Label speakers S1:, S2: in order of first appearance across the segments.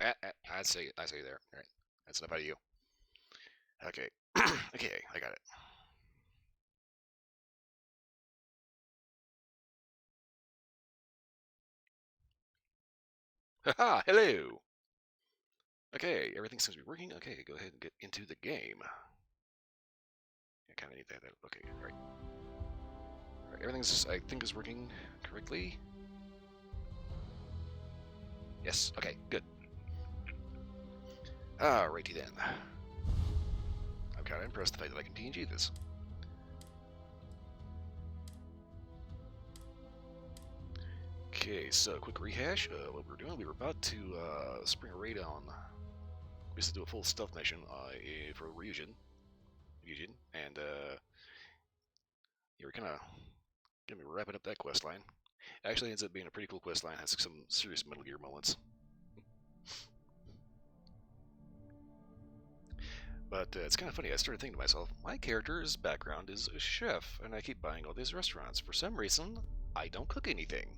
S1: I say there. All right, that's enough out of you. Okay, okay, I got it. Haha, hello. Okay, everything seems to be working. Okay, go ahead and get into the game. I kind of need that. Okay, all right. All right, everything's just, I think, is working correctly. Yes. Okay. Good. Alrighty then. I'm kind of impressed the fact that I can PNG this. Okay, so quick rehash. What we're doing, we were about to spring a raid on. We used to do a full stealth mission for Ryujin, and you were kind of gonna be wrapping up that quest line. Actually, ends up being a pretty cool quest line. Has some serious Metal Gear moments. But it's kind of funny. I started thinking to myself, my character's background is a chef, and I keep buying all these restaurants. For some reason, I don't cook anything.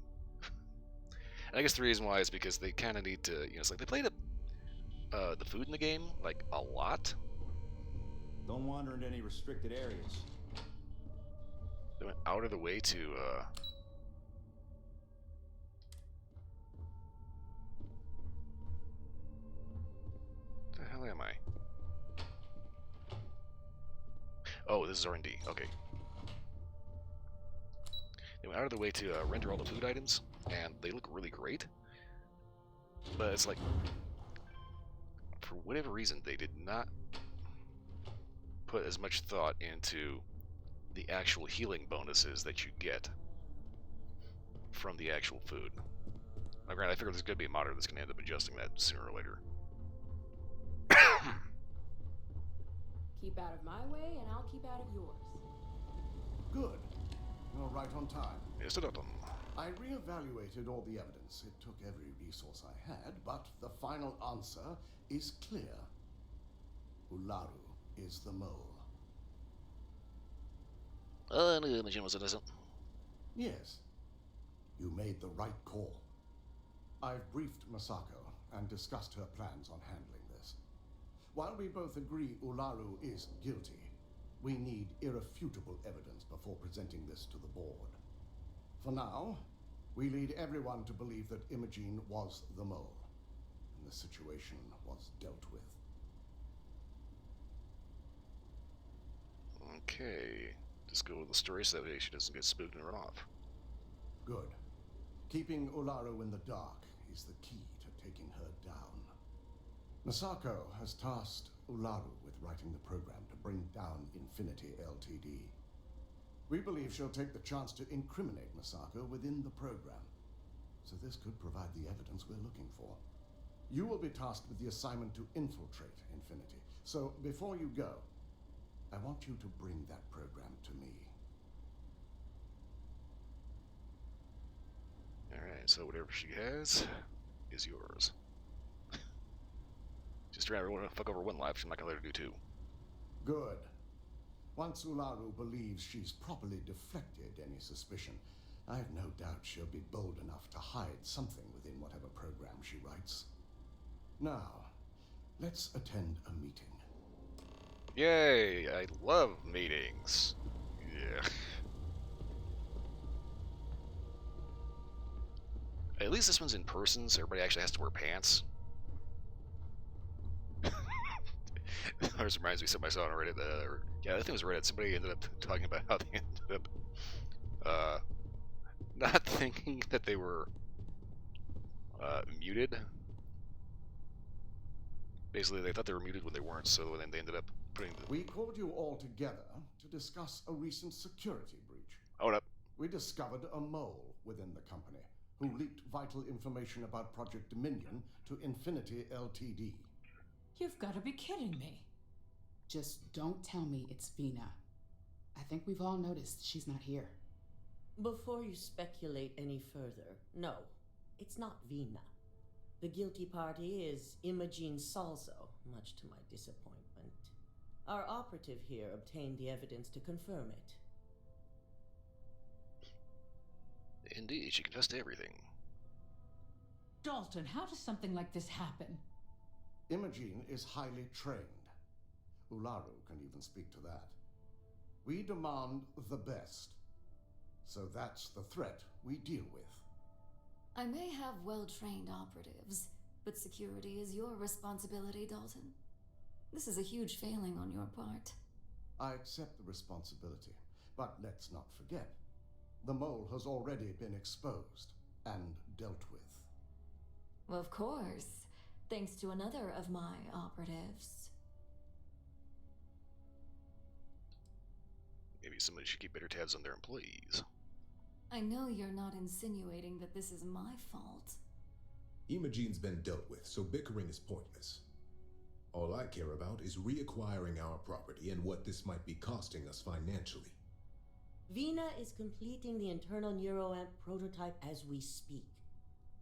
S1: And I guess the reason why is because they kind of need to, it's like they play the food in the game like a lot.
S2: Don't wander into any restricted areas.
S1: They went out of the way to. What the hell am I? Oh, this is R&D. Okay. They went out of the way to render all the food items, and they look really great. But it's like, for whatever reason, they did not put as much thought into the actual healing bonuses that you get from the actual food. Now, granted, I figure there's going to be a modder that's going to end up adjusting that sooner or later.
S3: Keep out of my way, and I'll keep out of yours.
S4: Good. You're right on time.
S1: Yes, it done.
S4: I re-evaluated all the evidence. It took every resource I had, but the final answer is clear. Ularu is the mole.
S1: Imagine was innocent.
S4: Yes. You made the right call. I've briefed Masako and discussed her plans on handling this. While we both agree Ularu is guilty, we need irrefutable evidence before presenting this to the board. For now, we lead everyone to believe that Imogene was the mole, and the situation was dealt with.
S1: Okay. Just go with the story so that way she doesn't get spooked and run off.
S4: Good. Keeping Ularu in the dark is the key to taking her down. Masako has tasked Ularu with writing the program to bring down Infinity Ltd. We believe she'll take the chance to incriminate Masako within the program, so this could provide the evidence we're looking for. You will be tasked with the assignment to infiltrate Infinity, so before you go, I want you to bring that program to me.
S1: Alright, so whatever she has is yours. Just trying to fuck over one life, I'm not gonna let her do two.
S4: Good. Once Ularu believes she's properly deflected any suspicion, I have no doubt she'll be bold enough to hide something within whatever program she writes. Now, let's attend a meeting.
S1: Yay! I love meetings. Yeah. At least this one's in person, so everybody actually has to wear pants. This reminds me of something I saw on Reddit. Yeah, I think it was Reddit. Somebody ended up talking about how they ended up not thinking that they were muted. Basically, they thought they were muted when they weren't, so then they ended up putting the...
S4: We called you all together to discuss a recent security breach.
S1: Hold up.
S4: We discovered a mole within the company who leaked vital information about Project Dominion to Infinity Ltd.
S5: You've got to be kidding me.
S6: Just don't tell me it's Vina. I think we've all noticed she's not here.
S7: Before you speculate any further, no, it's not Vina. The guilty party is Imogene Salzo, much to my disappointment. Our operative here obtained the evidence to confirm it.
S1: Indeed, she confessed to everything.
S5: Dalton, how does something like this happen?
S4: Imogene is highly trained. Ularu can even speak to that. We demand the best. So that's the threat we deal with.
S8: I may have well-trained operatives, but security is your responsibility, Dalton. This is a huge failing on your part.
S4: I accept the responsibility, but let's not forget, the mole has already been exposed and dealt with.
S8: Well, of course, thanks to another of my operatives.
S1: Maybe somebody should keep better tabs on their employees.
S8: I know you're not insinuating that this is my fault.
S9: Imogene's been dealt with, so bickering is pointless. All I care about is reacquiring our property and what this might be costing us financially.
S7: Vina is completing the internal neuroamp prototype as we speak.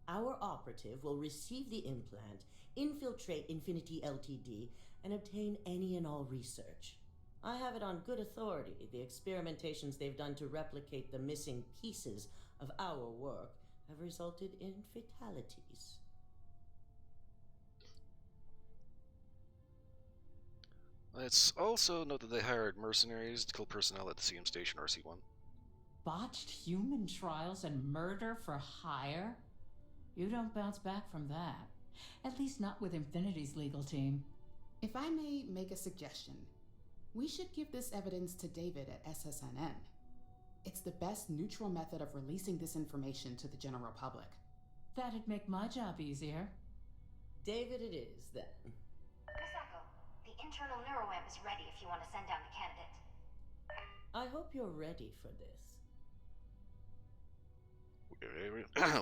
S7: Our operative will receive the implant, infiltrate Infinity Ltd, and obtain any and all research. I have it on good authority. The experimentations they've done to replicate the missing pieces of our work have resulted in fatalities.
S1: Let's also note that they hired mercenaries to kill personnel at the CM station RC1.
S5: Botched human trials and murder for hire? You don't bounce back from that. At least not with Infinity's legal team.
S6: If I may make a suggestion, we should give this evidence to David at SSNN. It's the best neutral method of releasing this information to the general public.
S5: That'd make my job easier.
S7: David it is, then.
S10: Misako, the internal neuroamp is ready if you want to send down the candidate.
S7: I hope you're ready for this.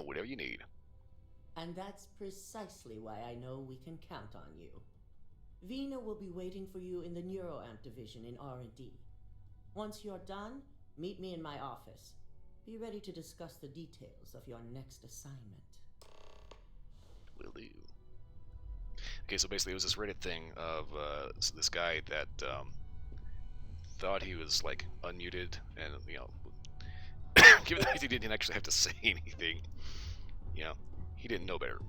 S1: Whatever you need.
S7: And that's precisely why I know we can count on you. Vina will be waiting for you in the neuroamp division in R&D. Once you're done, meet me in my office. Be ready to discuss the details of your next assignment.
S1: Will do. Okay, so basically it was this Reddit thing of this guy that thought he was like unmuted, and given that he didn't actually have to say anything, he didn't know better.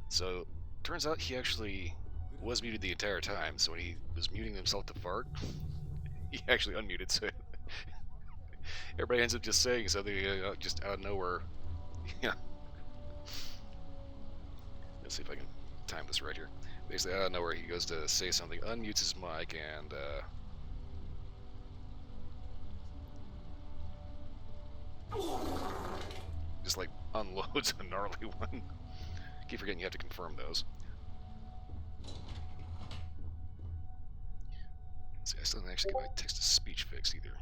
S1: So turns out he actually was muted the entire time. So when he was muting himself to fart, he actually unmuted. So everybody ends up just saying something just out of nowhere. Yeah. Let's see if I can time this right here. Basically, out of nowhere, he goes to say something, unmutes his mic, and just like unloads a gnarly one. Keep forgetting you have to confirm those. See, I still didn't actually get my text-to-speech fixed either.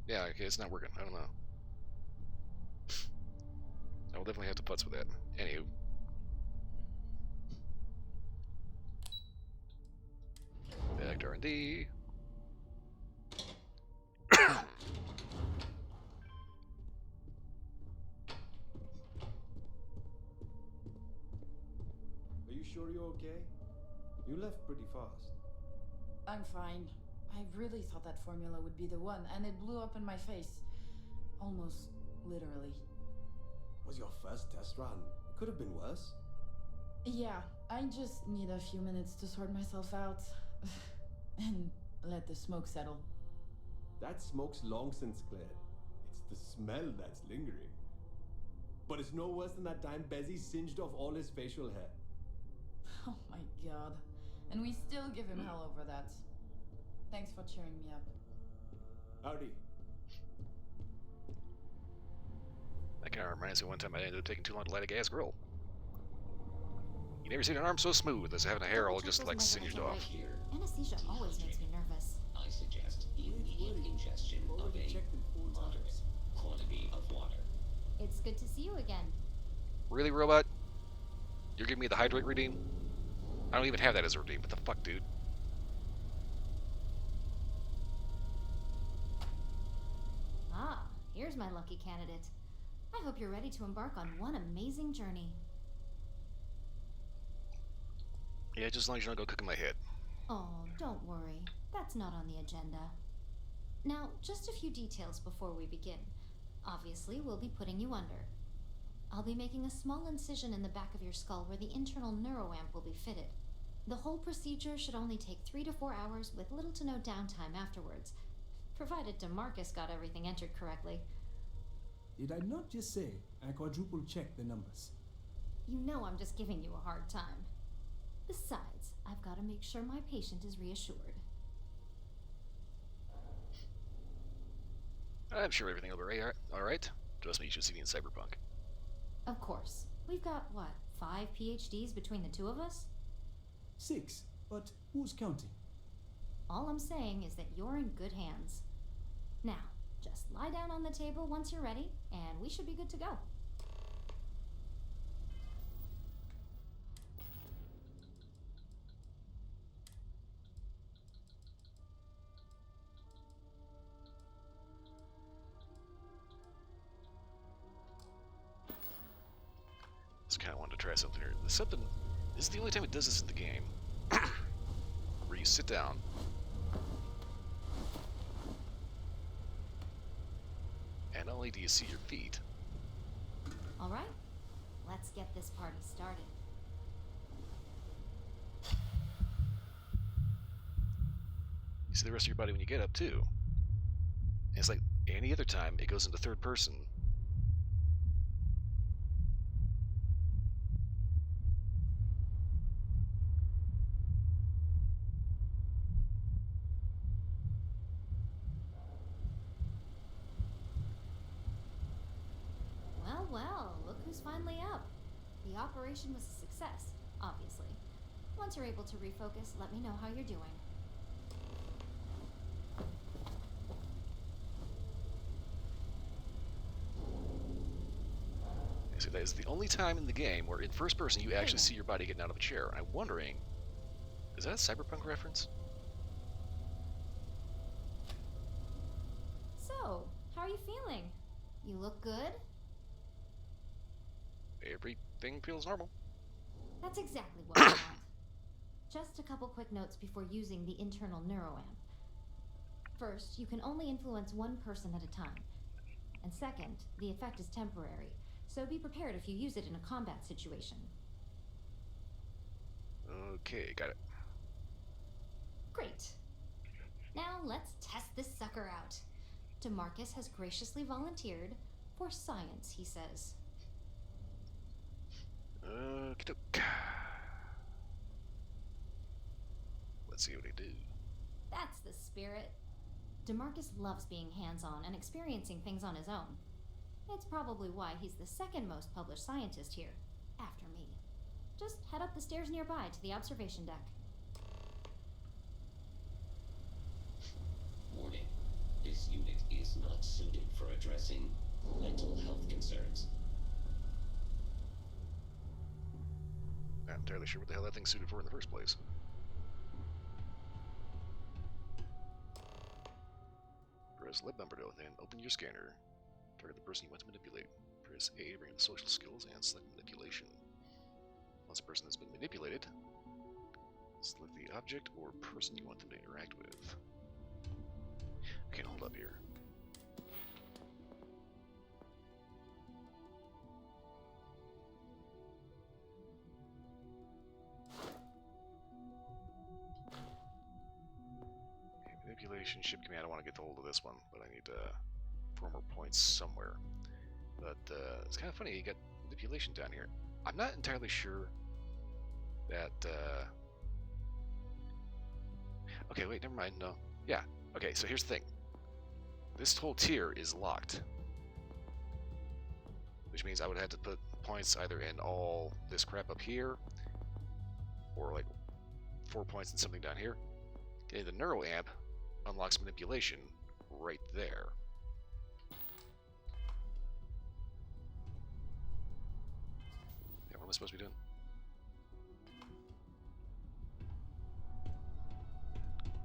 S1: Yeah, okay, it's not working. I don't know. I will definitely have to putz with that. Anywho. Back to R&D.
S2: Are you sure you're okay? You left pretty fast.
S11: I'm fine. I really thought that formula would be the one, and it blew up in my face. Almost literally.
S2: Was your first test run? It could have been worse.
S11: Yeah, I just need a few minutes to sort myself out. And let the smoke settle.
S2: That smoke's long since cleared. It's the smell that's lingering. But it's no worse than that time Bezzy singed off all his facial hair.
S11: Oh my god. And we still give him hell over that. Thanks for cheering me up.
S2: Howdy.
S1: That kind of reminds me one time I ended up taking too long to light a gas grill. You never seen an arm so smooth as having a hair all just like singed off.
S3: Anesthesia always makes me nervous.
S12: I suggest immediate ingestion of a moderate quantity of water.
S3: It's good to see you again.
S1: Really, robot? You're giving me the hydrate redeem? I don't even have that as a redeem. What the fuck, dude?
S3: Ah, here's my lucky candidate.
S8: I hope you're ready to embark on one amazing journey.
S1: Yeah, just as long as you don't go cooking my head.
S8: Oh, don't worry. That's not on the agenda. Now, just a few details before we begin. Obviously, we'll be putting you under. I'll be making a small incision in the back of your skull where the internal neuroamp will be fitted. The whole procedure should only take 3 to 4 hours with little to no downtime afterwards, provided DeMarcus got everything entered correctly.
S2: Did I not just say I quadruple checked the numbers?
S8: You know I'm just giving you a hard time. Besides, I've got to make sure my patient is reassured.
S1: I'm sure everything will be alright. Trust me, you should see me in Cyberpunk.
S8: Of course. We've got, what, 5 PhDs between the two of us?
S2: 6, but who's counting?
S8: All I'm saying is that you're in good hands. Now, just lie down on the table once you're ready, and we should be good to go.
S1: Just kind of wanted to try something here. This is the only time it does this in the game. Where you sit down. And not only do you see your feet.
S8: All right, let's get this party started.
S1: You see the rest of your body when you get up, too. And it's like any other time, it goes into third person.
S8: Well, look who's finally up. The operation was a success, obviously. Once you're able to refocus, let me know how you're doing.
S1: So that is the only time in the game where in first person you actually see your body getting out of a chair. And I'm wondering, is that a Cyberpunk reference?
S8: So, how are you feeling? You look good?
S1: Everything feels normal.
S8: That's exactly what we want. Just a couple quick notes before using the internal neuroamp. First, you can only influence one person at a time. And second, the effect is temporary, so be prepared if you use it in a combat situation.
S1: Okay, got it.
S8: Great. Now let's test this sucker out. DeMarcus has graciously volunteered for science, he says.
S1: Okey-doke. Let's see what he do.
S8: That's the spirit. DeMarcus loves being hands-on and experiencing things on his own. It's probably why he's the second most published scientist here, after me. Just head up the stairs nearby to the observation deck.
S12: Warning. This unit is not suited for addressing mental health concerns.
S1: Not entirely sure what the hell that thing's suited for in the first place. Press left bumper to then open your scanner. Target the person you want to manipulate. Press A to bring in the social skills and select manipulation. Once a person has been manipulated, select the object or person you want them to interact with. Okay, hold up here. Okay, manipulation, ship command. I want to get the hold of this one, but I need 4 more points somewhere. But it's kind of funny, you got manipulation down here. I'm not entirely sure that... Okay, wait, never mind, no. Yeah, okay, so here's the thing. This whole tier is locked. Which means I would have to put points either in all this crap up here, or like 4 points in something down here. Okay, the neuroamp unlocks manipulation right there. Yeah, what am I supposed to be doing?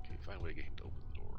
S1: Okay, find a way to get him to open the door.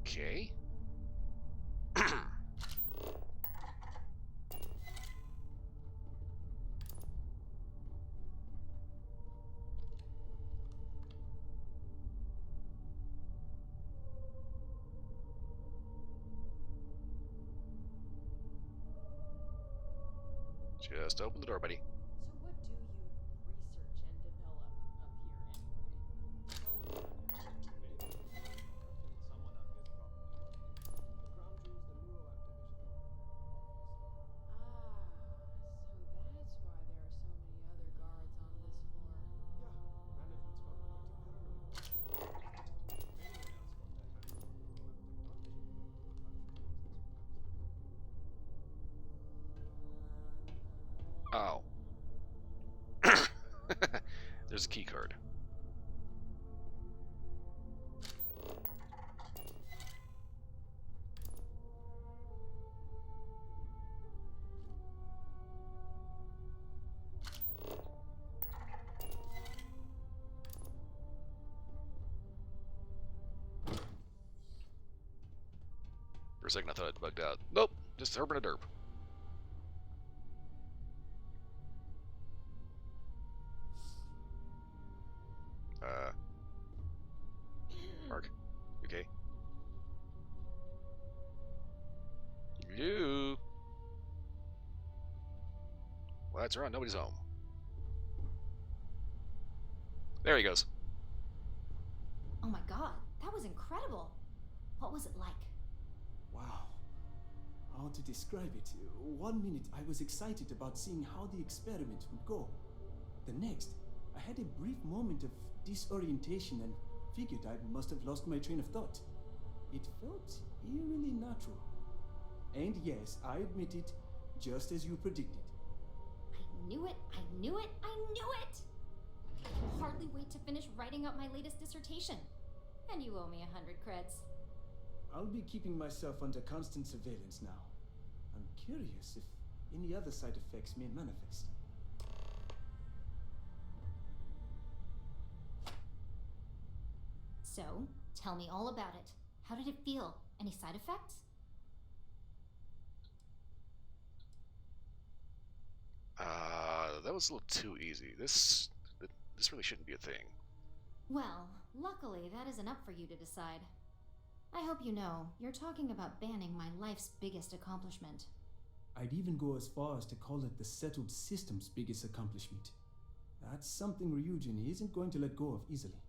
S1: Okay. Just open the door, buddy.
S11: So what do you research and develop up here anyway?
S2: Someone up here's probably working. The crown jewels, the neuroamp division, obviously.
S11: So that's why there are so many other guards on this floor.
S2: Yeah, management's gone pretty paranoid. If anyone else got their hands on neuroamp technology,
S1: Oh. There's a key card. For a second I thought I'd bugged out. Nope, just herping a derp. Mark, you okay? You. Lights are on, nobody's home. There he goes.
S8: Oh my god, that was incredible. What was it like?
S2: wow. How to describe it? 1 minute I was excited about seeing how the experiment would go. The next, I had a brief moment of disorientation and figured I must have lost my train of thought. It felt eerily natural. And yes, I admit it, just as you predicted.
S8: I knew it, I knew it, I knew it! I can hardly wait to finish writing up my latest dissertation. And you owe me 100 creds.
S2: I'll be keeping myself under constant surveillance now. I'm curious if any other side effects may manifest.
S8: So, tell me all about it. How did it feel? Any side effects?
S1: That was a little too easy. This really shouldn't be a thing.
S8: Well, luckily that isn't up for you to decide. I hope you know, you're talking about banning my life's biggest accomplishment.
S2: I'd even go as far as to call it the settled system's biggest accomplishment. That's something Ryujin isn't going to let go of easily.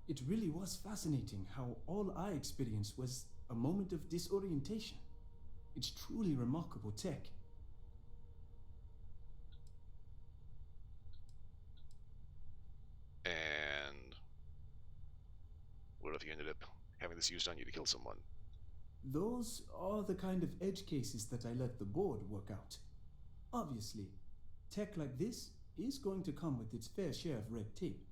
S2: It really was fascinating how all I experienced was a moment of disorientation. It's truly remarkable tech.
S1: And what if you ended up having this used on you to kill someone?
S2: Those are the kind of edge cases that I let the board work out. Obviously, tech like this is going to come with its fair share of red tape.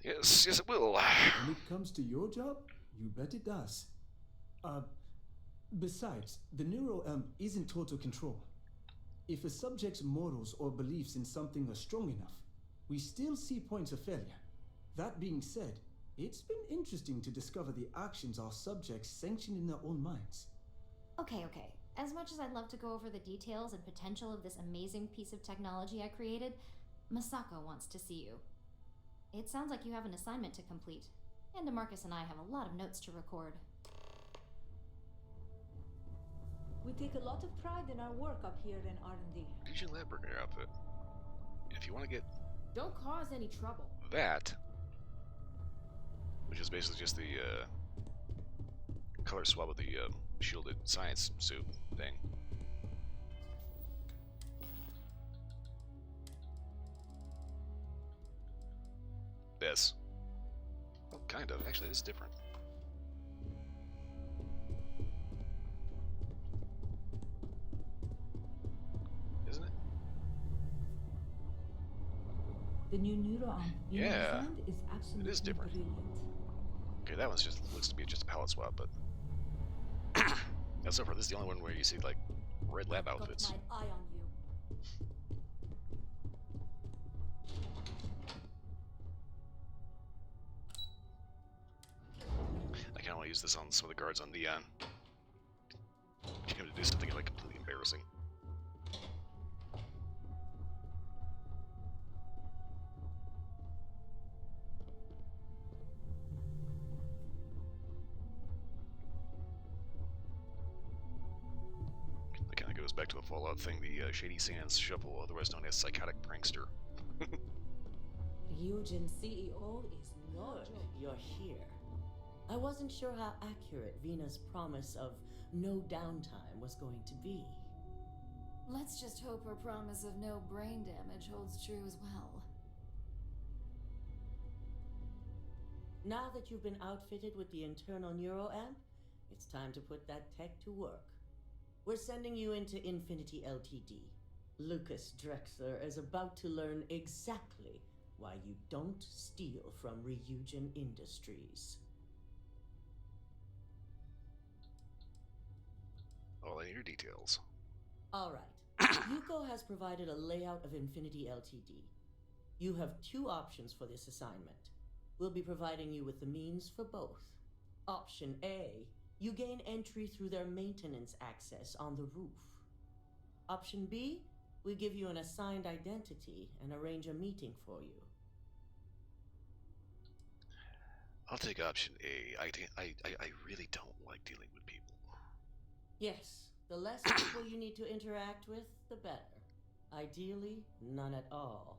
S1: Yes, it will.
S2: When it comes to your job, you bet it does. Besides, the neuroamp isn't total control. If a subject's morals or beliefs in something are strong enough, we still see points of failure. That being said, it's been interesting to discover the actions our subjects sanction in their own minds.
S8: Okay. As much as I'd love to go over the details and potential of this amazing piece of technology I created, Masako wants to see you. It sounds like you have an assignment to complete, and DeMarcus and I have a lot of notes to record.
S13: We take a lot of pride in our work up here in R&D.
S1: Use your lab work in your outfit. If you want to get
S3: Don't cause any trouble.
S1: that, which is basically just the color swab of the shielded science suit thing. This. Well, kind of. Actually, it is different. Isn't it?
S13: The new neuroamp being
S1: Yeah,
S13: designed is absolutely
S1: different.
S13: brilliant.
S1: Okay, that one's just looks to be just a palette swap, but so far this is the only one where you see like red lab outfits.
S13: Got my eye on you.
S1: I use this on some of the guards on Neon. Get him to do something like completely embarrassing. That kind of goes back to the Fallout thing, the Shady Sands Shuffle, otherwise known as Psychotic Prankster.
S7: Ryujin CEO is good. You're here. I wasn't sure how accurate Vina's promise of no downtime was going to be.
S3: Let's just hope her promise of no brain damage holds true as well.
S7: Now that you've been outfitted with the internal neuroamp, it's time to put that tech to work. We're sending you into Infinity Ltd. Lucas Drexler is about to learn exactly why you don't steal from Ryujin Industries.
S1: All I need are details.
S7: All right. Yuko has provided a layout of Infinity Ltd. You have two options for this assignment. We'll be providing you with the means for both. Option A, you gain entry through their maintenance access on the roof. Option B, we give you an assigned identity and arrange a meeting for you.
S1: I'll take option A. I really don't like dealing with people.
S7: Yes, the less people you need to interact with, the better. Ideally, none at all.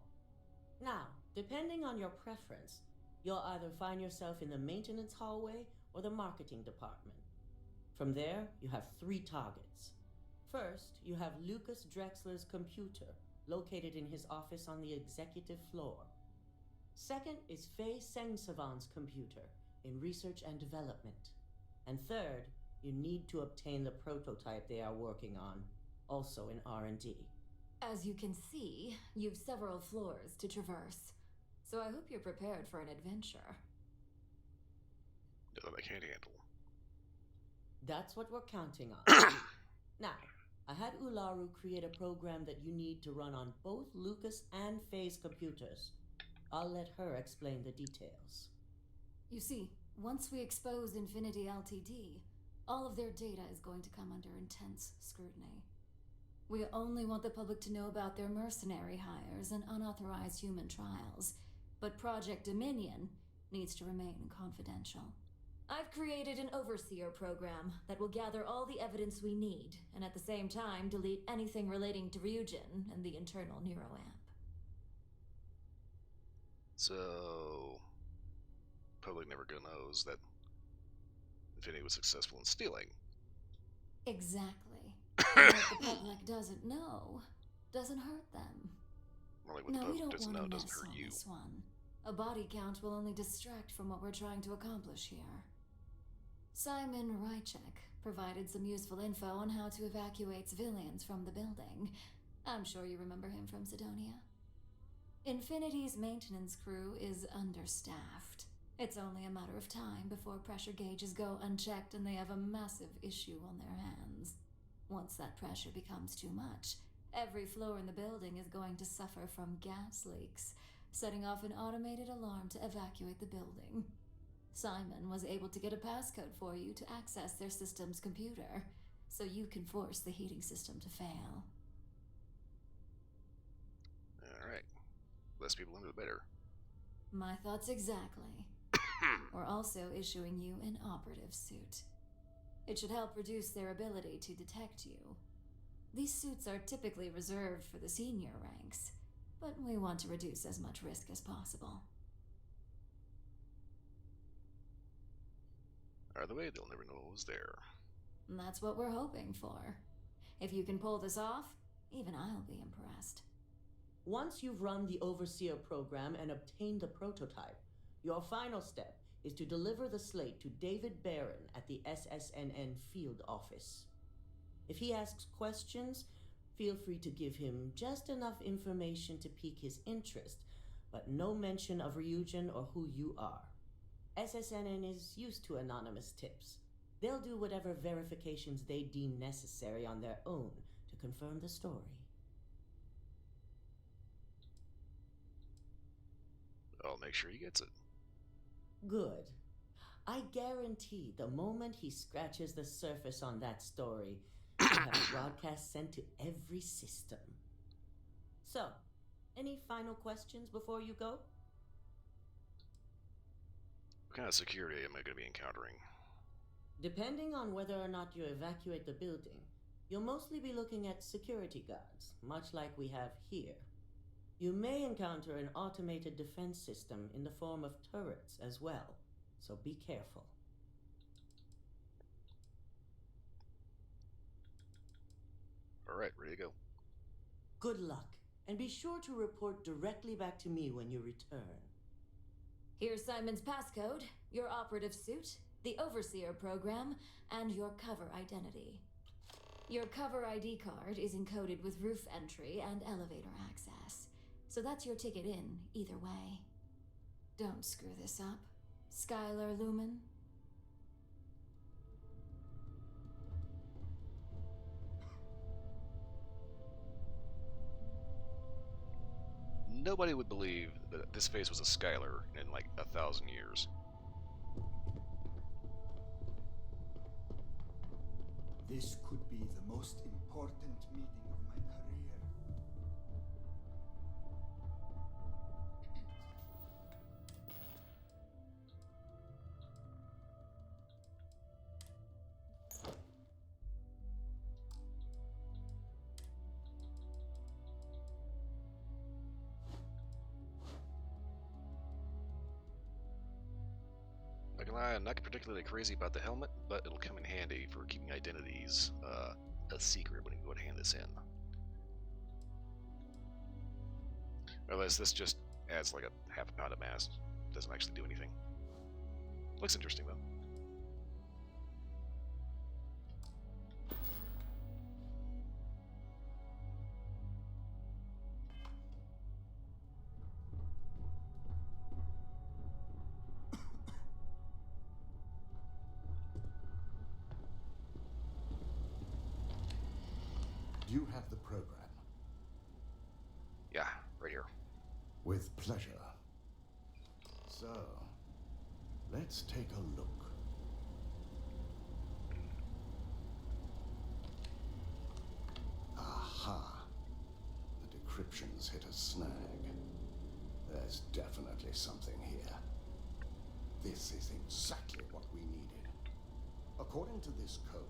S7: Now, depending on your preference, you'll either find yourself in the maintenance hallway or the marketing department. From there, you have 3 targets. First, you have Lucas Drexler's computer, located in his office on the executive floor. Second is Faye Sengsavan's computer, in research and development. And third, you need to obtain the prototype they are working on, also in R&D.
S3: As you can see, you've several floors to traverse, so I hope you're prepared for an adventure.
S1: That I can't handle.
S7: That's what we're counting on. Now, I had Ularu create a program that you need to run on both Lucas and Faye's computers. I'll let her explain the details.
S3: You see, once we expose Infinity Ltd., all of their data is going to come under intense scrutiny. We only want the public to know about their mercenary hires and unauthorized human trials, but Project Dominion needs to remain confidential. I've created an overseer program that will gather all the evidence we need, and at the same time delete anything relating to Ryujin and the internal neuroamp.
S1: So, public never gonna knows that Infinity was successful in stealing.
S3: Exactly. And what the public doesn't know doesn't hurt them.
S1: More like what
S3: No,
S1: the
S3: we
S1: public
S3: don't
S1: doesn't
S3: want
S1: know
S3: to
S1: doesn't
S3: mess
S1: hurt
S3: on
S1: you.
S3: this one. A body count will only distract from what we're trying to accomplish here. Simon Rychek provided some useful info on how to evacuate civilians from the building. I'm sure you remember him from Sidonia. Infinity's maintenance crew is understaffed. It's only a matter of time before pressure gauges go unchecked and they have a massive issue on their hands. Once that pressure becomes too much, every floor in the building is going to suffer from gas leaks, setting off an automated alarm to evacuate the building. Simon was able to get a passcode for you to access their system's computer, so you can force the heating system to fail.
S1: Alright. Less people in, the better.
S3: My thoughts exactly. We're also issuing you an operative suit. It should help reduce their ability to detect you. These suits are typically reserved for the senior ranks, but we want to reduce as much risk as possible.
S1: Either way, they'll never know what was there.
S3: And that's what we're hoping for. If you can pull this off, even I'll be impressed.
S7: Once you've run the Overseer program and obtained the prototype, your final step is to deliver the slate to David Barron at the SSNN field office. If he asks questions, feel free to give him just enough information to pique his interest, but no mention of Ryujin or who you are. SSNN is used to anonymous tips. They'll do whatever verifications they deem necessary on their own to confirm the story.
S1: I'll make sure he gets it.
S7: Good. I guarantee the moment he scratches the surface on that story, we'll have a broadcast sent to every system. So, any final questions before you go?
S1: What kind of security am I going to be encountering?
S7: Depending on whether or not you evacuate the building, you'll mostly be looking at security guards, much like we have here. You may encounter an automated defense system in the form of turrets as well, so be careful.
S1: Alright, ready to go.
S7: Good luck, and be sure to report directly back to me when you return.
S3: Here's Simon's passcode, your operative suit, the Overseer program, and your cover identity. Your cover ID card is encoded with roof entry and elevator access, so that's your ticket in, either way. Don't screw this up, Skylar Lumen.
S1: Nobody would believe that this face was a Skylar in like 1,000 years.
S2: This could be the most important meeting of my career.
S1: Not gonna lie, I'm not particularly crazy about the helmet, but it'll come in handy for keeping identities a secret when you go to hand this in. Unless this just adds like a half a pound of mass. Doesn't actually do anything. Looks interesting though.
S4: Do you have the program?
S1: Yeah, right here.
S4: With pleasure. So, let's take a look. Aha. The decryptions hit a snag. There's definitely something here. This is exactly what we needed. According to this code,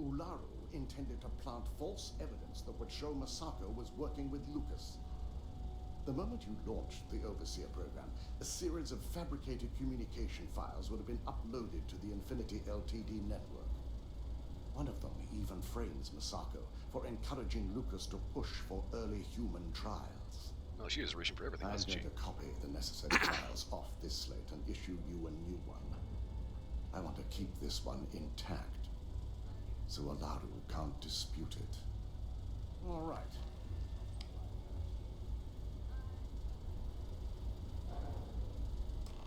S4: Ularu intended to plant false evidence that would show Masako was working with Lucas. The moment you launched the Overseer program, a series of fabricated communication files would have been uploaded to the Infinity Ltd network. One of them even frames Masako for encouraging Lucas to push for early human trials.
S1: No, she is reaching for everything,
S4: I'm
S1: isn't she?
S4: going to copy the necessary files off this slate and issue you a new one. I want to keep this one intact, so Ularu can't dispute it. All right.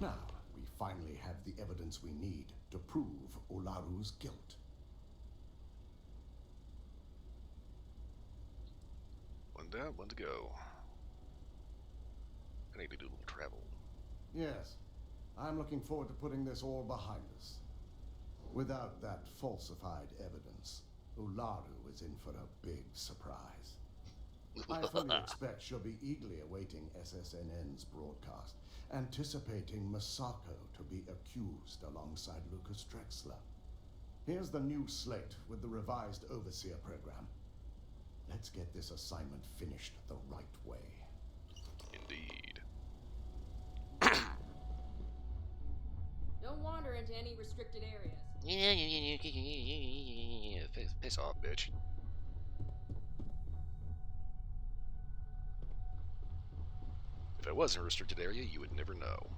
S4: Now, we finally have the evidence we need to prove Ularu's guilt.
S1: One down, one to go. I need to do a little travel.
S4: Yes, I'm looking forward to putting this all behind us. Without that falsified evidence, Ularu is in for a big surprise. I fully expect she'll be eagerly awaiting SSNN's broadcast, anticipating Masako to be accused alongside Lucas Drexler. Here's the new slate with the revised Overseer program. Let's get this assignment finished the right way.
S1: Indeed.
S14: Don't wander into any restricted areas.
S1: Yeah. Piss off, bitch. If it wasn't a restricted area, you would never know.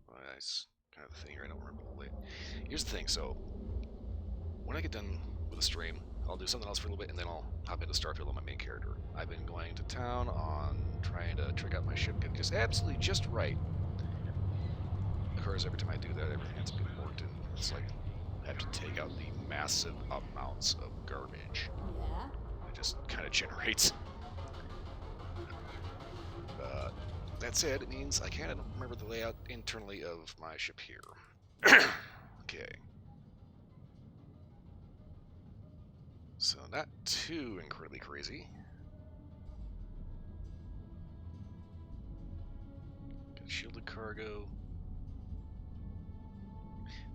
S1: Well, that's kind of the thing here. I don't remember the late. Here's the thing. So, when I get done with the stream, I'll do something else for a little bit, and then I'll hop into Starfield on my main character. I've been going to town on trying to trick out my ship, get just absolutely just right. Of course, every time I do that, everything ends up getting worked, and it's like I have to take out the massive amounts of garbage.
S14: Yeah?
S1: it just kind of generates. That said, it means I kind of don't remember the layout internally of my ship here. Okay. So not too incredibly crazy. Got shielded cargo.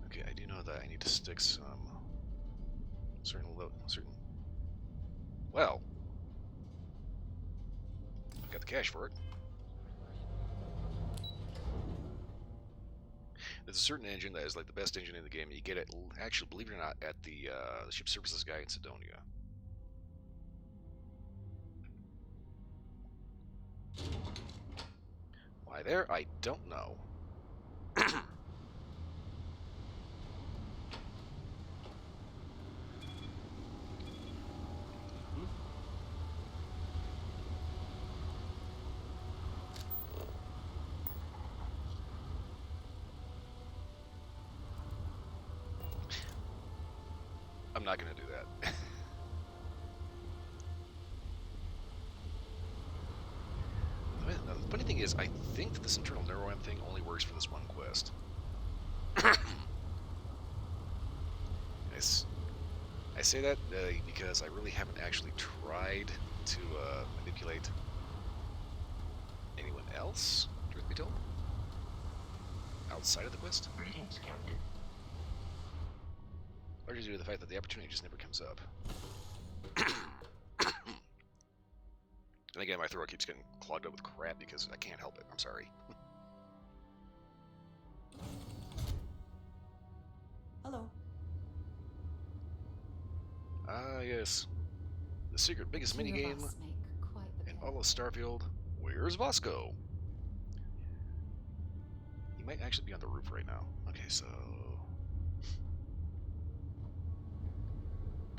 S1: Okay, I do know that I need to stick some certain. Well, I got the cash for it. There's a certain engine that is like the best engine in the game. You get it, actually, believe it or not, at the ship services guy in Sidonia. Why there? I don't know. I'm not going to do that. The funny thing is, I think that this internal neuroam thing only works for this one quest. I say that because I really haven't actually tried to manipulate anyone else, truth be told, outside of the quest.
S12: Greetings, Captain.
S1: Largely due to the fact that the opportunity just never comes up. And again, my throat keeps getting clogged up with crap because I can't help it. I'm sorry.
S2: Hello.
S1: Ah, yes. The secret biggest minigame in all of Starfield. Where's Vasco? He might actually be on the roof right now. Okay, so...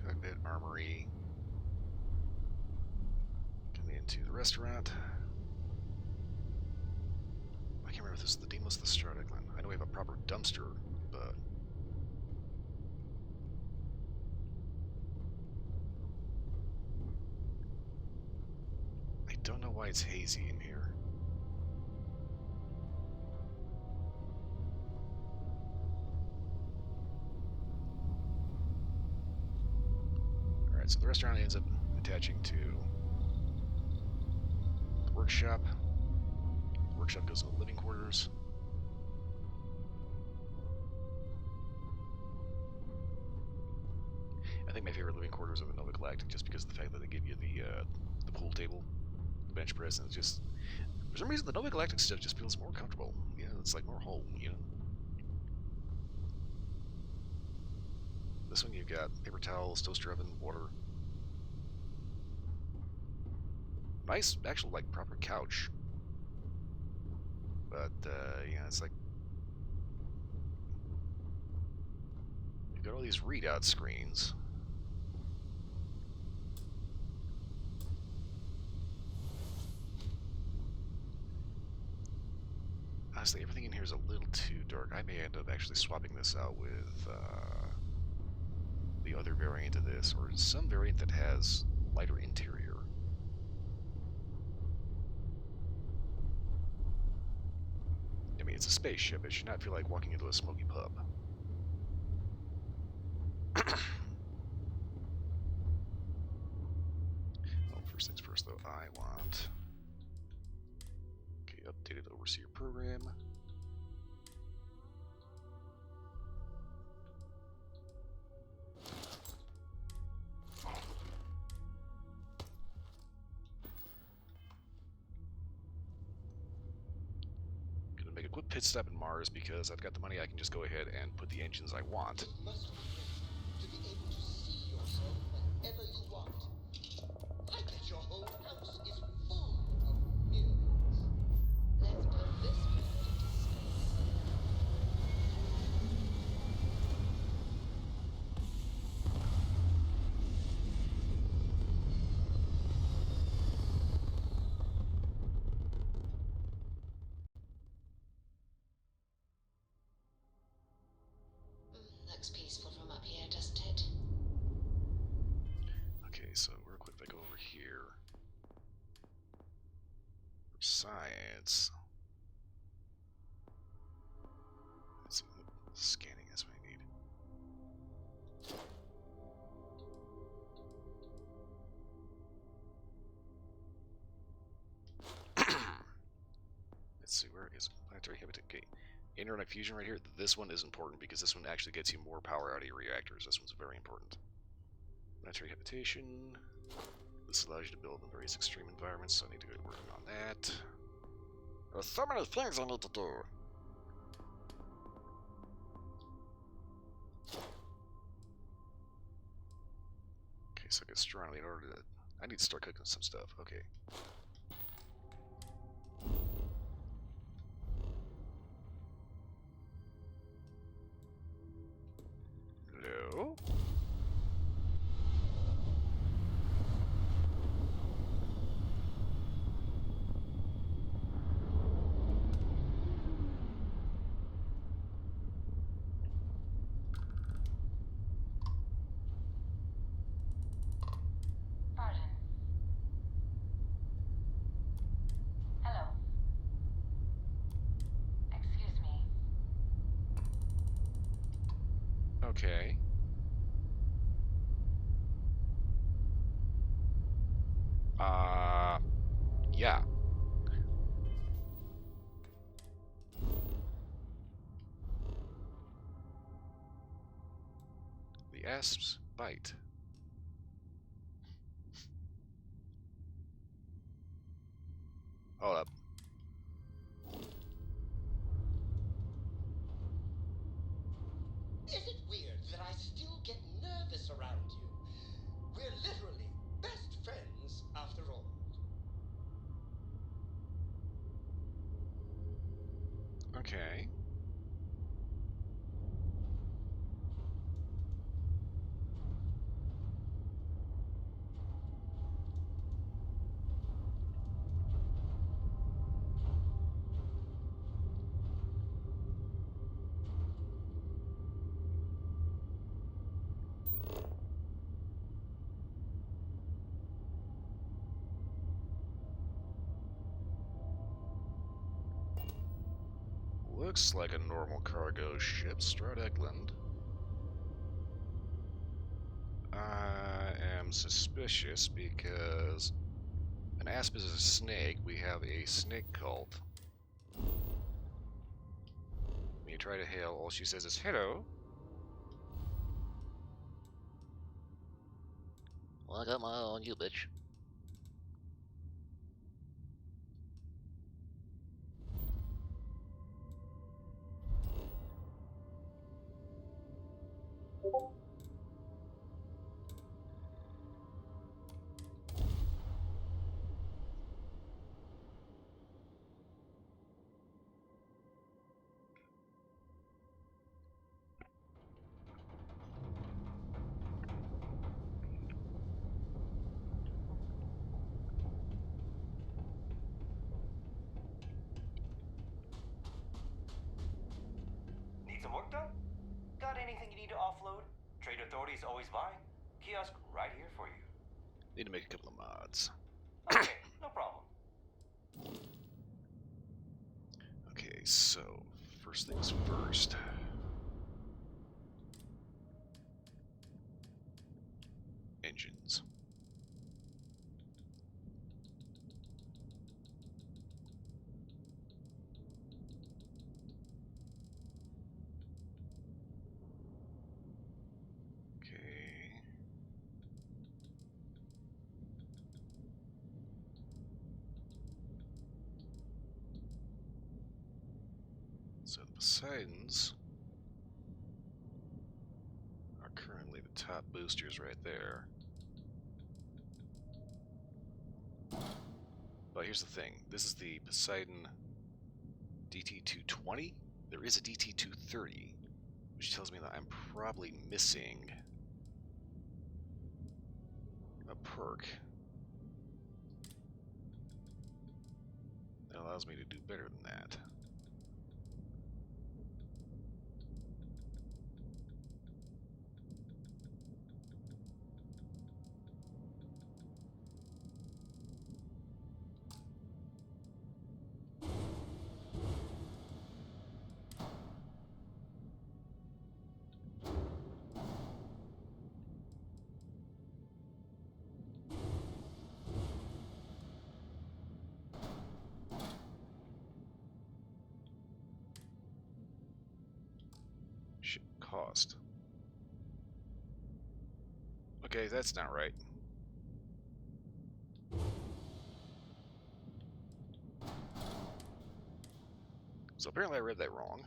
S1: cockpit, armory. Coming into the restaurant. I can't remember if this is the Demos or the Stradiclan. I know we have a proper dumpster, but... I don't know why it's hazy in here. Alright, so the restaurant ends up attaching to the workshop. The workshop goes to the living quarters. I think my favorite living quarters are the Nova Galactic, just because of the fact that they give you the pool table, the bench press, and it's just, for some reason, the Nova Galactic stuff just feels more comfortable. You know, it's like more home, you know? This one you've got paper towels, toaster oven, water. Nice, actual, like, proper couch. But, yeah, it's like... you've got all these readout screens. Honestly, everything in here is a little too dark. I may end up actually swapping this out with the other variant of this, or some variant that has lighter interior. I mean, it's a spaceship. It should not feel like walking into a smoky pub. Well, first things first, though, I want... okay, updated overseer program. Gonna make a quick pit stop in Mars because I've got the money. I can just go ahead and put the engines I want.
S15: It must be great to be able to see yourself whenever you want. I bet your whole house is full of mirrors.
S14: Let's put this planet into space.
S10: Looks peaceful from up here, doesn't it?
S1: Okay, so real quick, if I go science. Let's see, scanning is what I need. Let's see, where is planetary habitat gate? Internet fusion right here. This one is important because this one actually gets you more power out of your reactors. This one's very important. Planetary habitation. This allows you to build in various extreme environments, so I need to get working on that. There's so many things I need to do. Okay, so I get strongly in order to... I need to start cooking some stuff. Okay. Hello?
S5: Pardon. Hello. Excuse me.
S1: Okay. Yeah. The asps bite. Hold up.
S15: Is it weird that I still get nervous around you? We're literally best friends after all.
S1: Okay. Looks like a normal cargo ship, Stradegland. I am suspicious because an asp is a snake. We have a snake cult. When you try to hail, all she says is hello. Well, I got my eye on you, bitch.
S16: Need some work done? Got anything you need to offload? Trade Authority's always buying. Kiosk right here for you.
S1: Need to make a couple of mods.
S16: Okay, no problem.
S1: Okay, so first things first. Engines. Okay. So the Poseidons are currently the top boosters right there. But here's the thing. This is the Poseidon DT220. There is a DT230, which tells me that I'm probably missing a perk that allows me to do better than that. cost. Okay, that's not right. So apparently I read that wrong.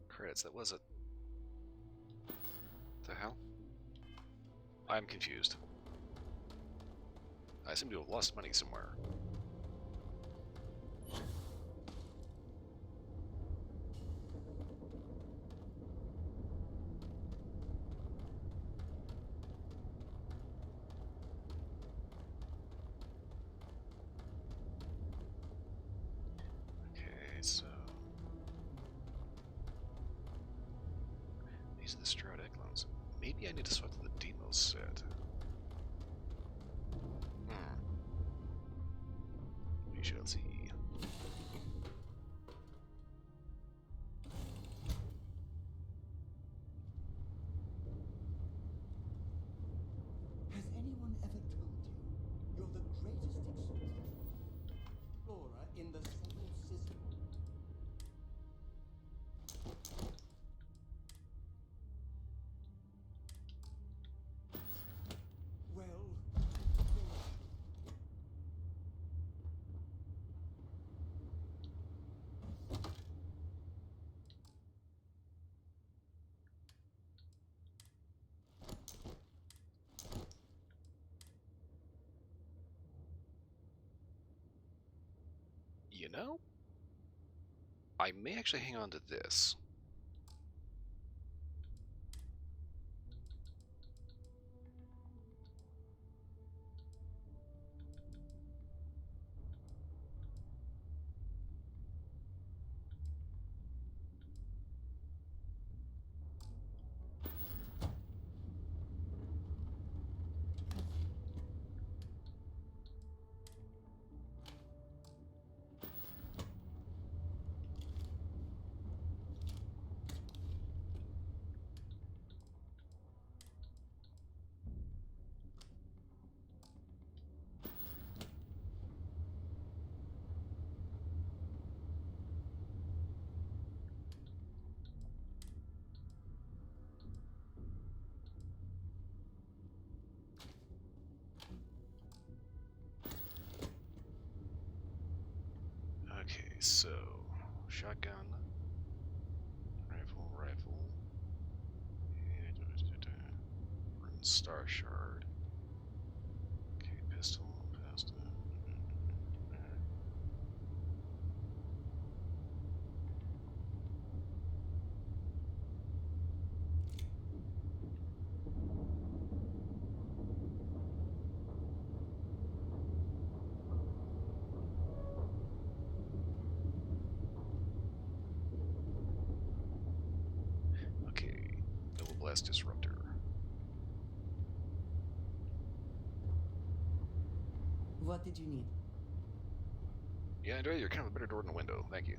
S1: Credits, that was it. The hell? I'm confused. I seem to have lost money somewhere. Okay, so these are the Stroud Echelons. Maybe I need to swap to the Demos set. We shall see.
S2: Has anyone ever told you you're the greatest explorer in the solar system? Well,
S1: You know, I may actually hang on to this. Okay, so shotgun, rifle, star shard. Okay, pistol. Okay, double blast disruptor.
S17: What did you need?
S1: Yeah, Andrea, you're kind of a better door than a window. Thank you.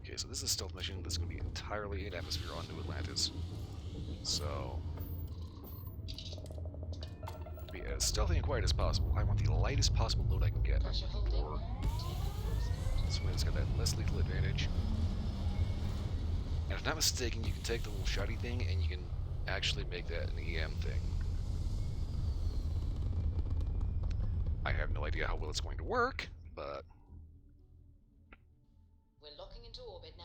S1: Okay, so this is a stealth mission that's going to be entirely in atmosphere on New Atlantis. So, be as stealthy and quiet as possible. I want the lightest possible load I can get. I'm looking for something that's got that less lethal advantage. And if not mistaken, you can take the little shotty thing and you can actually make that an EM thing. I have no idea how well it's going to work, but...
S18: We're locking into orbit now.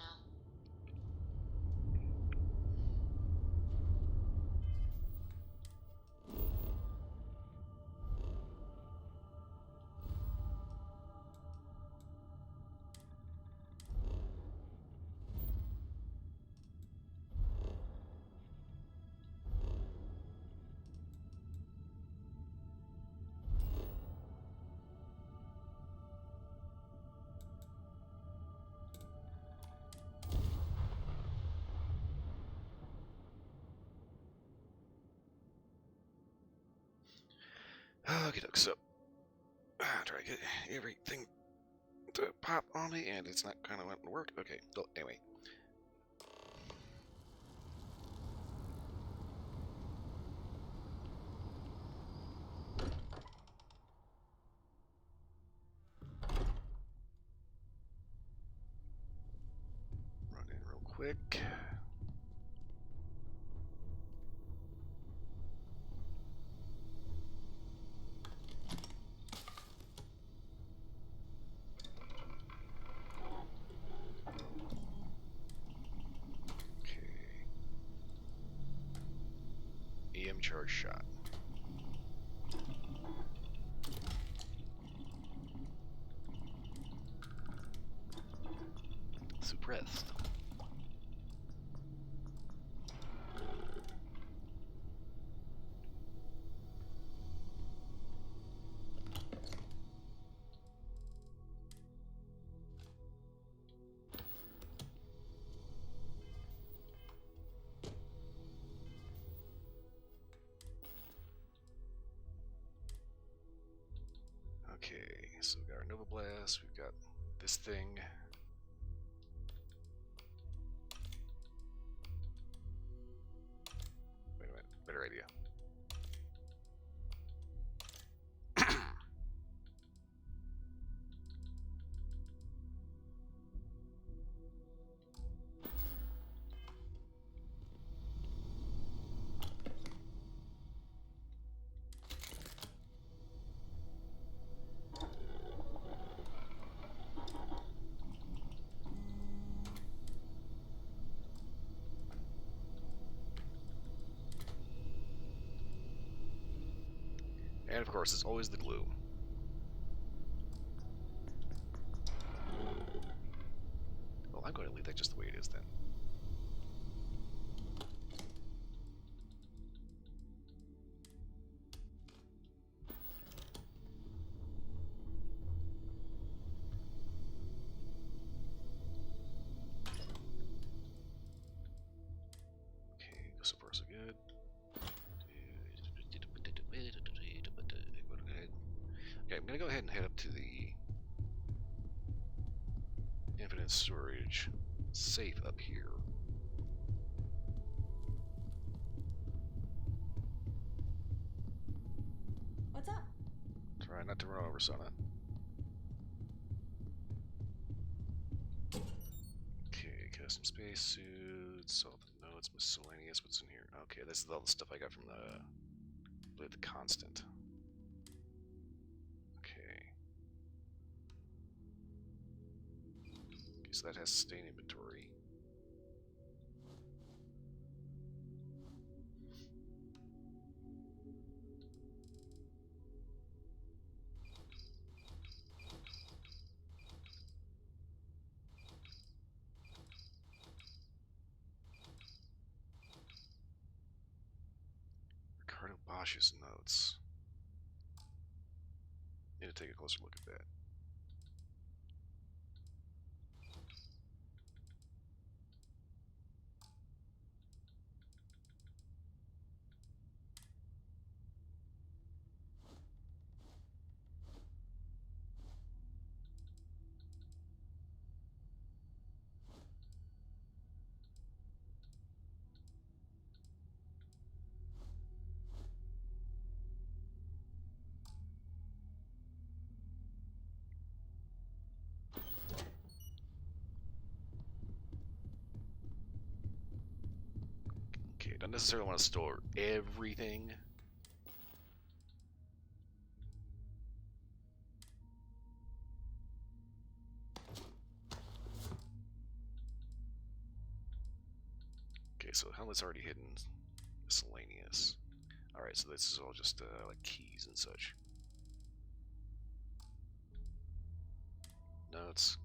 S1: Okay, so try to get everything to pop on me, and it's not kind of wanting to work. Okay, well, anyway. Run in real quick. EM charge shot. Suppressed. Okay, so we've got our Nova Blast, we've got this thing. Wait a minute, better idea. And of course, it's always the glue. Well, I'm going to leave that just the way it is then. Okay, so far so good. Okay, I'm gonna go ahead and head up to the infinite storage safe up here.
S14: What's up?
S1: Try not to run over Sana. Okay, custom space suits, all the notes, miscellaneous, what's in here? Okay, this is all the stuff I got from the constant. So that has sustain inventory. Ricardo Bosch's notes. Need to take a closer look at that. Okay, don't necessarily want to store everything. Okay, so helmet's already hidden. Miscellaneous. Alright, so this is all just like keys and such. Notes.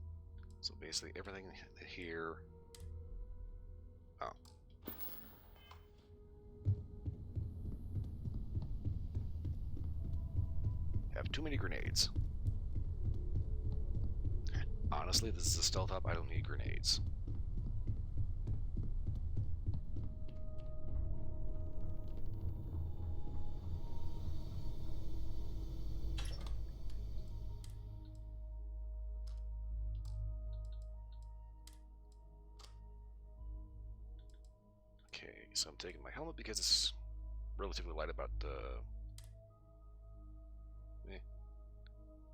S1: So basically everything here. Oh. Have too many grenades. Honestly, this is a stealth op. I don't need grenades. So I'm taking my helmet because it's relatively light, about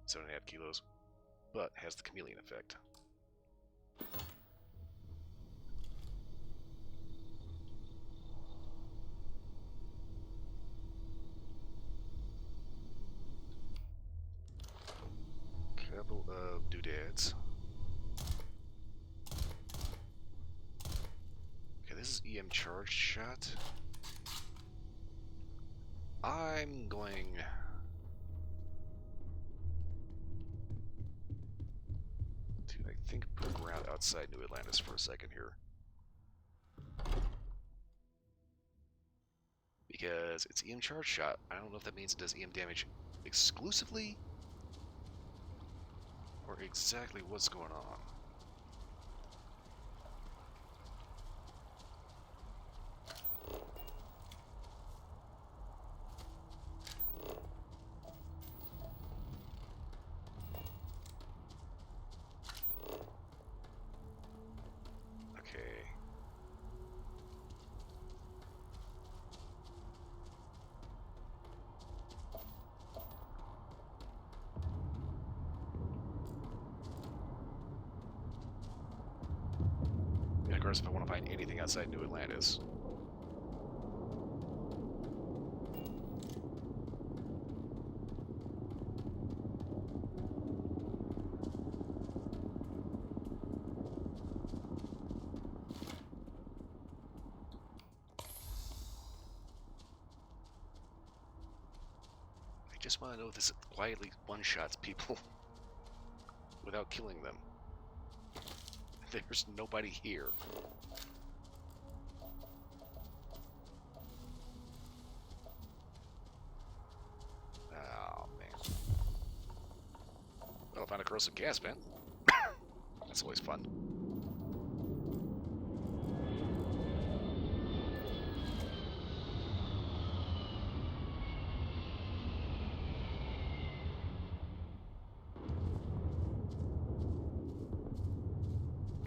S1: 7.5 kilos, but has the chameleon effect. Couple of doodads. Okay, this is EM charged shot. I'm going to, I think, poke around outside New Atlantis for a second here. Because it's EM charge shot. I don't know if that means it does EM damage exclusively or exactly what's going on. Okay. And of course, if I want to find anything outside New Atlantis. I just want to know if this quietly one-shots people without killing them. There's nobody here. Oh, man. Well, I found a corrosive gas vent. That's always fun.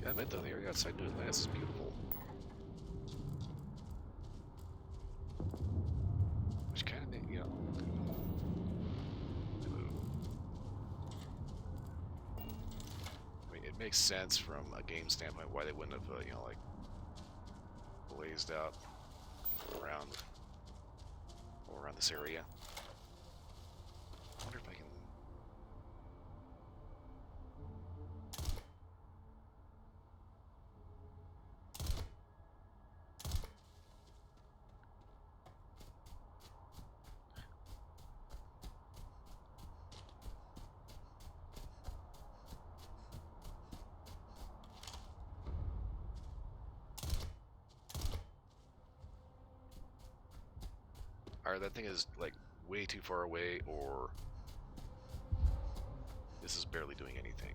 S1: I admit though, the area outside New Atlantis is beautiful. Which kind of makes, you know... I mean, it makes sense from a game standpoint why they wouldn't have, you know, like, blazed out around, all around this area. I wonder if I can... Either that thing is like way too far away, or this is barely doing anything.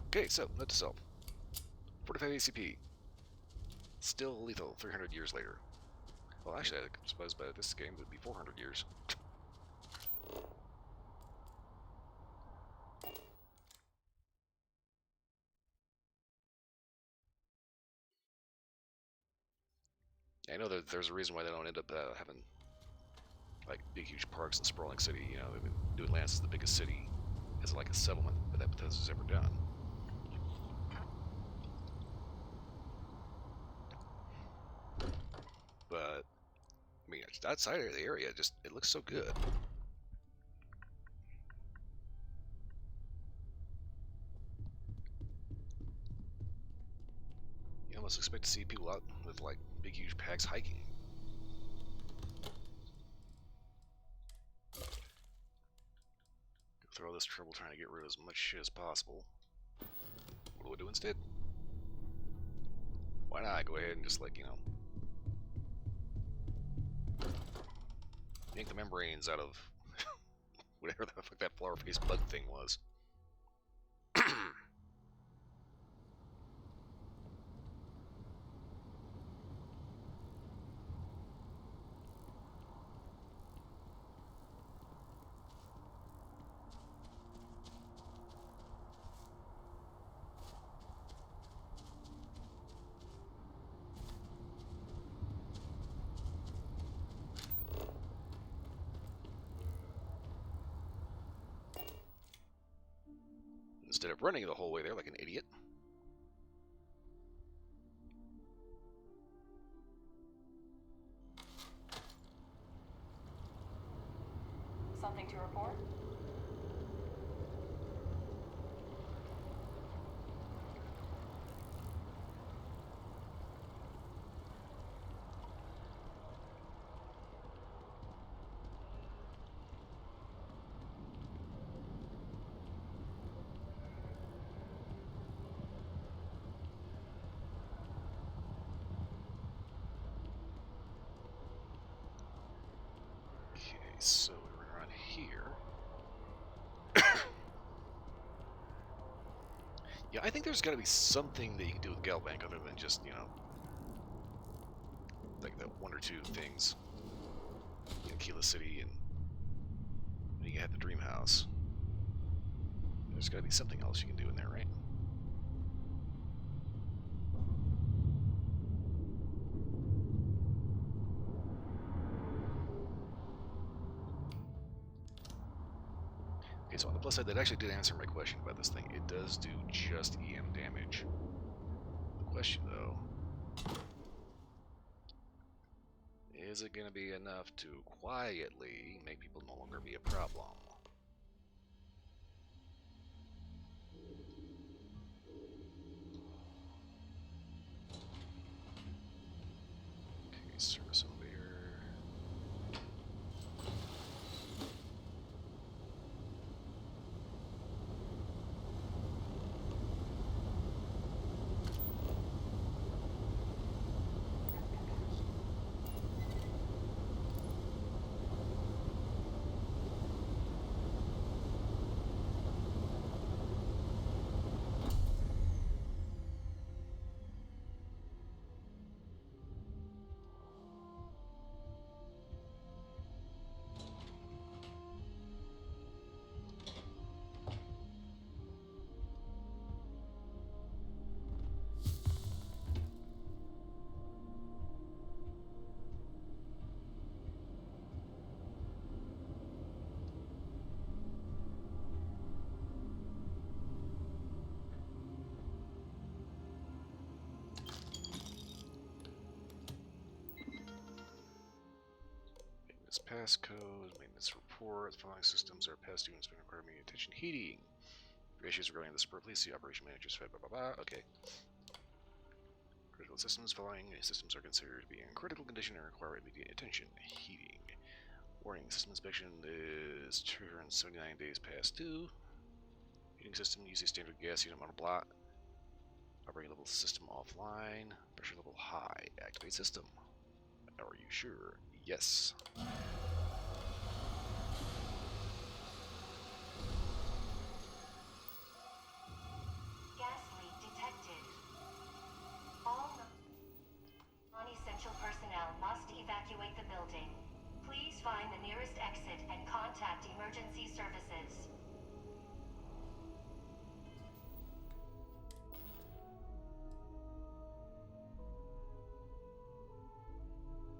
S1: Okay, so, note to self. 45 ACP. Still lethal 300 years later. Well, actually, I suppose by this game it would be 400 years. I know that there's a reason why they don't end up having like big, huge parks and sprawling city. You know, I mean, New Atlantis is the biggest city as like a settlement that Bethesda's ever done. But I mean, outside of the area, just it looks so good. You know, almost expect to see people out with like big, huge packs hiking. Go through all this trouble trying to get rid of as much shit as possible. What do I do instead? Why not go ahead and just, like, you know, yank the membranes out of whatever the fuck that flower face bug thing was. Instead of running the whole way there like an idiot.
S19: Something to report?
S1: Okay, so we run around here. Yeah, I think there's got to be something that you can do with Galbank other than just, you know, like the one or two things in Kila City and you have the Dream House. There's got to be something else you can do in there, right? Okay, so on the plus side, that actually did answer my question about this thing. It does do just EM damage. The question, though, is it going to be enough to quietly make people no longer be a problem? Okay, service elevator. Passcode, maintenance report. The following systems are past due and spend require immediate attention. Heating. For issues regarding the support, please see operation managers. Blah blah blah. Okay. Critical systems. Following systems are considered to be in critical condition and require immediate attention. Heating. Warning: system inspection is triggered in 79 days past due. Heating system uses standard gas unit on a block. Operating level system offline. Pressure level high. Activate system. Are you sure? Yes.
S10: Gas leak detected. All non-essential personnel must evacuate the building. Please find the nearest exit and contact emergency services.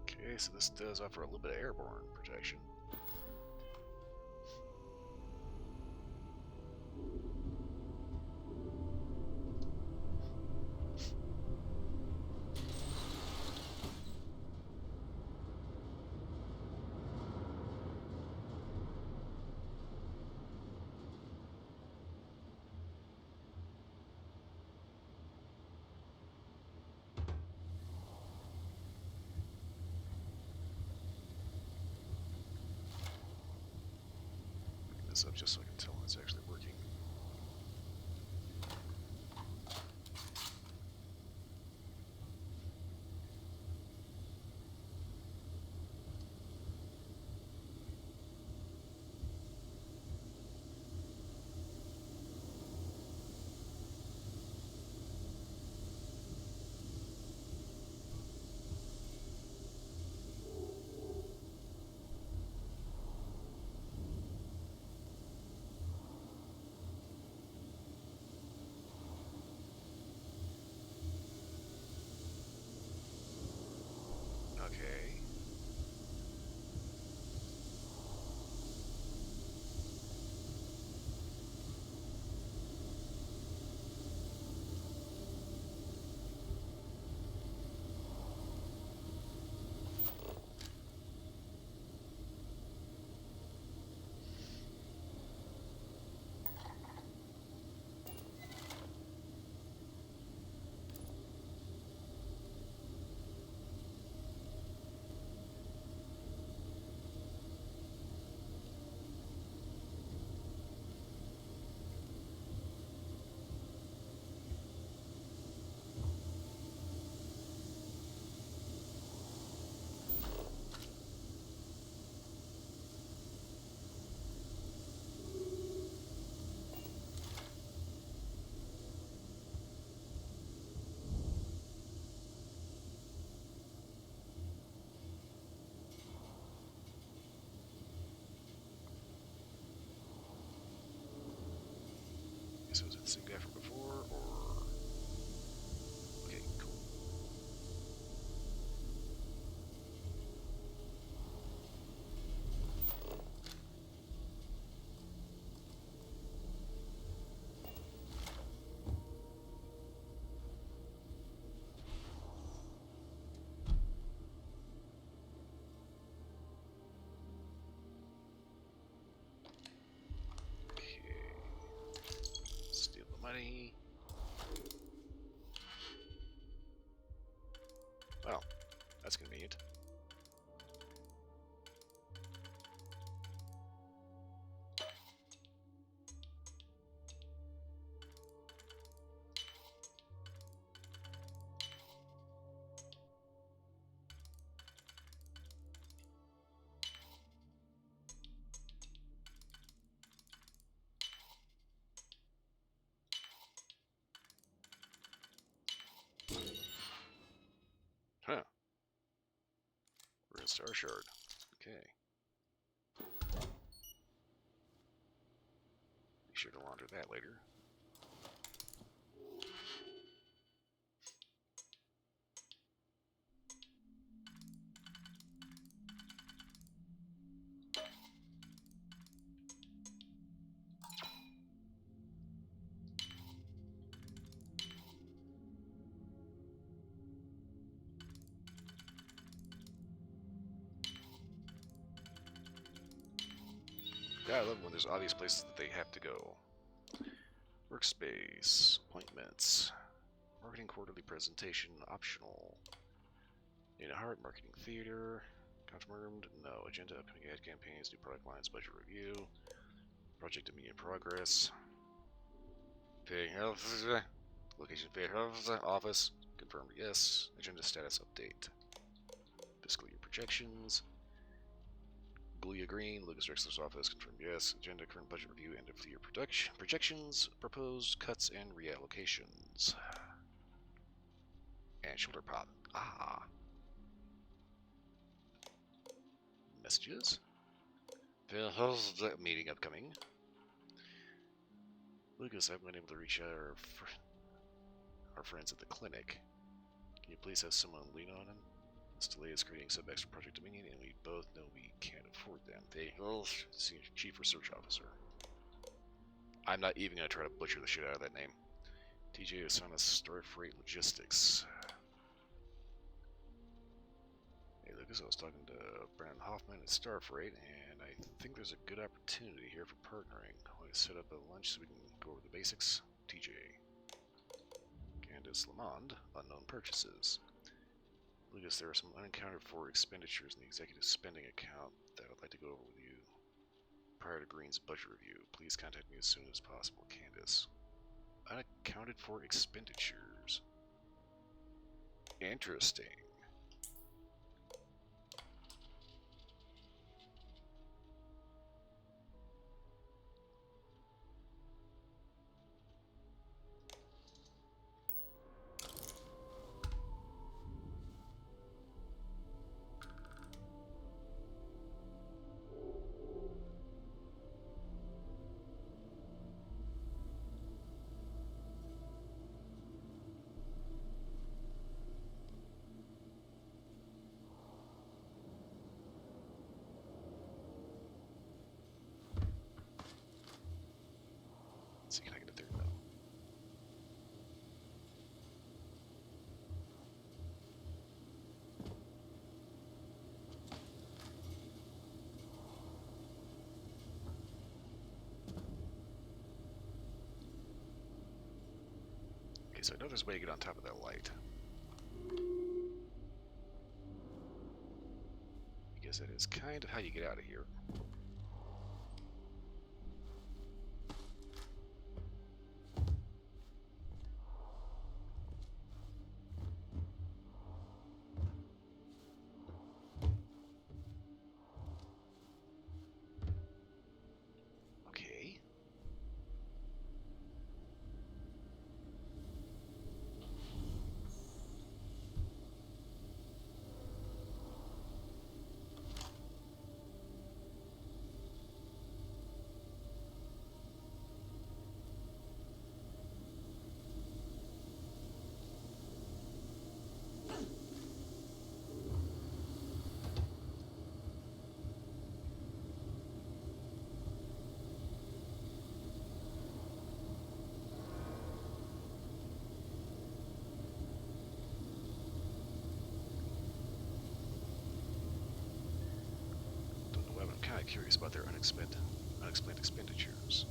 S1: Okay, so this does offer a little bit of airborne protection. this up just so I can tell when it's actually working. Okay. So is it the same guy from before, or... Okay, cool. Steal the money. Well, that's convenient. Huh. We're in Star Shard. Okay. Be sure to launder that later. Yeah, I love when there's obvious places that they have to go. Workspace, appointments, marketing quarterly presentation, optional. Need a heart, marketing theater, confirmed, no. Agenda, upcoming ad campaigns, new product lines, budget review, project immediate progress. Pay health, location pay health, office, confirmed yes. Agenda status update. Fiscal year projections. Bluea Green, Lucas Drexler's office, confirmed yes. Agenda, current budget review, end of the year projections, proposed cuts and reallocations. And shoulder pop. Ah. Messages. Meeting upcoming. Lucas, I've been able to reach our friends at the clinic. Can you please have someone lean on him? This delay is creating setbacks for Project Dominion, and we both know we can't afford them. Senior Chief Research Officer. I'm not even going to try to butcher the shit out of that name. TJ Osana, Starfreight Logistics. Hey Lucas, I was talking to Brandon Hoffman at Starfreight, and I think there's a good opportunity here for partnering. I want to set up a lunch so we can go over the basics. TJ. Candace Lamond, unknown purchases. Lucas, there are some unaccounted for expenditures in the executive spending account that I'd like to go over with you prior to Green's budget review. Please contact me as soon as possible, Candace. Unaccounted for expenditures. Interesting. Let's see, can I get it there? No. Okay, so I know there's a way to get on top of that light. I guess that is kind of how you get out of here. Okay. I'm kind of curious about their unexplained expenditures.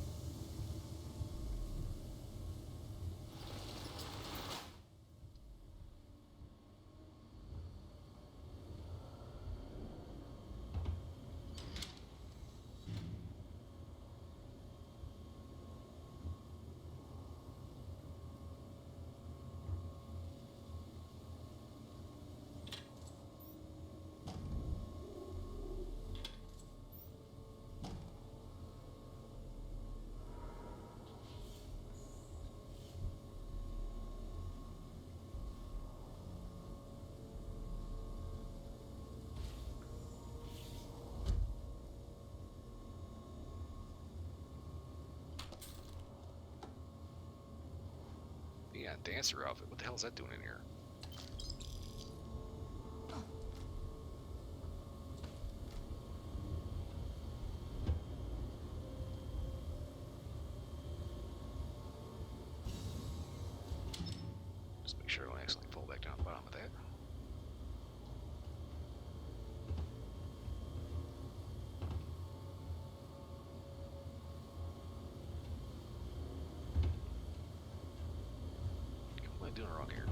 S1: Yeah, dancer outfit. What the hell is that doing in here? Just make sure I don't accidentally fall back down the bottom of that. What am I doing wrong here?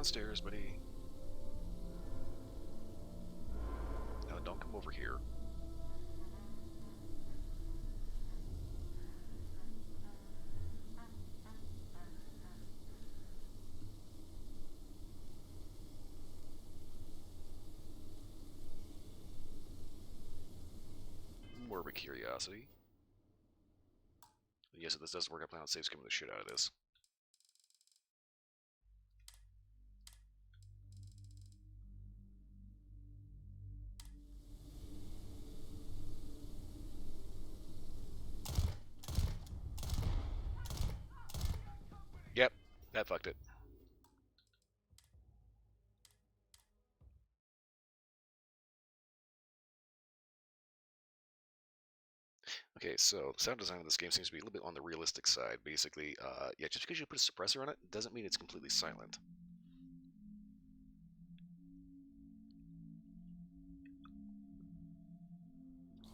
S1: downstairs, buddy. No, don't come over here. More of a curiosity. Yes, if this doesn't work, I plan on save skimming the shit out of this. Yep, that fucked it. Okay, so the sound design of this game seems to be a little bit on the realistic side. Basically, yeah, just because you put a suppressor on it doesn't mean it's completely silent.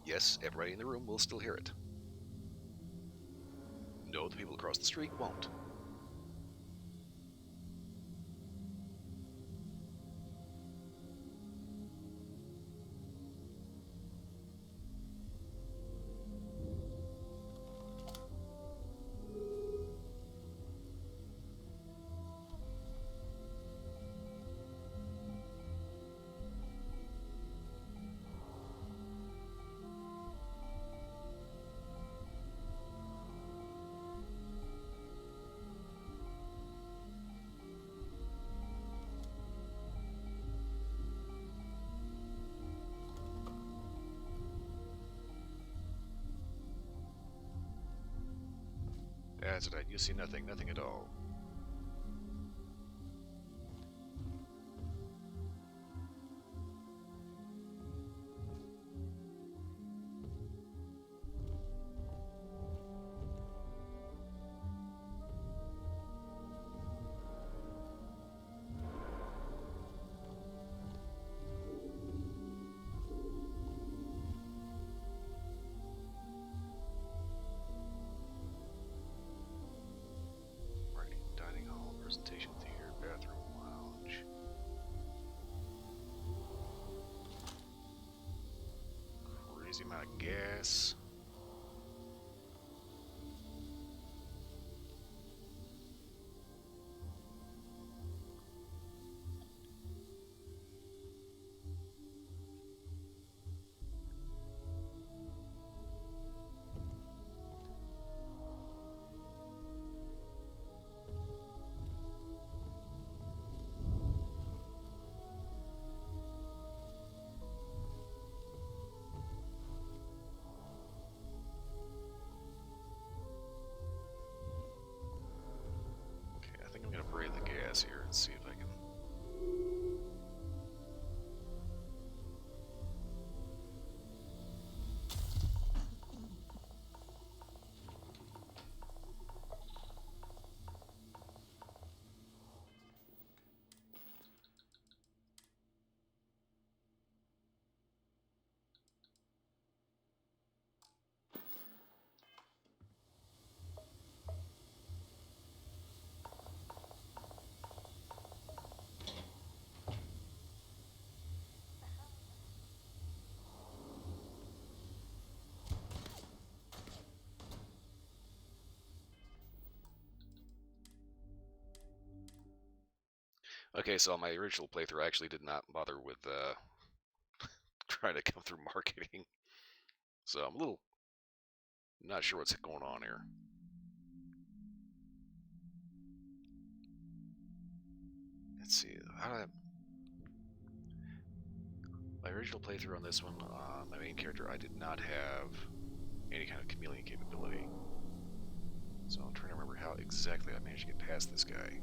S1: Yes, everybody in the room will still hear it. No, the people across the street won't. That's right, you see nothing, nothing at all. Presentation theater, bathroom, lounge. Crazy amount of gas. I'm gonna breathe the gas here and see if I can. Okay, so on my original playthrough, I actually did not bother with trying to come through marketing. So I'm a little not sure what's going on here. Let's see. My original playthrough on this one, my main character, I did not have any kind of chameleon capability. So I'm trying to remember how exactly I managed to get past this guy.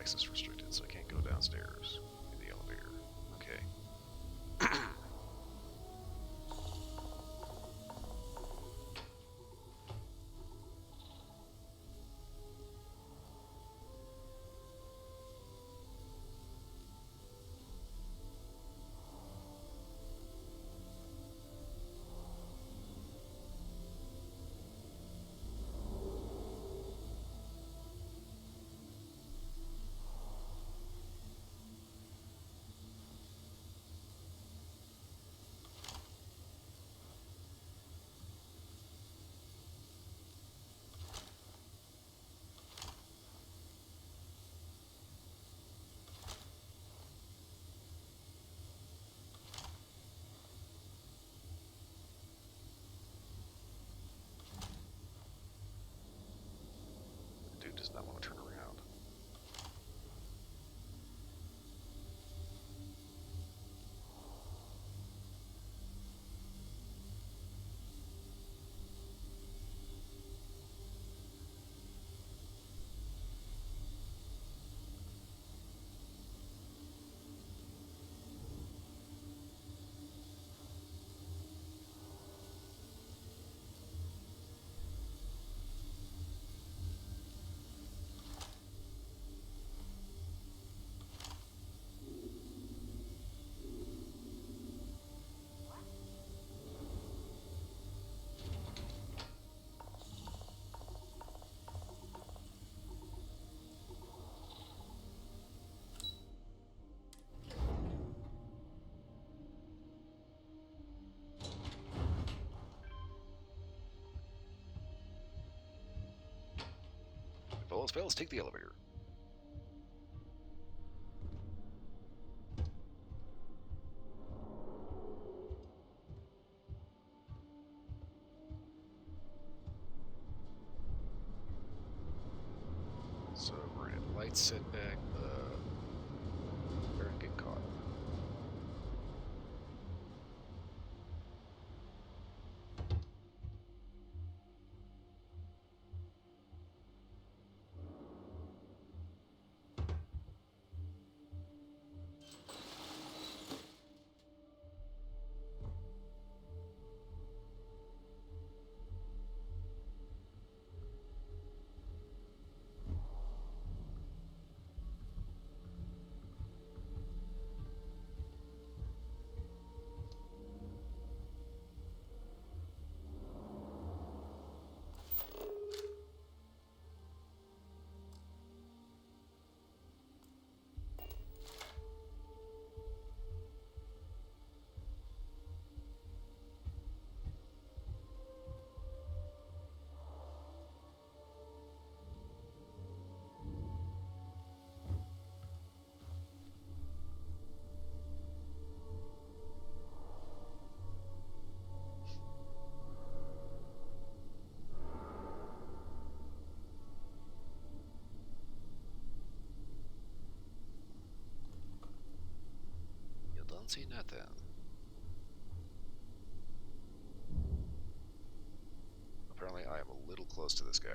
S1: access restricted, so I can't go downstairs in the elevator. Okay. Dude does not want to turn around. If all else fails, take the elevator. So we're in a light setback, we're gonna get caught. You don't see nothing. Apparently I am a little close to this guy.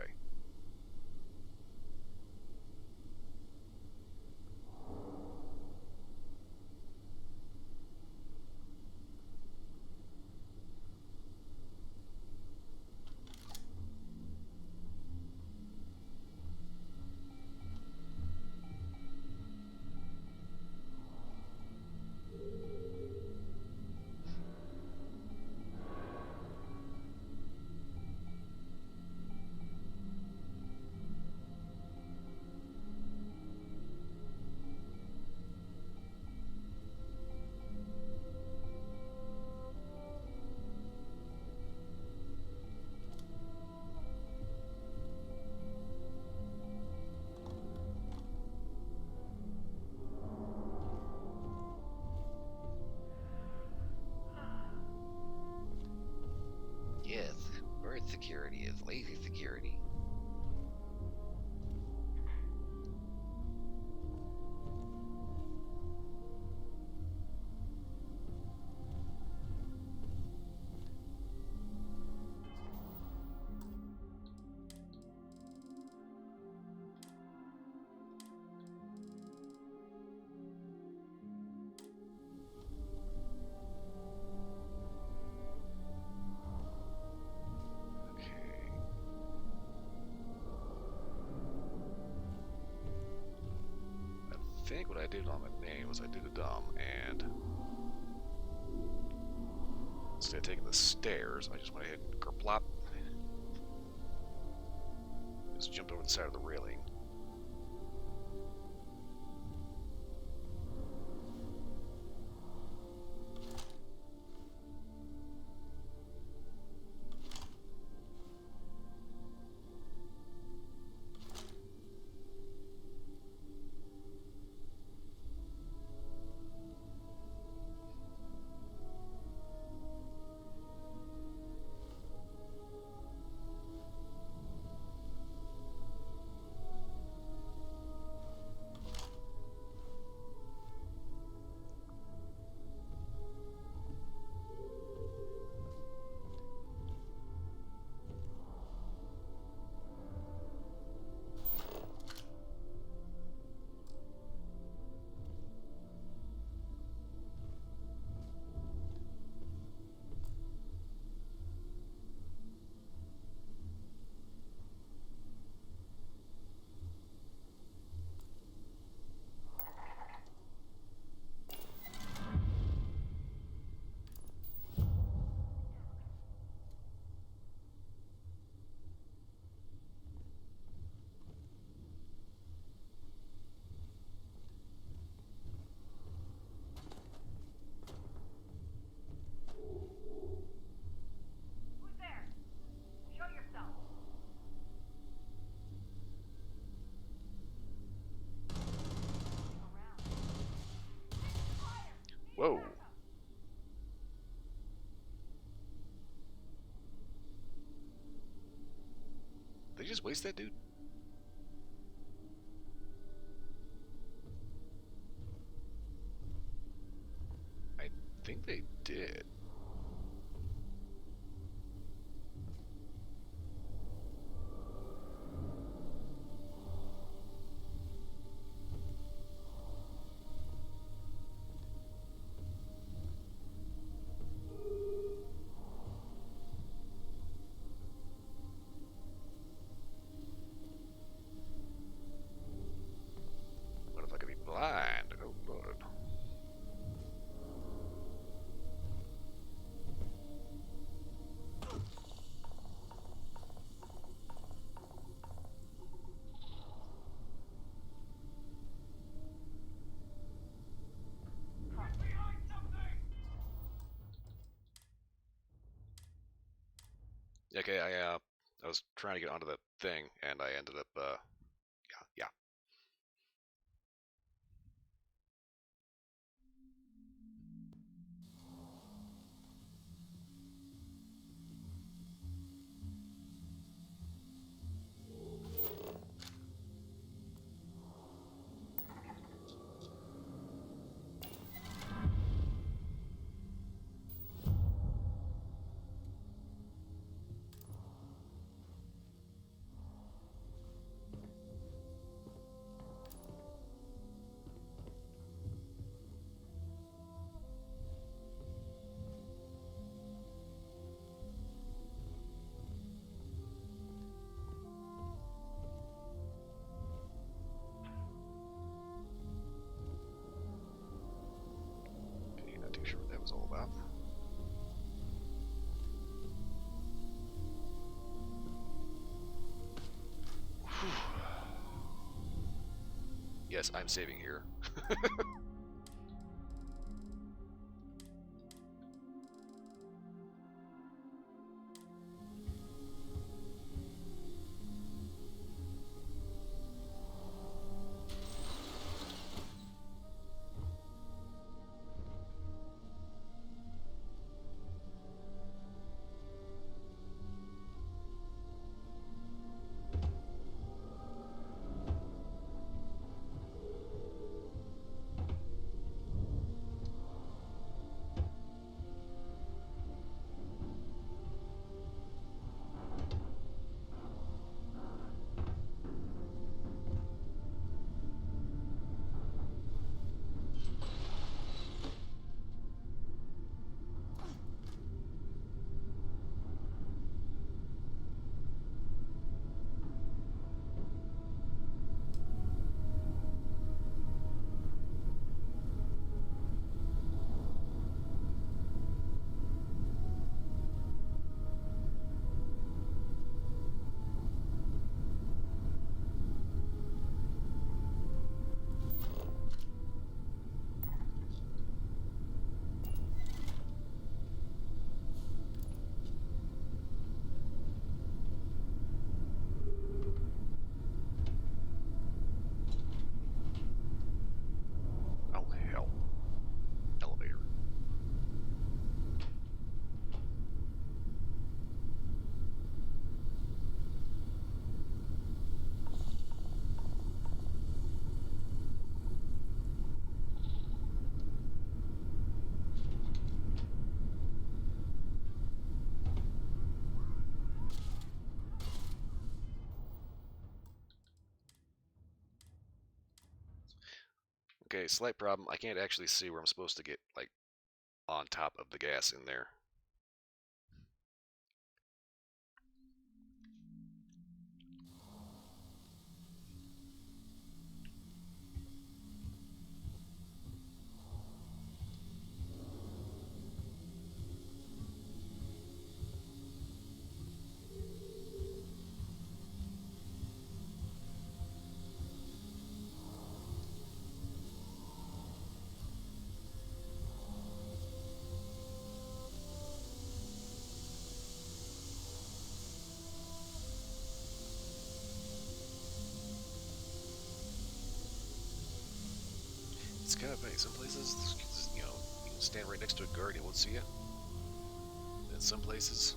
S1: Yes, bird security is lazy security. think what I did on my main was I did a dumb, and instead of taking the stairs, I just went ahead and kerplop. Just jumped over the side of the railing. Whoa. They just waste that dude? I think they did. What if I could be blind? Oh, Lord. Okay, I was trying to get onto that thing, and I ended up, yeah. Okay, not too sure what that was all about. Yes, I'm saving here. Okay, slight problem. I can't actually see where I'm supposed to get, like, on top of the gas in there. It's kind of funny. Some places, you know, you can stand right next to a guard, he won't see you. And some places,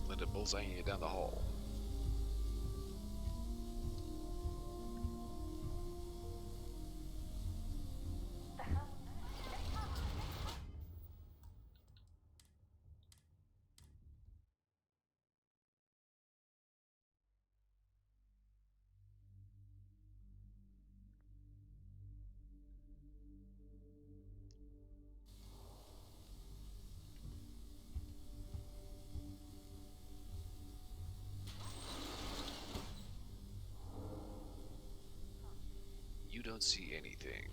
S1: let a bullseye you down the hall. You don't see anything.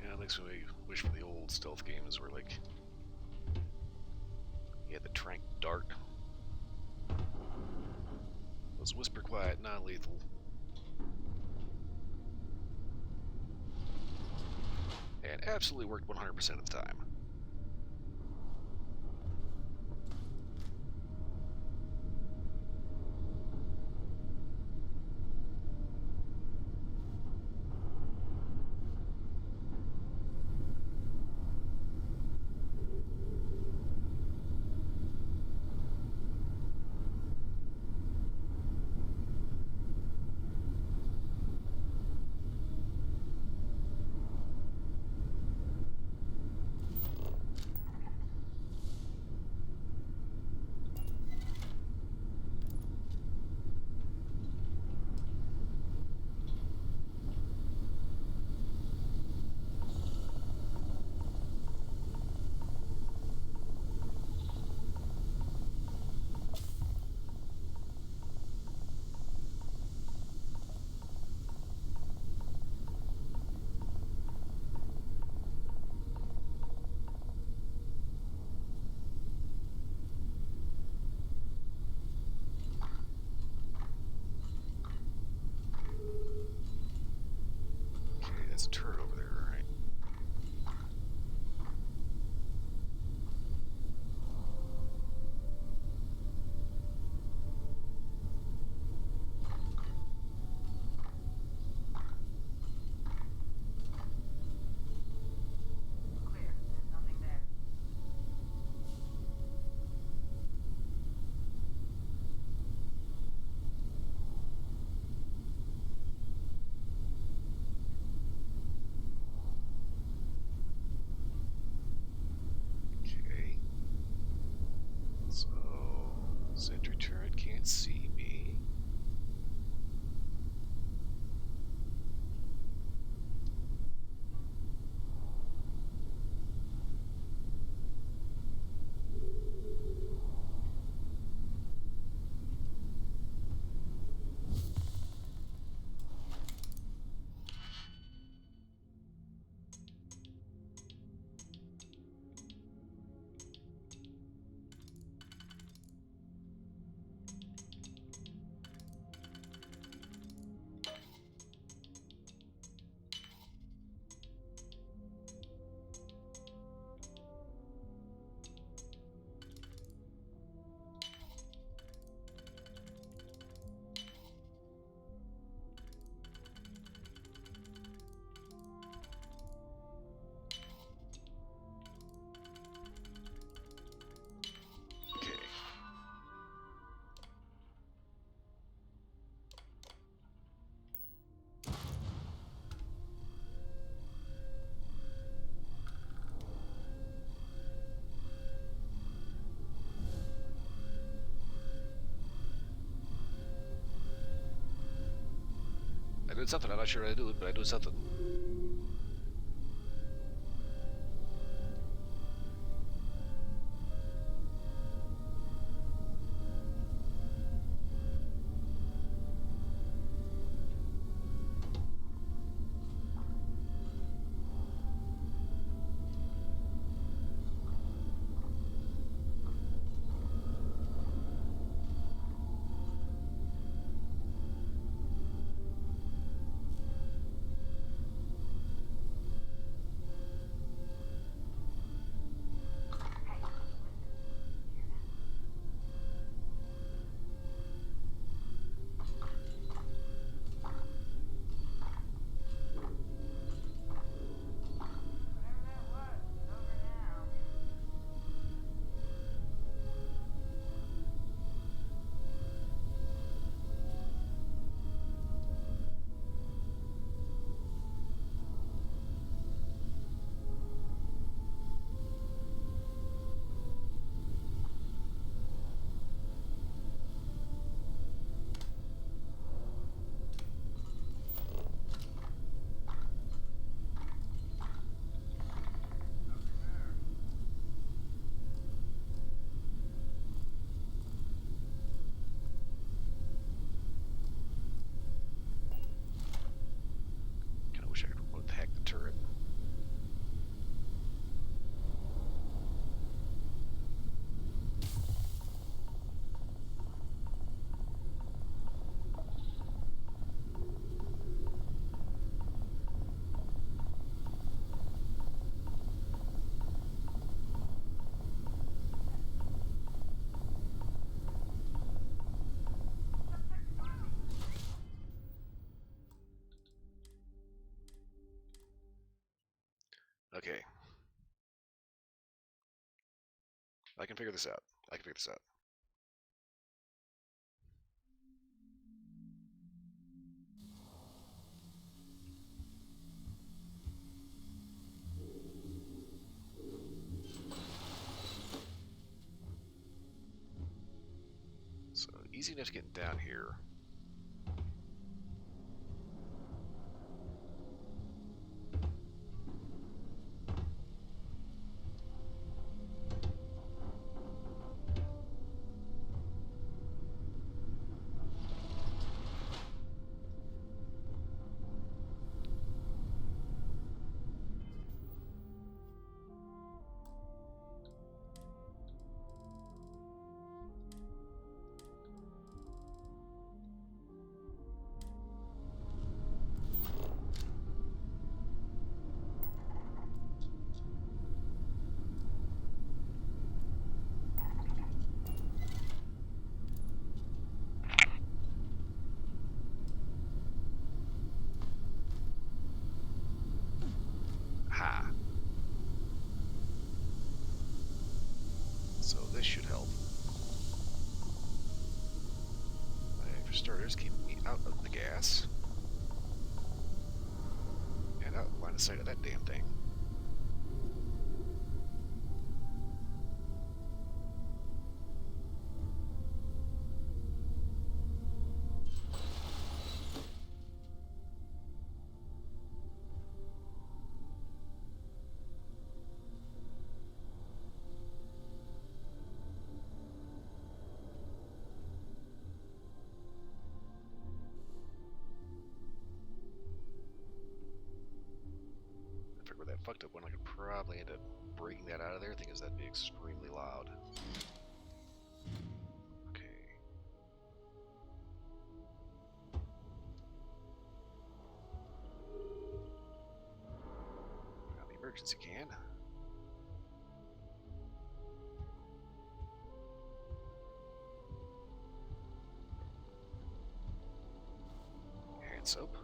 S1: Yeah, it makes me wish for the old stealth games where, like, you had the trank dart. It was whisper quiet, non-lethal. And absolutely worked 100% of the time. Okay, that's a turret over there, alright. did something. I'm not sure I do it, but I do something. Kind of wish I could remote hack the turret. Okay. I can figure this out. I can figure this out. So, easy enough getting down here. Ha. So this should help. For starters, keep me out of the gas. And out of line of sight of that damn thing. That fucked up one, I could probably end up breaking that out of there. Thing is, that'd be extremely loud. Okay. Now the emergency can. Hand soap.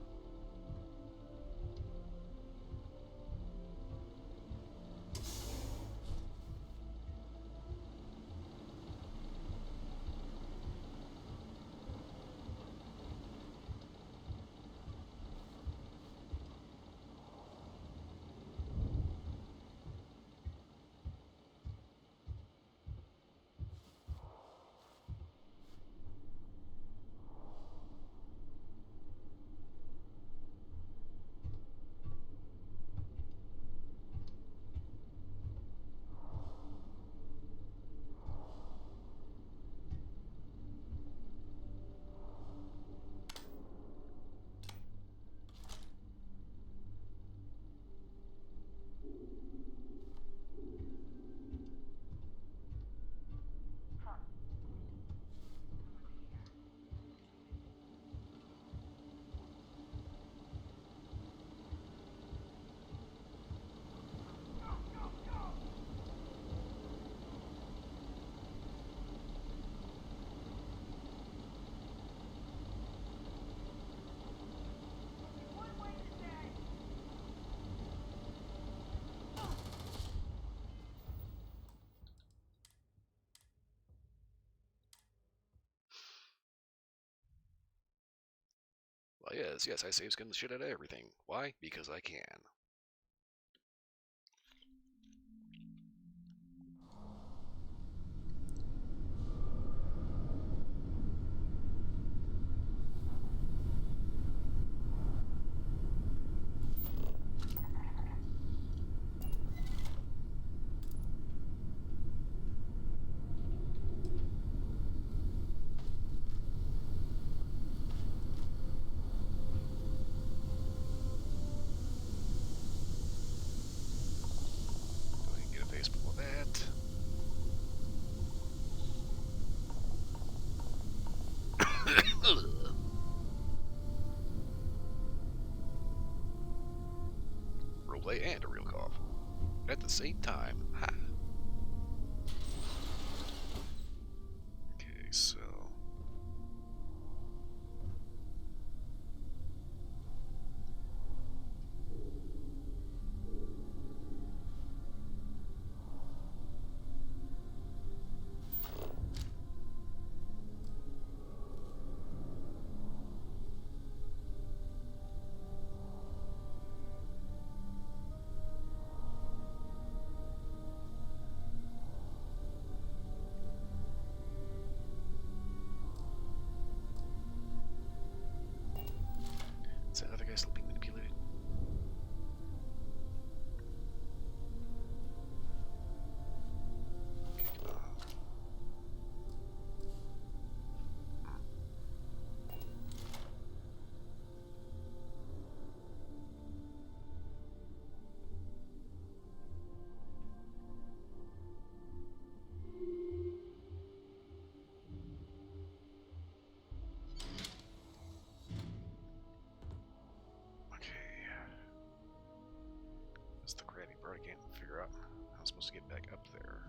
S1: Well, yes, I save skin the shit out of everything. Why? Because I can. Go ahead and get a face before that. Roleplay and a real cough. At the same time. Ha! Okay, so... Is that other guy still being manipulated? Okay, come on. Okay. That's the gravity part. I can't figure out how I'm supposed to get back up there.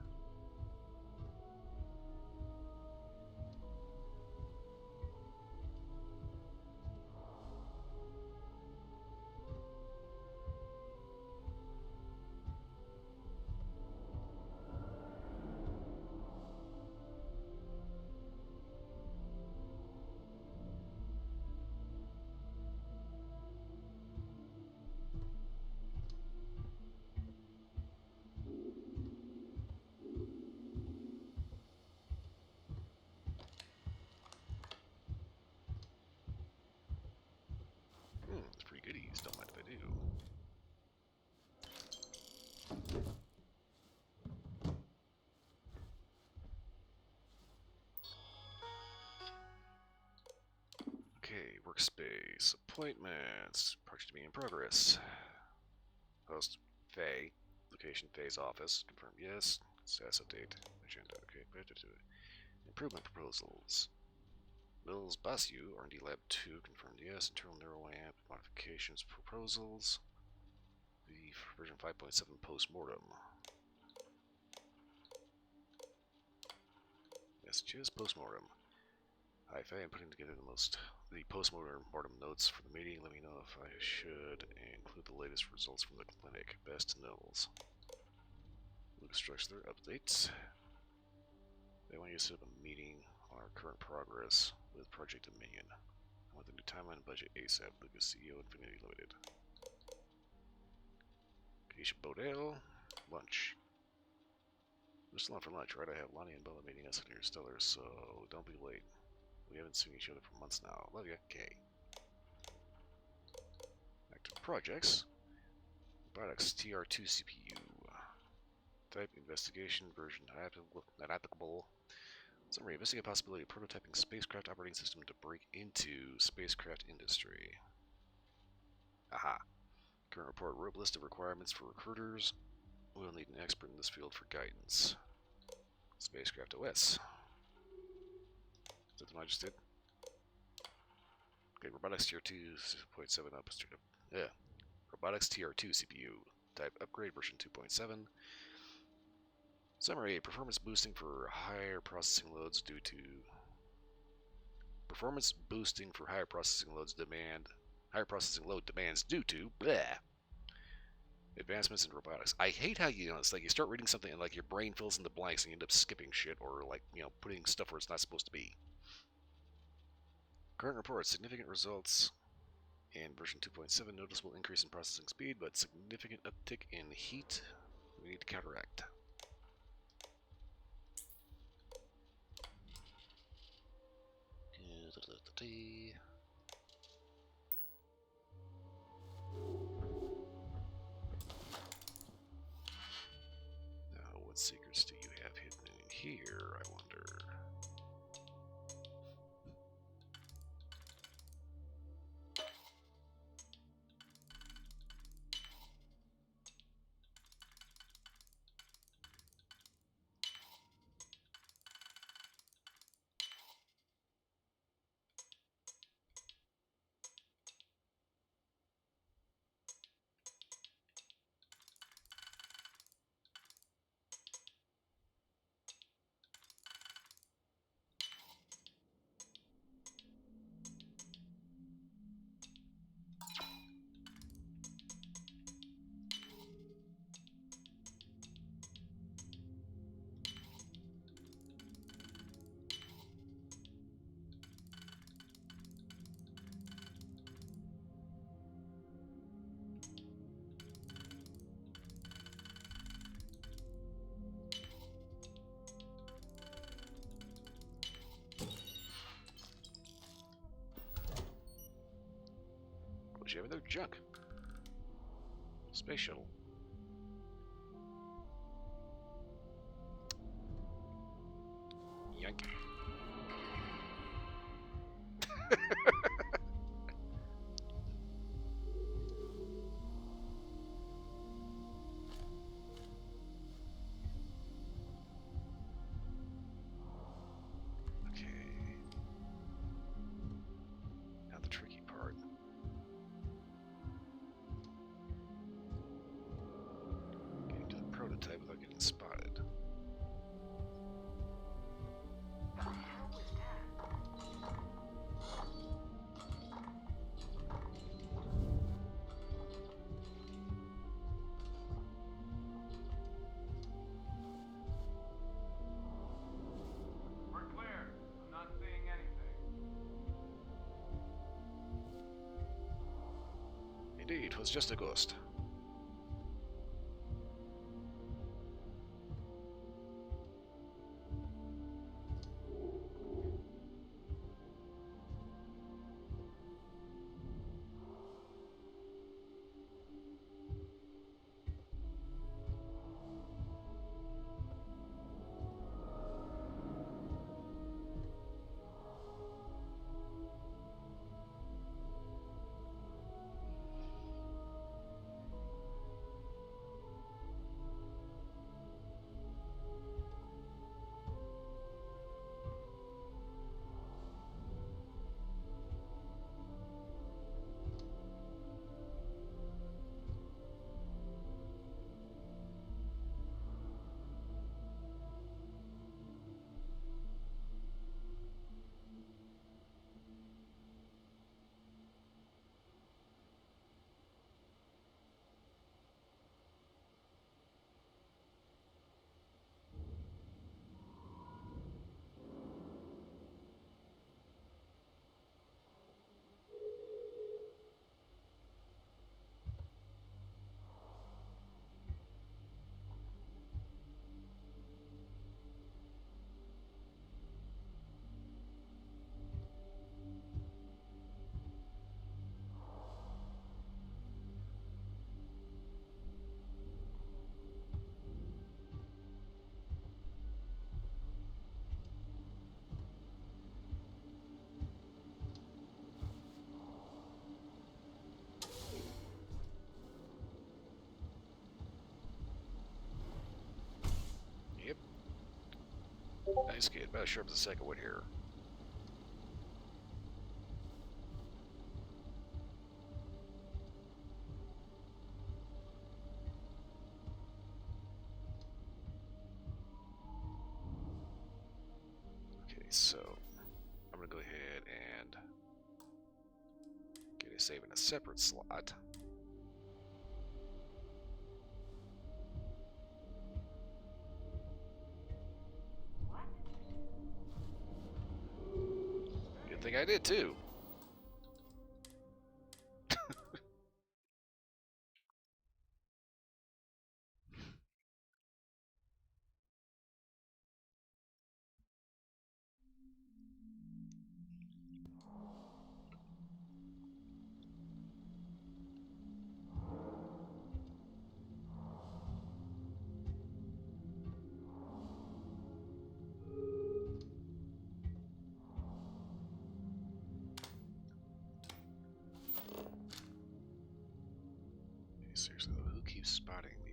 S1: It's pretty goodies. Don't mind if I do. Okay, workspace, appointments, project to be in progress. Host, Faye. Location, Faye's office. Confirm yes. Status update. Agenda, okay. Improvement proposals. Mills Basu, R&D Lab 2, confirmed yes. Internal neuroamp modifications proposals. The version 5.7 post-mortem. Messages, post-mortem. Hi, Faye, I'm putting together the post-mortem notes for the meeting. Let me know if I should include the latest results from the clinic. Best Nils. Lucas Drexler, updates. They want you to set up a meeting on our current progress with Project Dominion. I want the new timeline and budget ASAP. Lucas, CEO, Infinity Limited. Keisha Bodell, lunch. We're still on for lunch, right? I have Lonnie and Bella meeting us at Interstellar, so don't be late. We haven't seen each other for months now. Love ya, K. Active projects. Products TR2 CPU. Type investigation version not applicable. Summary: investigate a possibility of prototyping spacecraft operating system to break into spacecraft industry. Aha. Current report: rope list of requirements for recruiters. We'll need an expert in this field for guidance. Spacecraft OS. Is that the one I just did? Okay, robotics tier 2, 6.7 up. Yeah. Robotics tier 2 CPU. Type upgrade version 2.7. Summary: performance boosting for higher processing loads due to higher processing load demands due to bleh. Advancements in robotics. I hate how it's like you start reading something and like your brain fills in the blanks and you end up skipping shit or like putting stuff where it's not supposed to be. Current report: significant results in version 2.7. Noticeable increase in processing speed, but significant uptick in heat. We need to counteract. Now, what secrets do you have hidden in here, I wonder? You have no junk. Space shuttle. Yankee. Without getting spotted.
S20: We're clear. I'm not seeing anything.
S1: Indeed, it was just a ghost. Nice kid. About as sharp as a sack of wood here. Okay, so I'm gonna go ahead and get a save in a separate slot. Good thing I did too. Seriously, who keeps spotting me?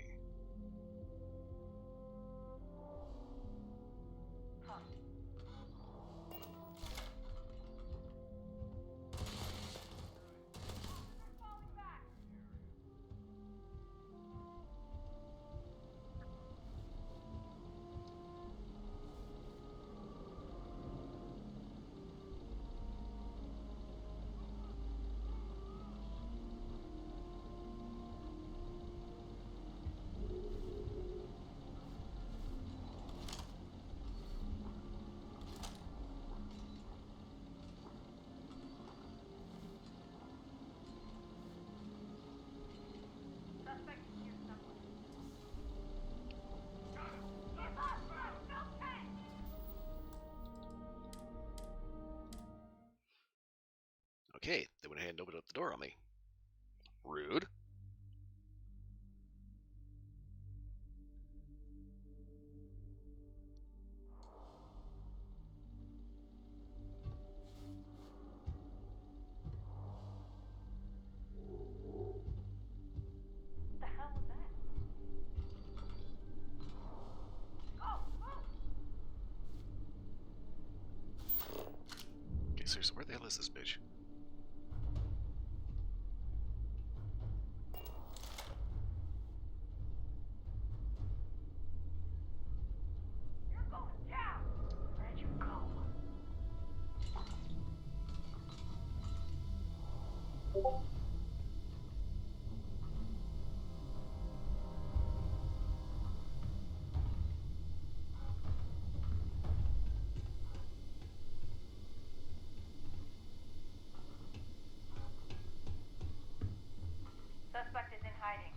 S1: Okay, they went ahead and opened up the door on me. Rude.
S19: The hell was that?
S1: Okay, seriously, where the hell is this bitch?
S19: You're going down! Where'd you go? Suspect is in hiding.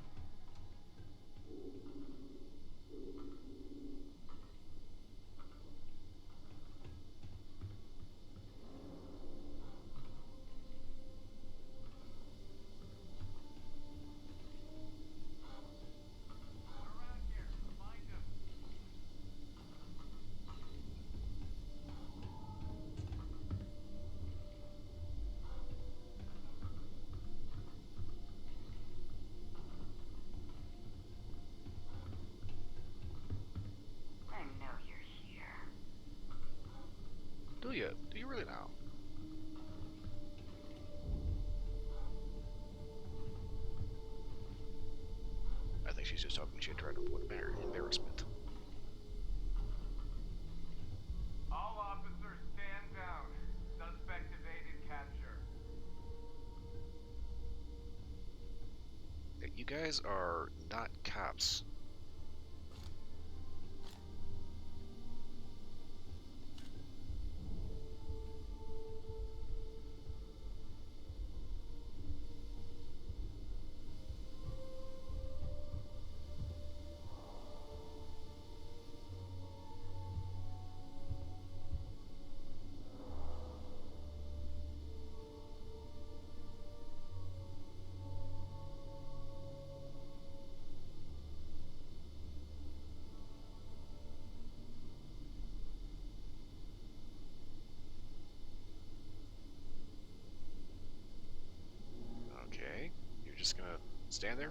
S19: I know you're here.
S1: Do you? Do you really now? I think she's just talking shit trying to avoid embarrassment.
S20: All officers stand down. Suspect evaded capture.
S1: You guys are not cops. Okay, you're just gonna stand there?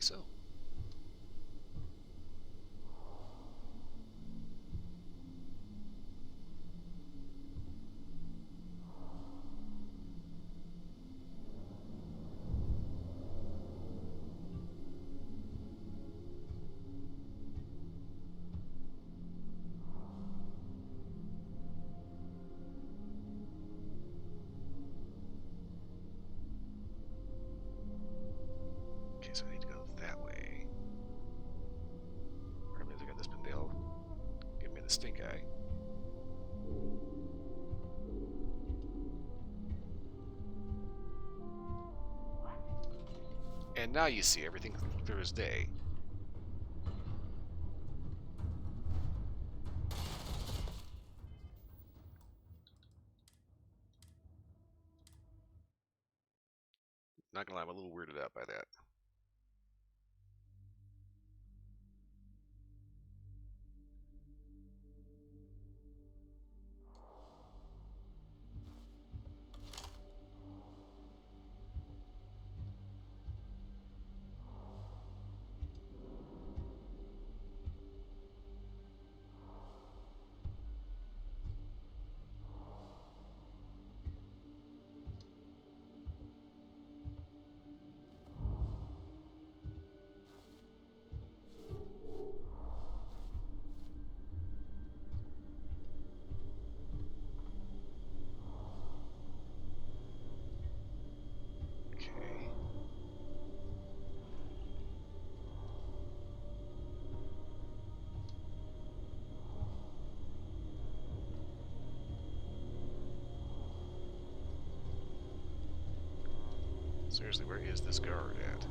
S1: so. Okay, so I need to go that way. Or maybe I got this, but they'll give me the stink eye. And now you see everything clear as day. Not gonna lie, I'm a little weirded out by that. Okay. Seriously, where is this guard at?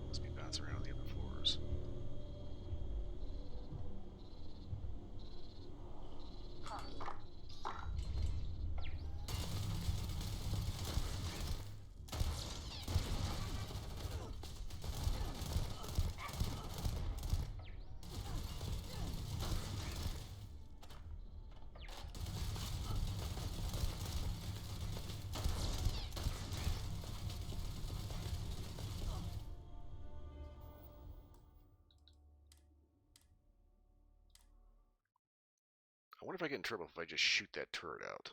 S1: Must be bouncing around the other floors. I wonder if I get in trouble if I just shoot that turret out.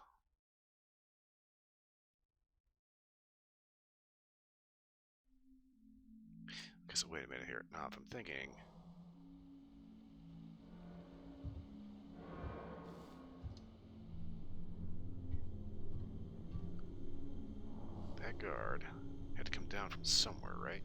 S1: Okay, so wait a minute here. Now, if I'm thinking... That guard had to come down from somewhere, right?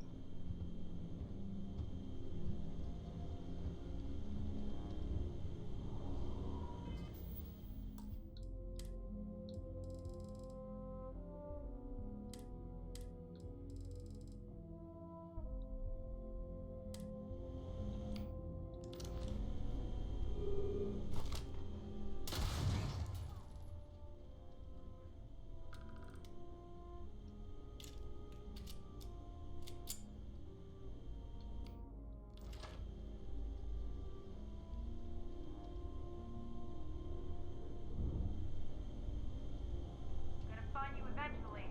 S19: Gonna find you eventually.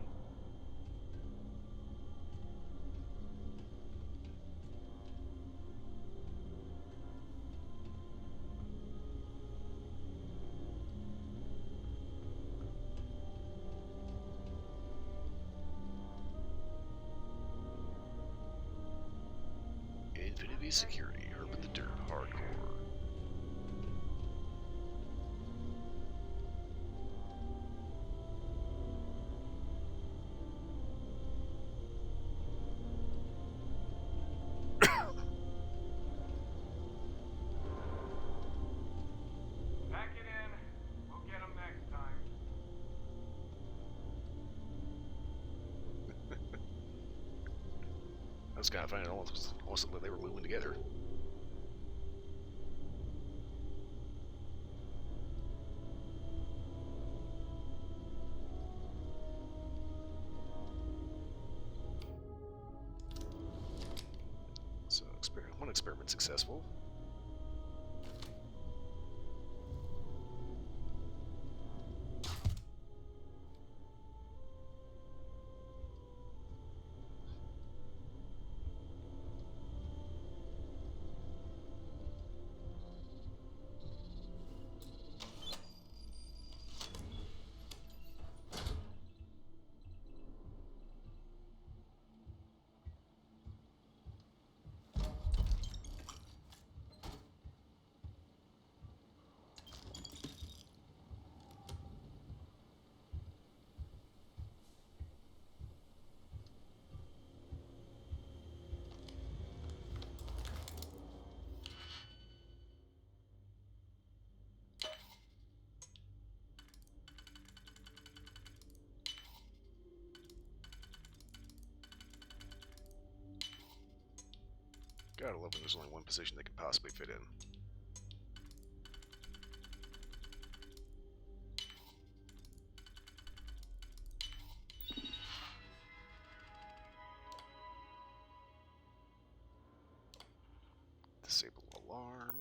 S1: Infinity Security, Herb in the Dirt, hardcore.
S20: Pack it in. We'll get them next time.
S1: I was kind of finding it almost like they were moving together. experiment successful. Gotta love when there's only one position they can possibly fit in. Disable alarm.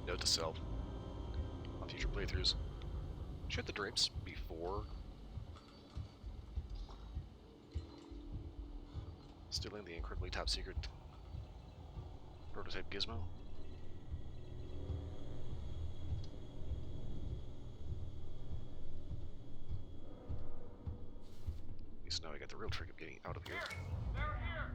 S1: Note to self, on future playthroughs, shoot the drapes before stealing the incredibly top secret prototype gizmo. At least now I got the real trick of getting out of here.
S20: They're here!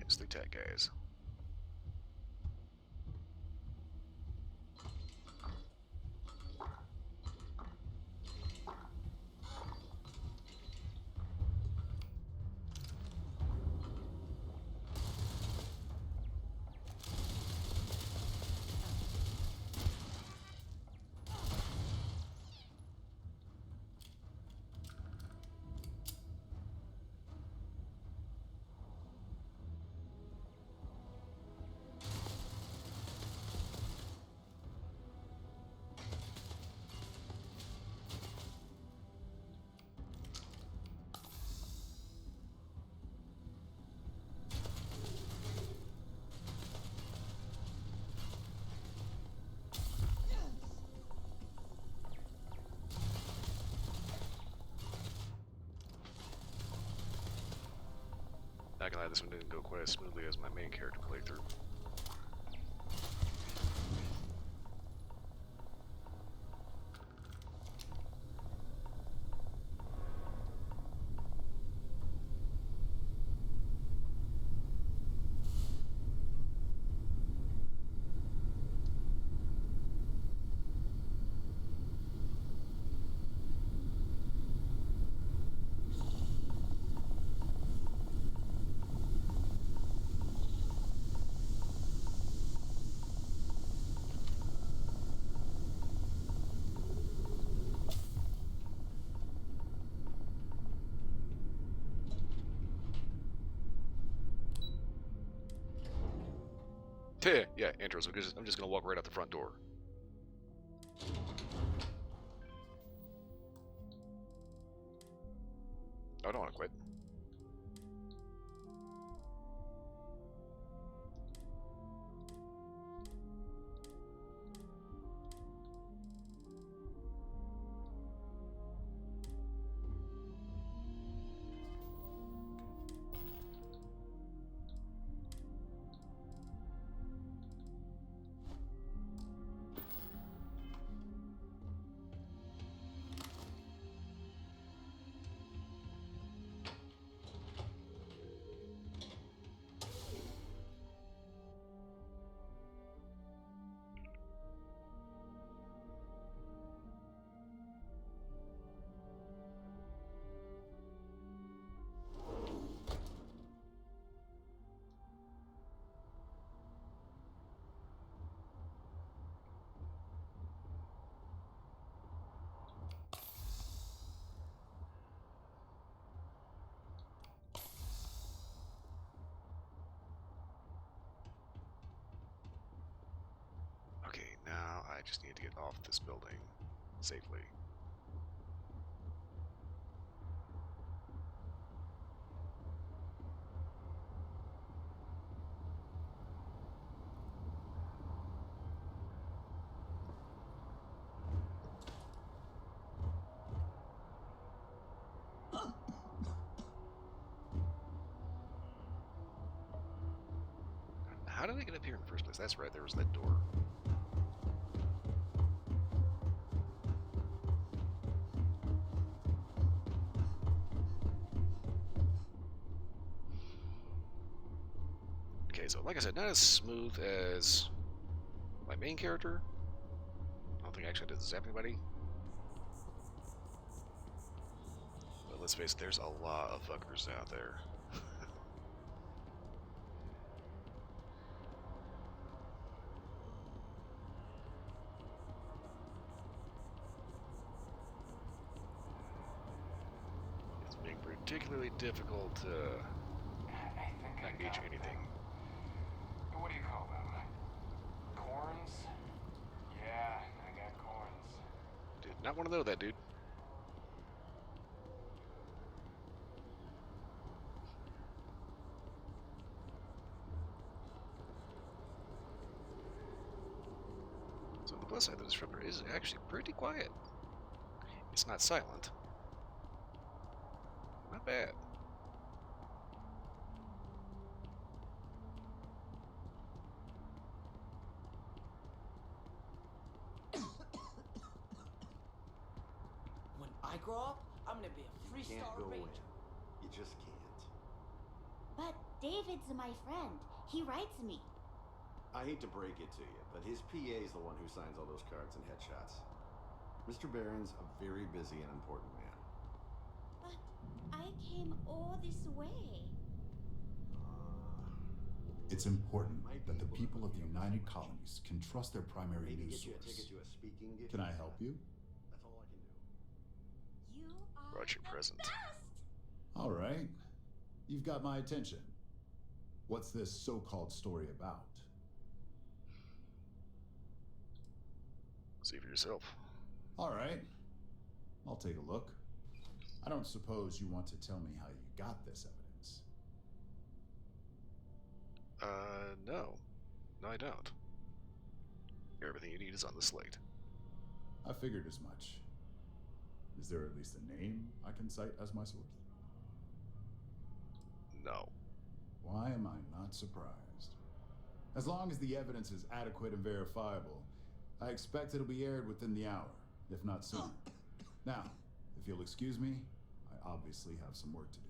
S1: It's the tech guys. Not gonna lie, this one didn't go quite as smoothly as my main character playthrough. Yeah, intros, because I'm just gonna walk right out the front door. I don't want to quit. Okay, now I just need to get off this building safely. How did I get up here in the first place? That's right, there was that door. Okay, so like I said, not as smooth as my main character. I don't think I actually did zap anybody. But let's face it, there's a lot of fuckers out there. It's being particularly difficult to not gauge anything.
S20: What do you call them? Corns? Yeah, I got corns.
S1: Did not want to know that, dude. So the plus side of the disruptor is actually pretty quiet. It's not silent. Not bad.
S21: When I grow up, I'm gonna be a three-star ranger.
S22: You just can't.
S23: But David's my friend. He writes me.
S22: I hate to break it to you, but his PA is the one who signs all those cards and headshots. Mr. Barron's a very busy and important man.
S23: But I came all this way.
S24: It's important that the people of the United Colonies can trust their primary
S22: Maybe
S24: news
S22: get you a
S24: source.
S22: ticket to a speaking gig.
S24: Can I help you?
S22: That's all I can do.
S23: You are
S1: Brought your present.
S24: All right. You've got my attention. What's this so-called story about?
S1: See for yourself.
S24: All right. I'll take a look. I don't suppose you want to tell me how you got this evidence.
S1: No. No, I don't. Everything you need is on the slate.
S24: I figured as much. Is there at least a name I can cite as my source?
S1: No.
S24: Why am I not surprised? As long as the evidence is adequate and verifiable, I expect it'll be aired within the hour, if not sooner. Now, if you'll excuse me, I obviously have some work to do.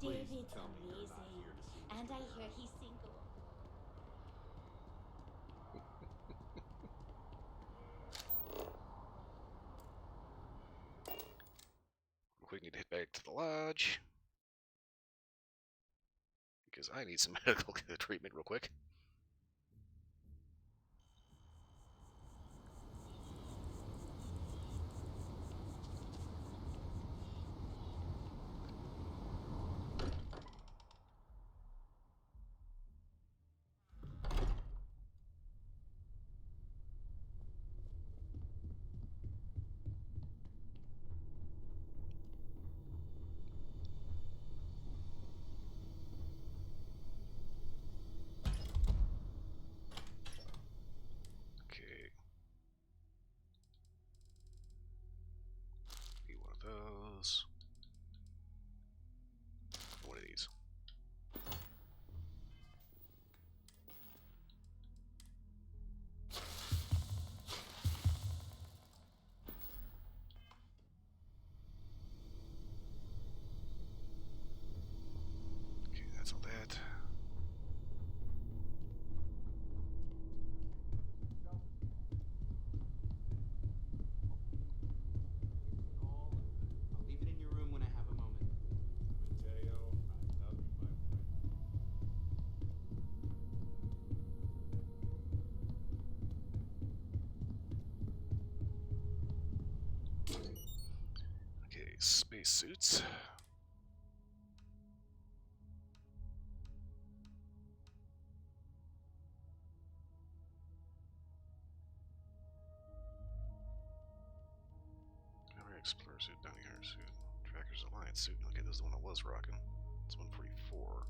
S23: David's amazing. And I hear he's single.
S1: Quick, need to hit back to the lodge. Because I need some medical treatment real quick. Spacesuits. Explorer suit, Bounty Hunter suit, Tracker's Alliance suit. Okay, this is the one I was rocking. It's 144.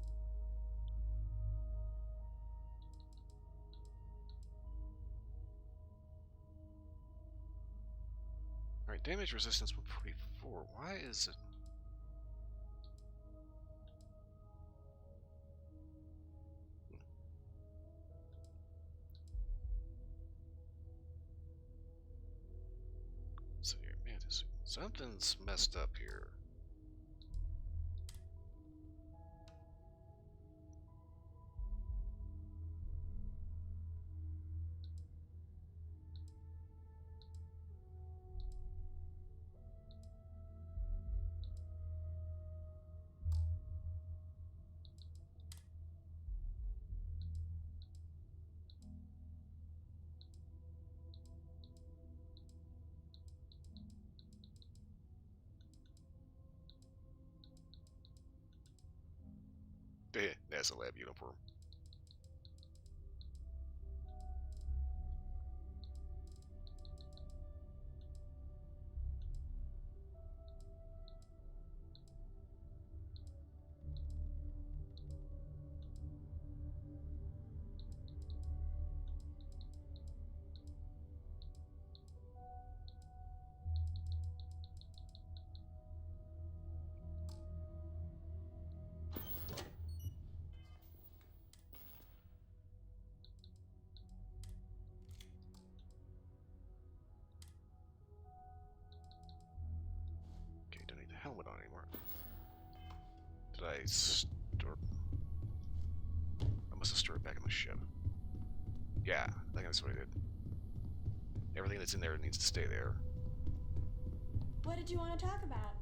S1: Alright, damage resistance 144. Why is it? So your mantis. Something's messed up here. That's a lab uniform. Helmet on anymore. Did I store? I must have stored it back in the ship. Yeah, I think that's what I did. Everything that's in there needs to stay there.
S13: What did you want to talk about?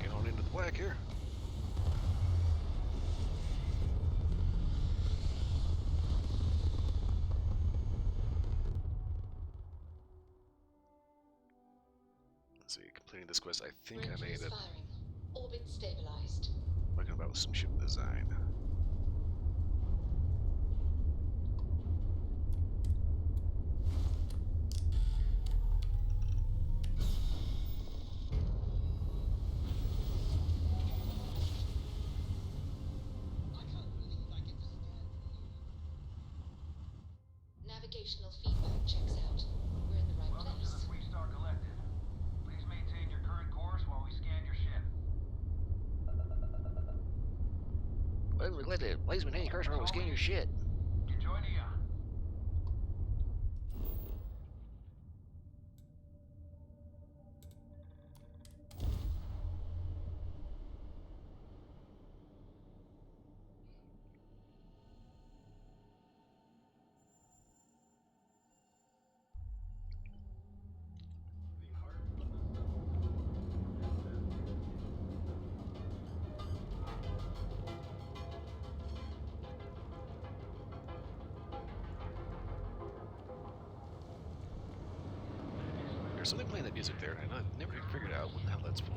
S1: Get on into the black here. Let's see, completing this quest, I think I made it.
S18: Orbit stabilized.
S1: Talking about some ship design.
S18: Navigational feedback checks out. We're in the right
S16: Welcome
S18: place.
S16: to the Free Star Collective. Please maintain your current course while we scan your ship.
S1: Welcome to Collective. Please maintain your course while we scan your shit.
S16: Enjoy the
S1: There's something playing that music there, and I never figured out what the hell that's for.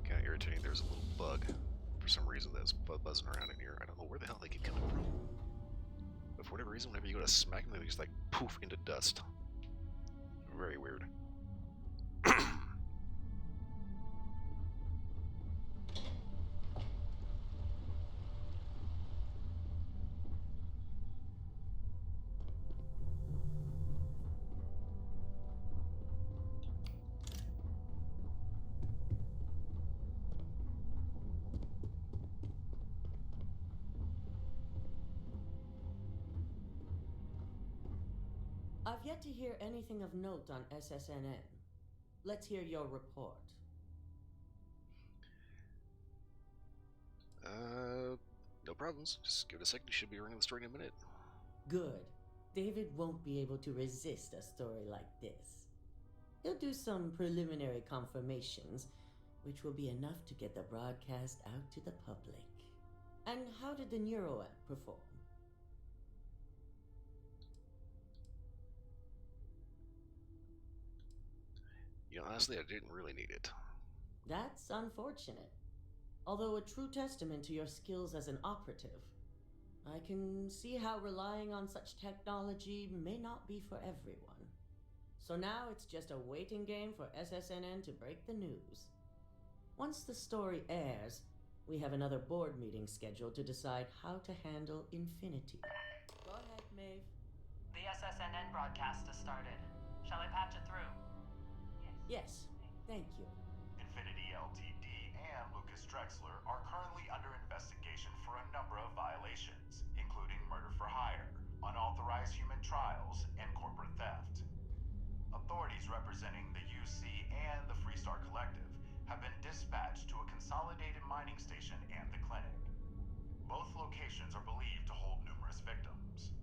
S1: Kind of irritating. There's a little bug for some reason that's buzzing around in here. I don't know where the hell they keep coming from. But for whatever reason, whenever you go to smack them, they just like poof into dust. Very weird.
S7: I've yet to hear anything of note on SSNN. Let's hear your report.
S1: No problems. Just give it a second. You should be running the story in a minute.
S7: Good. David won't be able to resist a story like this. He'll do some preliminary confirmations, which will be enough to get the broadcast out to the public. And how did the NeuroApp perform?
S1: You know, honestly, I didn't really need it.
S7: That's unfortunate. Although a true testament to your skills as an operative. I can see how relying on such technology may not be for everyone. So now it's just a waiting game for SSNN to break the news. Once the story airs, we have another board meeting scheduled to decide how to handle Infinity. Go ahead, Maeve.
S6: The SSNN broadcast has started. Shall I patch it through?
S7: Yes, thank you.
S8: Infinity Ltd. and Lucas Drexler are currently under investigation for a number of violations, including murder for hire, unauthorized human trials, and corporate theft. Authorities representing the UC and the Freestar Collective have been dispatched to a consolidated mining station and the clinic. Both locations are believed to hold numerous victims.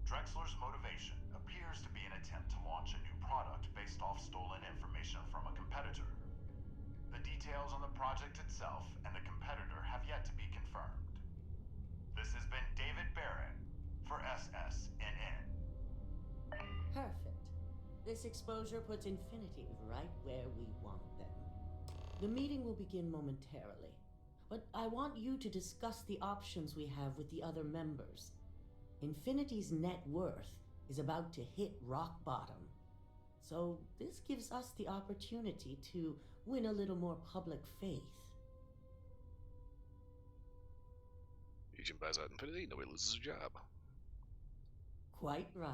S8: Drexler's motivation appears to be an attempt to launch a new product based off stolen information from a competitor. The details on the project itself and the competitor have yet to be confirmed. This has been David Barron for SSNN.
S7: Perfect. This exposure puts Infinity right where we want them. The meeting will begin momentarily, but I want you to discuss the options we have with the other members. Infinity's net worth is about to hit rock bottom. So this gives us the opportunity to win a little more public faith.
S1: Agent buys out Infinity, nobody loses a job.
S7: Quite right.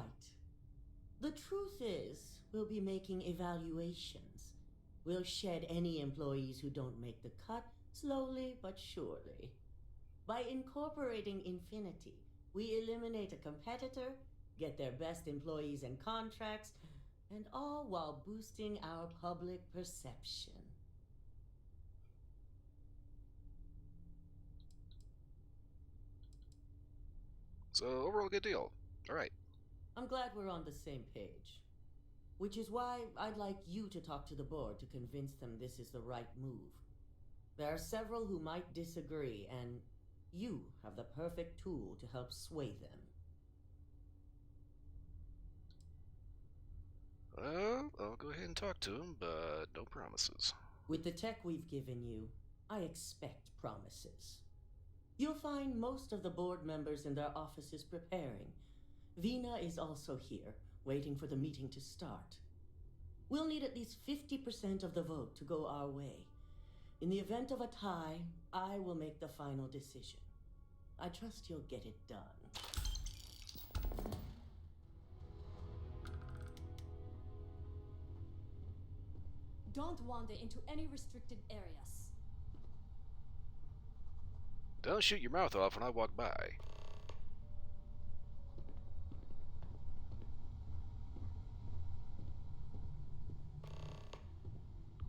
S7: The truth is, we'll be making evaluations. We'll shed any employees who don't make the cut, slowly but surely. By incorporating Infinity, we eliminate a competitor, get their best employees and contracts, and all while boosting our public perception.
S1: So, overall, good deal. All right.
S7: I'm glad we're on the same page. Which is why I'd like you to talk to the board to convince them this is the right move. There are several who might disagree, and you have the perfect tool to help sway them.
S1: Well, I'll go ahead and talk to him, but no promises.
S7: With the tech we've given you, I expect promises. You'll find most of the board members in their offices preparing. Vina is also here, waiting for the meeting to start. We'll need at least 50% of the vote to go our way. In the event of a tie, I will make the final decision. I trust you'll get it done.
S13: Don't wander into any restricted areas.
S1: Don't shoot your mouth off when I walk by.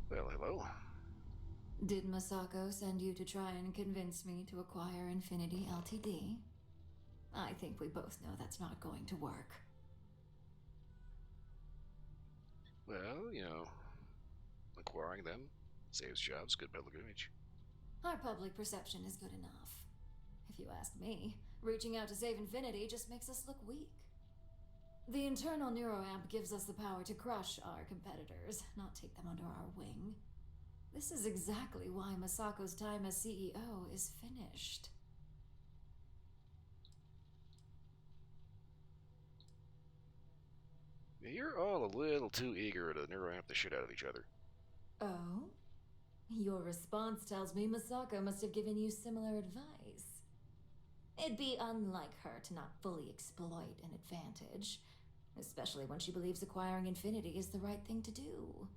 S1: Well, hello.
S3: Did Masako send you to try and convince me to acquire Infinity Ltd? I think we both know that's not going to work.
S1: Well, you know, acquiring them saves jobs, good public image.
S3: Our public perception is good enough. If you ask me, reaching out to save Infinity just makes us look weak. The internal NeuroAmp gives us the power to crush our competitors, not take them under our wing. This is exactly why Masako's time as CEO is finished.
S1: You're all a little too eager to neuroamp the shit out of each other.
S3: Oh? Your response tells me Masako must have given you similar advice. It'd be unlike her to not fully exploit an advantage, especially when she believes acquiring Infinity is the right thing to do.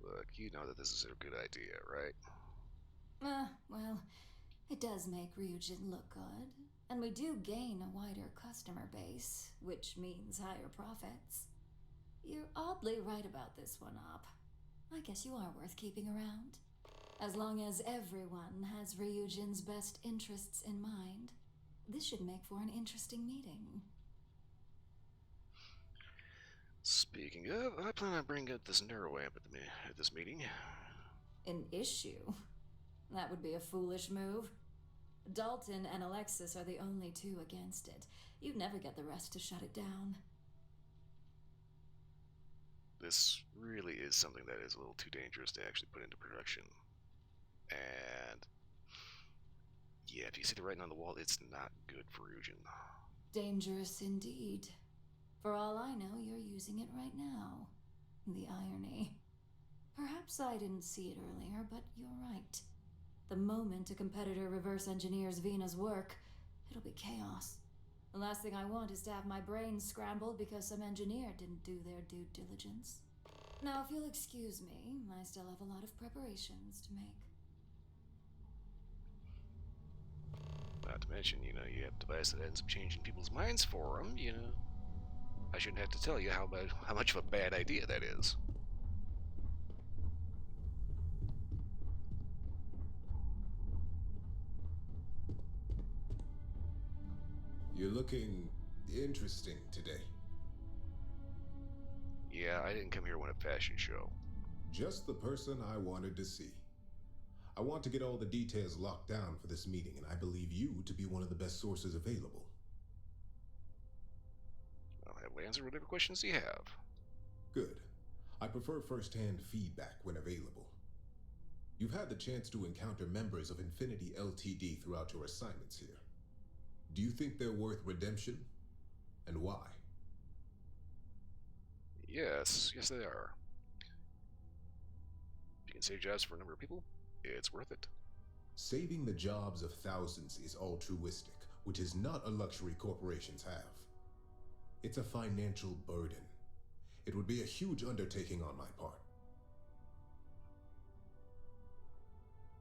S1: Look, you know that this is a good idea, right?
S3: Well, it does make Ryujin look good. And we do gain a wider customer base, which means higher profits. You're oddly right about this one, Op. I guess you are worth keeping around. As long as everyone has Ryujin's best interests in mind, this should make for an interesting meeting.
S1: Speaking of, I plan on bringing up this neuroamp at this meeting.
S3: An issue? That would be a foolish move. Dalton and Alexis are the only two against it. You'd never get the rest to shut it down.
S1: This really is something that is a little too dangerous to actually put into production. And yeah, if you see the writing on the wall, it's not good for Ryujin.
S3: Dangerous indeed. For all I know, you're using it right now. The irony. Perhaps I didn't see it earlier, but you're right. The moment a competitor reverse engineers Vina's work, it'll be chaos. The last thing I want is to have my brain scrambled because some engineer didn't do their due diligence. Now, if you'll excuse me, I still have a lot of preparations to make.
S1: Not to mention, you have a device that ends up changing people's minds for them, I shouldn't have to tell you how much of a bad idea that is.
S4: You're looking interesting today.
S1: Yeah, I didn't come here to win a fashion show.
S4: Just the person I wanted to see. I want to get all the details locked down for this meeting, and I believe you to be one of the best sources available.
S1: I'll happily answer whatever questions you have.
S4: Good. I prefer first-hand feedback when available. You've had the chance to encounter members of Infinity LTD throughout your assignments here. Do you think they're worth redemption? And why?
S1: Yes they are. If you can save jobs for a number of people, it's worth it.
S4: Saving the jobs of thousands is altruistic, which is not a luxury corporations have. It's a financial burden. It would be a huge undertaking on my part.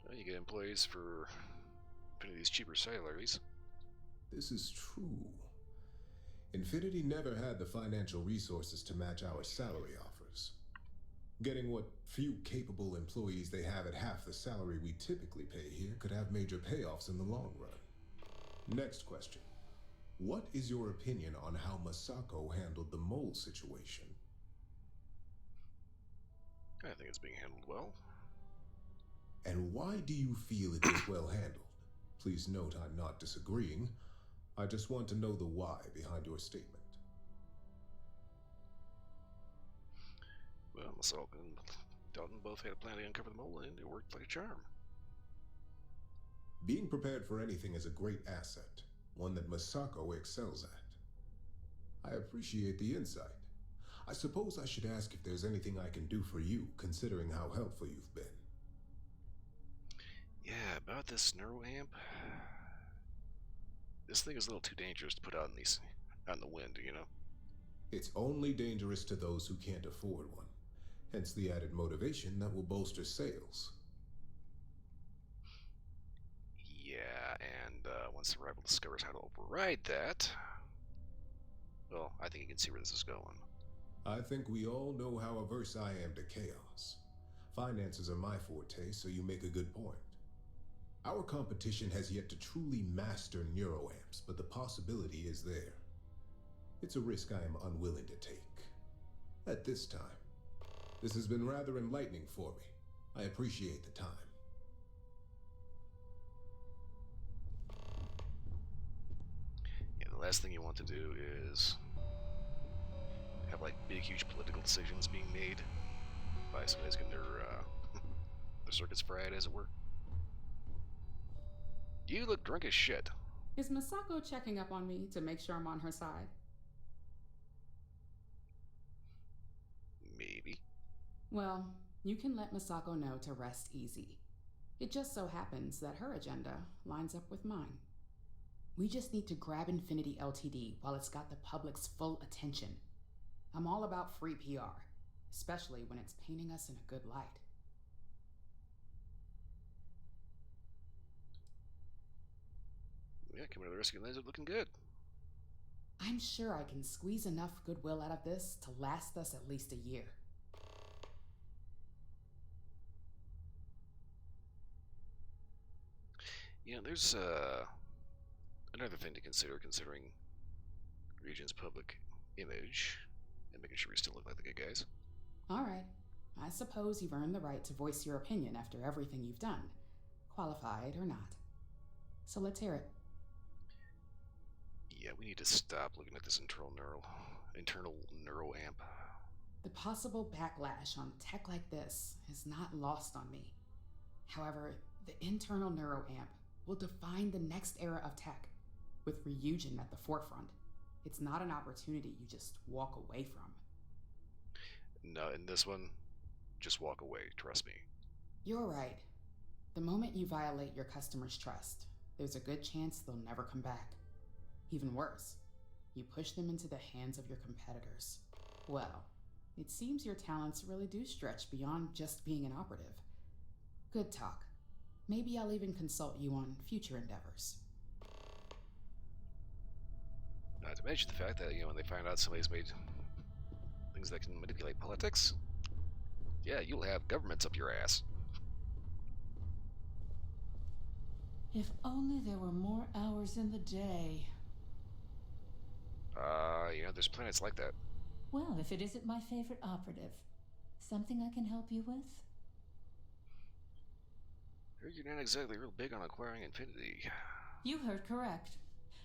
S1: Well, you get employees for Infinity's cheaper salaries.
S4: This is true. Infinity never had the financial resources to match our salary offers. Getting what few capable employees they have at half the salary we typically pay here could have major payoffs in the long run. Next question. What is your opinion on how Masako handled the mole situation?
S1: I think it's being handled well.
S4: And why do you feel it is well handled? Please note I'm not disagreeing. I just want to know the why behind your statement.
S1: Well, Masako and Dalton both had a plan to uncover the mole, and it worked like a charm.
S4: Being prepared for anything is a great asset, one that Masako excels at. I appreciate the insight. I suppose I should ask if there's anything I can do for you, considering how helpful you've been.
S1: Yeah, about this neuroamp. This thing is a little too dangerous to put out in the wind,
S4: It's only dangerous to those who can't afford one. Hence the added motivation that will bolster sales.
S1: Yeah, and once the rival discovers how to override that, well, I think you can see where this is going.
S4: I think we all know how averse I am to chaos. Finances are my forte, so you make a good point. Our competition has yet to truly master neuroamps, but the possibility is there. It's a risk I am unwilling to take. At this time. This has been rather enlightening for me. I appreciate the time.
S1: Yeah, the last thing you want to do is have big, huge political decisions being made by somebody who's getting their circuits fried, as it were. You look drunk as shit.
S9: Is Masako checking up on me to make sure I'm on her side?
S1: Maybe.
S9: Well, you can let Masako know to rest easy. It just so happens that her agenda lines up with mine. We just need to grab Infinity LTD while it's got the public's full attention. I'm all about free PR, especially when it's painting us in a good light.
S1: Yeah, coming to the rescue lines up looking good.
S9: I'm sure I can squeeze enough goodwill out of this to last us at least a year.
S1: You know, there's another thing to consider, considering Regent's public image and making sure we still look like the good guys.
S9: Alright, I suppose you've earned the right to voice your opinion after everything you've done, qualified or not. So let's hear it.
S1: Yeah, we need to stop looking at this internal neuro amp.
S9: The possible backlash on tech like this is not lost on me. However, the internal neuro amp will define the next era of tech, with Ryujin at the forefront. It's not an opportunity you just walk away from.
S1: No, in this one, just walk away, trust me.
S9: You're right. The moment you violate your customers' trust, there's a good chance they'll never come back. Even worse, you push them into the hands of your competitors. Well, it seems your talents really do stretch beyond just being an operative. Good talk. Maybe I'll even consult you on future endeavors.
S1: Not to mention the fact that, when they find out somebody's made things that can manipulate politics, yeah, you'll have governments up your ass.
S5: If only there were more hours in the day.
S1: There's planets like that.
S5: Well, if it isn't my favorite operative, something I can help you with?
S1: Heard you're not exactly real big on acquiring Infinity.
S5: You heard correct.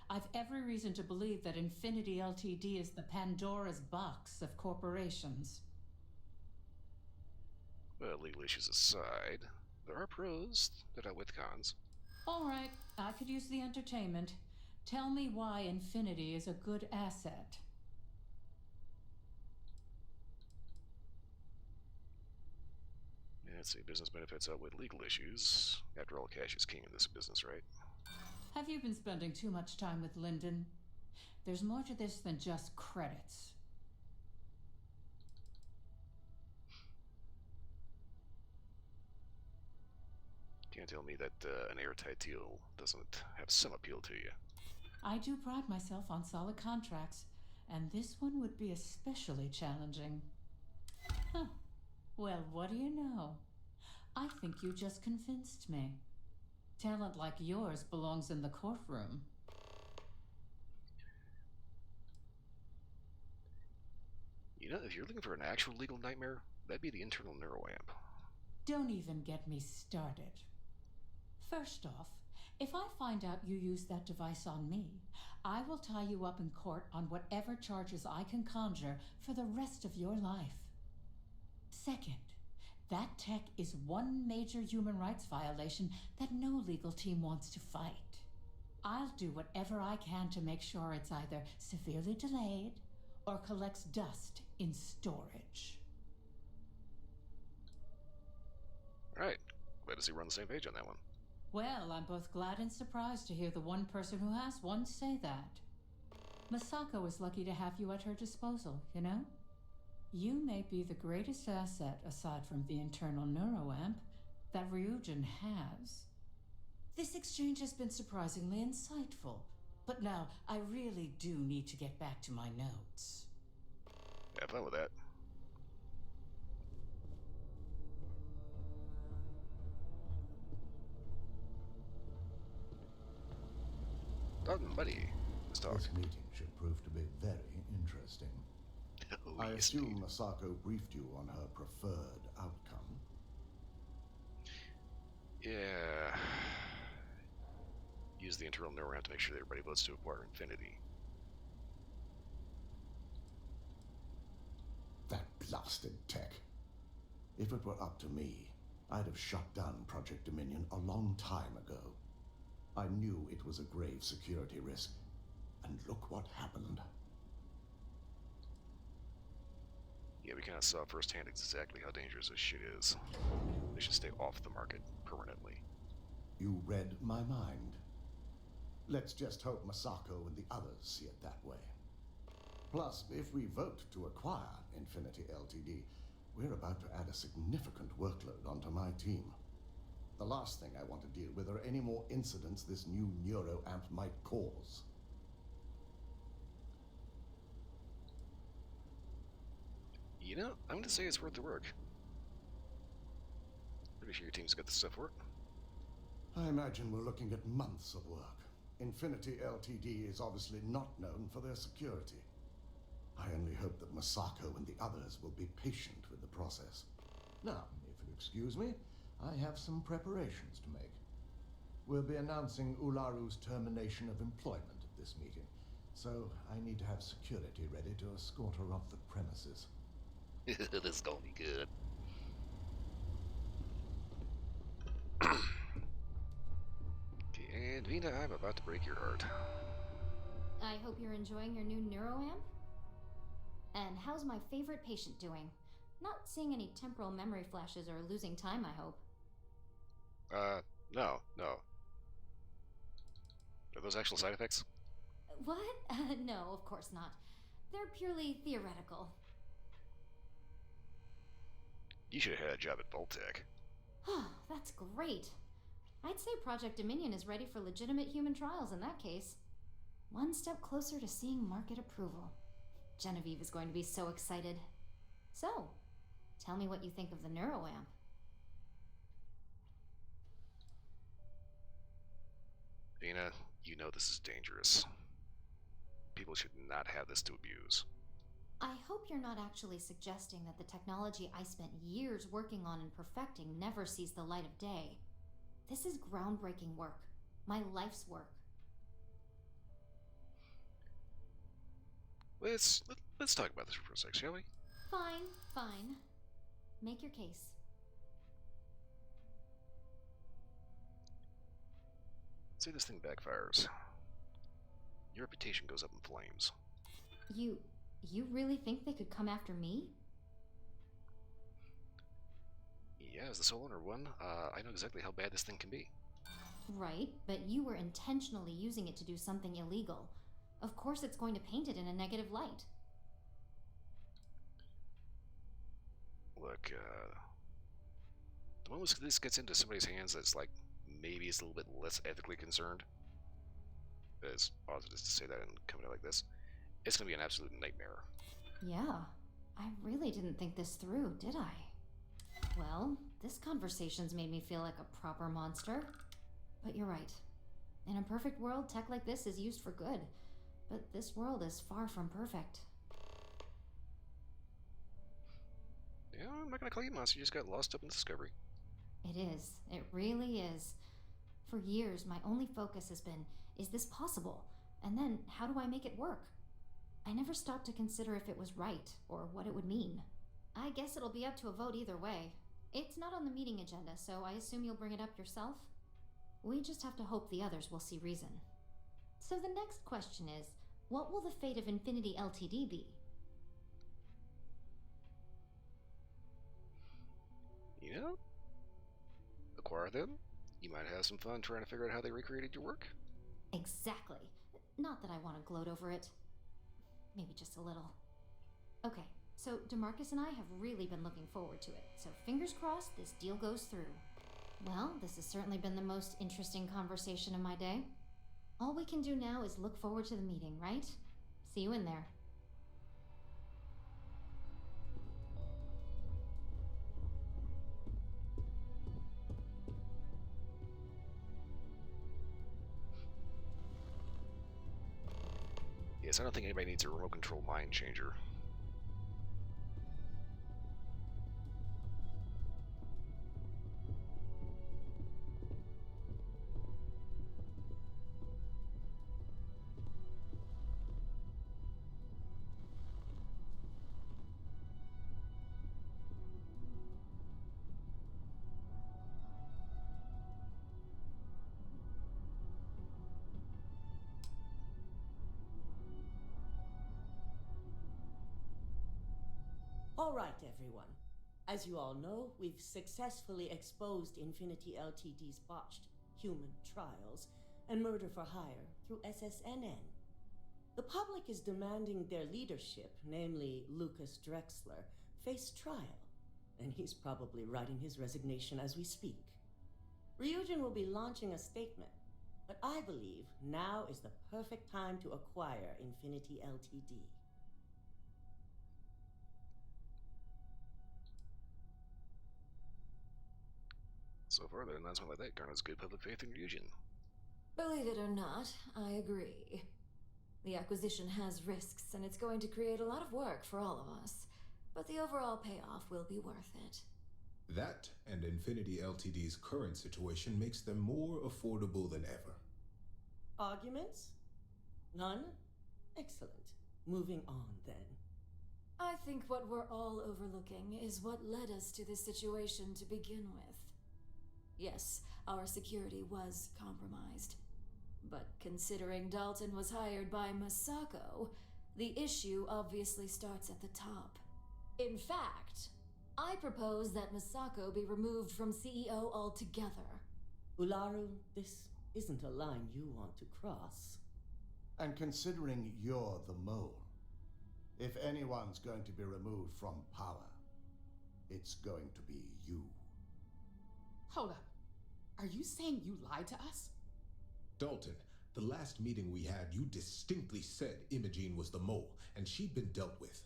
S5: I've every reason to believe that Infinity Ltd. Is the Pandora's box of corporations.
S1: Well, legal issues aside, there are pros that outweigh cons.
S5: All right, I could use the entertainment. Tell me why Infinity is a good asset.
S1: Yeah, let's see, business benefits outweigh legal issues. After all, cash is king in this business, right?
S5: Have you been spending too much time with Lyndon? There's more to this than just credits.
S1: Can't tell me that an airtight deal doesn't have some appeal to you.
S5: I do pride myself on solid contracts, and this one would be especially challenging. Huh. Well, what do you know? I think you just convinced me. Talent like yours belongs in the courtroom.
S1: If you're looking for an actual legal nightmare, that'd be the internal neuro amp.
S5: Don't even get me started. First off, if I find out you used that device on me, I will tie you up in court on whatever charges I can conjure for the rest of your life. Second, that tech is one major human rights violation that no legal team wants to fight. I'll do whatever I can to make sure it's either severely delayed or collects dust in storage.
S1: Alright, glad to see we're on the same page on that one.
S5: Well, I'm both glad and surprised to hear the one person who has one say that. Masako is lucky to have you at her disposal, you know? You may be the greatest asset, aside from the internal neuroamp, that Ryujin has. This exchange has been surprisingly insightful, but now I really do need to get back to my notes.
S1: Have fun with that. Dalton, buddy, let's talk.
S11: This meeting should prove to be very interesting. I assume Masako briefed you on her preferred outcome.
S1: Yeah. Use the internal neuroamp to make sure that everybody votes to acquire Infinity.
S11: That blasted tech. If it were up to me, I'd have shut down Project Dominion a long time ago. I knew it was a grave security risk, and look what happened.
S1: Yeah, we kind of saw firsthand exactly how dangerous this shit is. They should stay off the market permanently.
S11: You read my mind. Let's just hope Masako and the others see it that way. Plus, if we vote to acquire Infinity Ltd., we're about to add a significant workload onto my team. The last thing I want to deal with are any more incidents this new neuroamp might cause.
S1: You know, I'm going to say it's worth the work. Pretty sure your team's got the stuff for it.
S11: I imagine we're looking at months of work. Infinity Ltd is obviously not known for their security. I only hope that Masako and the others will be patient with the process. Now, if you'll excuse me, I have some preparations to make. We'll be announcing Ularu's termination of employment at this meeting, so I need to have security ready to escort her off the premises.
S1: This is gonna be good. Okay, and Vina, I'm about to break your heart.
S2: I hope you're enjoying your new neuroamp. And how's my favorite patient doing? Not seeing any temporal memory flashes or losing time, I hope.
S1: No. Are those actual side effects?
S2: What? No, of course not. They're purely theoretical.
S1: You should have had a job at Voltec.
S2: That's great. I'd say Project Dominion is ready for legitimate human trials in that case. One step closer to seeing market approval. Genevieve is going to be so excited. So, tell me what you think of the neuroamp.
S1: Vina, you know this is dangerous. People should not have this to abuse.
S2: I hope you're not actually suggesting that the technology I spent years working on and perfecting never sees the light of day. This is groundbreaking work. My life's work.
S1: Let's talk about this for a sec, shall we?
S2: Fine. Make your case.
S1: Say this thing backfires. Your reputation goes up in flames.
S2: You really think they could come after me?
S1: Yeah, as the sole owner one, I know exactly how bad this thing can be.
S2: Right, but you were intentionally using it to do something illegal. Of course it's going to paint it in a negative light.
S1: Look, the moment this gets into somebody's hands that's like, maybe it's a little bit less ethically concerned, as odd it is to say that and coming out like this, it's going to be an absolute nightmare.
S2: Yeah, I really didn't think this through, did I? Well, this conversation's made me feel like a proper monster. But you're right. In a perfect world, tech like this is used for good. But this world is far from perfect.
S1: Yeah, I'm not going to call you a monster, you just got lost up in Discovery.
S2: It is. It really is. For years, my only focus has been, is this possible? And then, how do I make it work? I never stopped to consider if it was right, or what it would mean. I guess it'll be up to a vote either way. It's not on the meeting agenda, so I assume you'll bring it up yourself? We just have to hope the others will see reason. So the next question is, what will the fate of Infinity Ltd be?
S1: You know? Acquire them? You might have some fun trying to figure out how they recreated your work?
S2: Exactly. Not that I want to gloat over it. Maybe just a little. Okay, so DeMarcus and I have really been looking forward to it, so fingers crossed this deal goes through. Well, this has certainly been the most interesting conversation of my day. All we can do now is look forward to the meeting, right? See you in there.
S1: Yes, I don't think anybody needs a remote control mind changer.
S7: All right, everyone. As you all know, we've successfully exposed Infinity Ltd's botched human trials and murder for hire through SSNN. The public is demanding their leadership, namely Lucas Drexler, face trial, and he's probably writing his resignation as we speak. Ryujin will be launching a statement, but I believe now is the perfect time to acquire Infinity Ltd.
S1: So far, the announcement like that garners good public faith in Ryujin.
S3: Believe it or not, I agree. The acquisition has risks, and it's going to create a lot of work for all of us. But the overall payoff will be worth it.
S4: That and Infinity Ltd's current situation makes them more affordable than ever.
S7: Arguments? None? Excellent. Moving on, then.
S3: I think what we're all overlooking is what led us to this situation to begin with. Yes, our security was compromised. But considering Dalton was hired by Masako, the issue obviously starts at the top. In fact, I propose that Masako be removed from CEO altogether.
S7: Ularu, this isn't a line you want to cross.
S11: And considering you're the mole, if anyone's going to be removed from power, it's going to be you.
S9: Hold up. Are you saying you lied to us?
S4: Dalton, the last meeting we had, you distinctly said Imogene was the mole, and she'd been dealt with.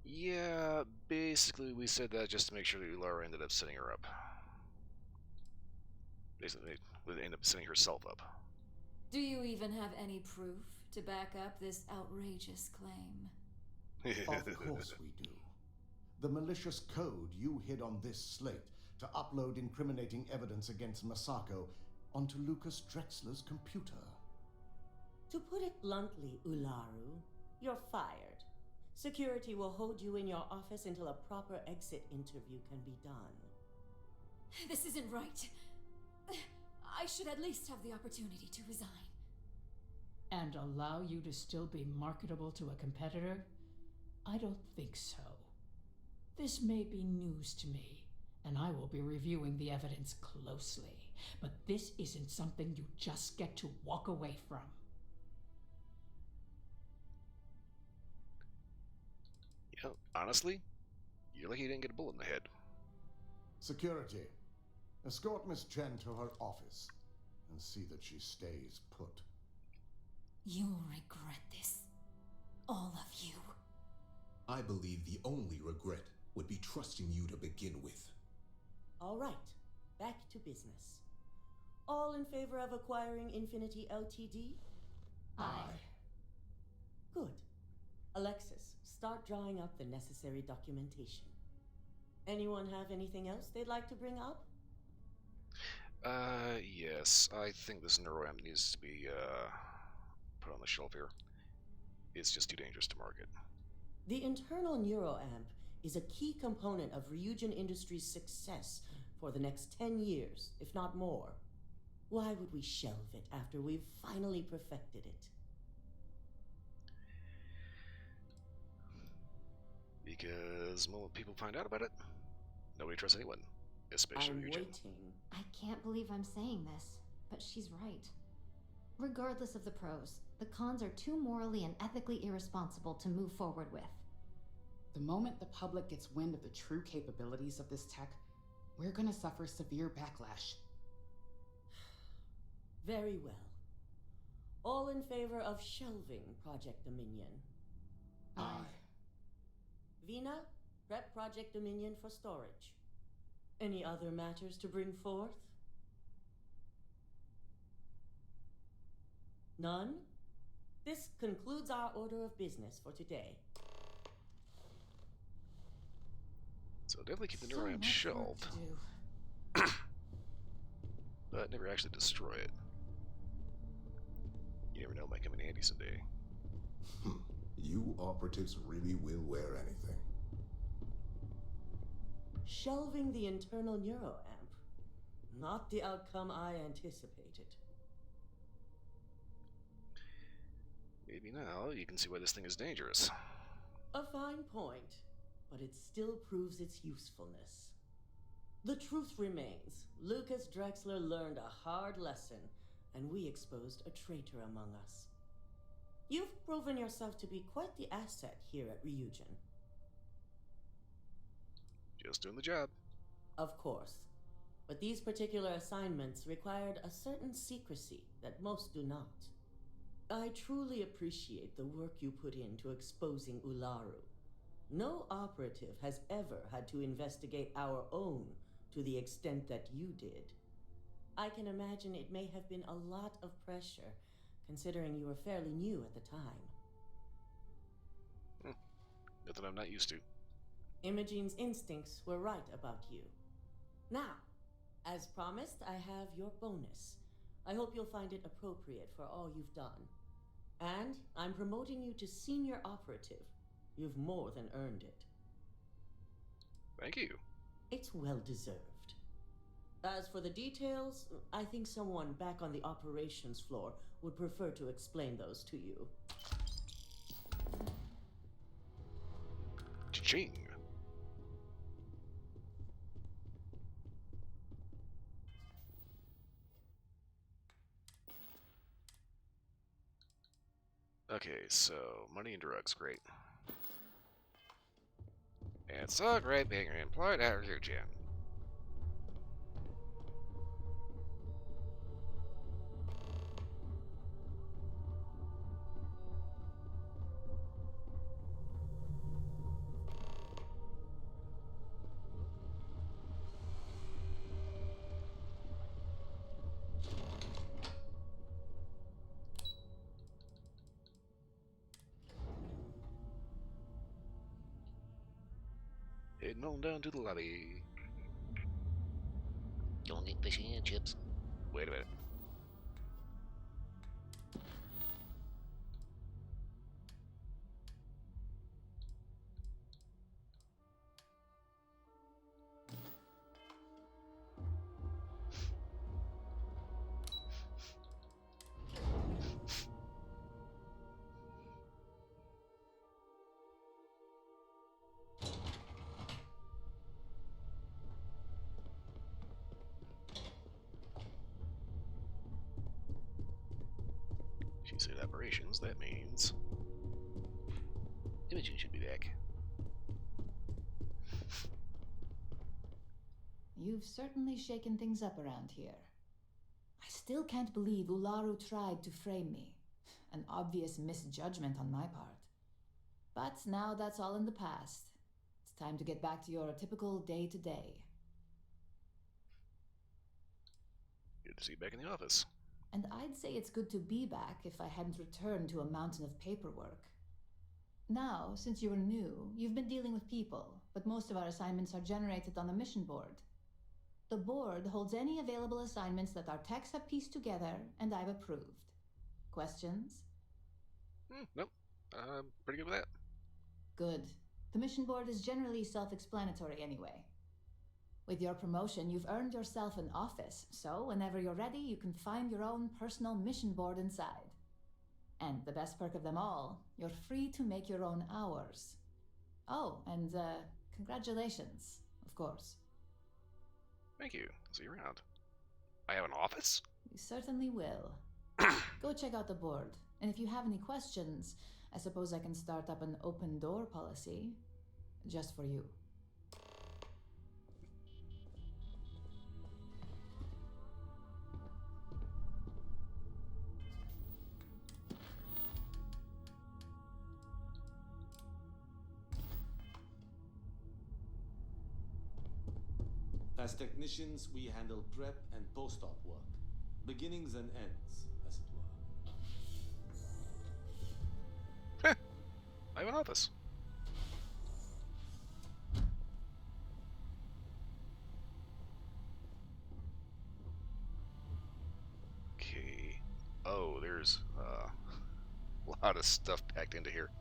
S1: Yeah, basically we said that just to make sure that Ulara ended up setting her up. Basically, would end up setting herself up.
S3: Do you even have any proof to back up this outrageous claim?
S11: Of course we do. The malicious code you hid on this slate to upload incriminating evidence against Masako onto Lucas Drexler's computer.
S7: To put it bluntly, Ularu, you're fired. Security will hold you in your office until a proper exit interview can be done.
S3: This isn't right. I should at least have the opportunity to resign.
S5: And allow you to still be marketable to a competitor? I don't think so. This may be news to me, and I will be reviewing the evidence closely. But this isn't something you just get to walk away from.
S1: Yeah, honestly, you're lucky you didn't get a bullet in the head.
S11: Security, escort Miss Chen to her office and see that she stays put.
S3: You'll regret this. All of you.
S4: I believe the only regret would be trusting you to begin with.
S7: All right, back to business. All in favor of acquiring Infinity Ltd?
S5: Aye.
S7: Good. Alexis, start drawing up the necessary documentation. Anyone have anything else they'd like to bring up?
S1: Yes. I think this neuroamp needs to be, put on the shelf here. It's just too dangerous to market.
S7: The internal neuroamp is a key component of Ryujin Industries' success for the next 10 years, if not more. Why would we shelve it after we've finally perfected it?
S1: Because the moment people find out about it, nobody trusts anyone, especially
S7: I'm
S1: Ryujin.
S7: waiting.
S2: I can't believe I'm saying this, but she's right. Regardless of the pros, the cons are too morally and ethically irresponsible to move forward with.
S9: The moment the public gets wind of the true capabilities of this tech, we're gonna suffer severe backlash.
S7: Very well. All in favor of shelving Project Dominion?
S9: Aye.
S7: Vina, prep Project Dominion for storage. Any other matters to bring forth? None? This concludes our order of business for today.
S1: So definitely keep the
S5: So
S1: neuroamp
S5: much work
S1: shelved,
S5: to do.
S1: but never actually destroy it. You never know, it might come in handy someday.
S4: You operatives really will wear anything.
S7: Shelving the internal neuroamp. Not the outcome I anticipated.
S1: Maybe now you can see why this thing is dangerous.
S7: A fine point, but it still proves its usefulness. The truth remains, Lucas Drexler learned a hard lesson, and we exposed a traitor among us. You've proven yourself to be quite the asset here at Ryujin.
S1: Just doing the job.
S7: Of course. But these particular assignments required a certain secrecy that most do not. I truly appreciate the work you put into exposing Ularu. No operative has ever had to investigate our own to the extent that you did. I can imagine it may have been a lot of pressure, considering you were fairly new at the time.
S1: Nothing I'm not used to.
S7: Imogene's instincts were right about you. Now, as promised, I have your bonus. I hope you'll find it appropriate for all you've done. And I'm promoting you to senior operative. You've more than earned it.
S1: Thank you.
S7: It's well deserved. As for the details, I think someone back on the operations floor would prefer to explain those to you.
S1: Cha-ching. Okay, so money and drugs, great. It's so great being employed out here, Jen. Heading on down to the lobby. Don't get fish and chips. Wait a minute. She said operations, that means Imogen should be back.
S12: You've certainly shaken things up around here. I still can't believe Ularu tried to frame me. An obvious misjudgment on my part. But now that's all in the past. It's time to get back to your typical day-to-day.
S1: Good to see you back in the office.
S12: And I'd say it's good to be back if I hadn't returned to a mountain of paperwork. Now, since you were new, you've been dealing with people, but most of our assignments are generated on the mission board. The board holds any available assignments that our techs have pieced together, and I've approved. Questions?
S1: Nope. I'm pretty good with that.
S12: Good. The mission board is generally self-explanatory anyway. With your promotion, you've earned yourself an office, so whenever you're ready, you can find your own personal mission board inside. And the best perk of them all, you're free to make your own hours. Oh, and congratulations, of course.
S1: Thank you. See you around. I have an office?
S12: You certainly will. Go check out the board, and if you have any questions, I suppose I can start up an open door policy. Just for you.
S14: As technicians, we handle prep and post-op work. Beginnings and ends, as it were.
S1: I have an office. Okay. Oh, there's a lot of stuff packed into here.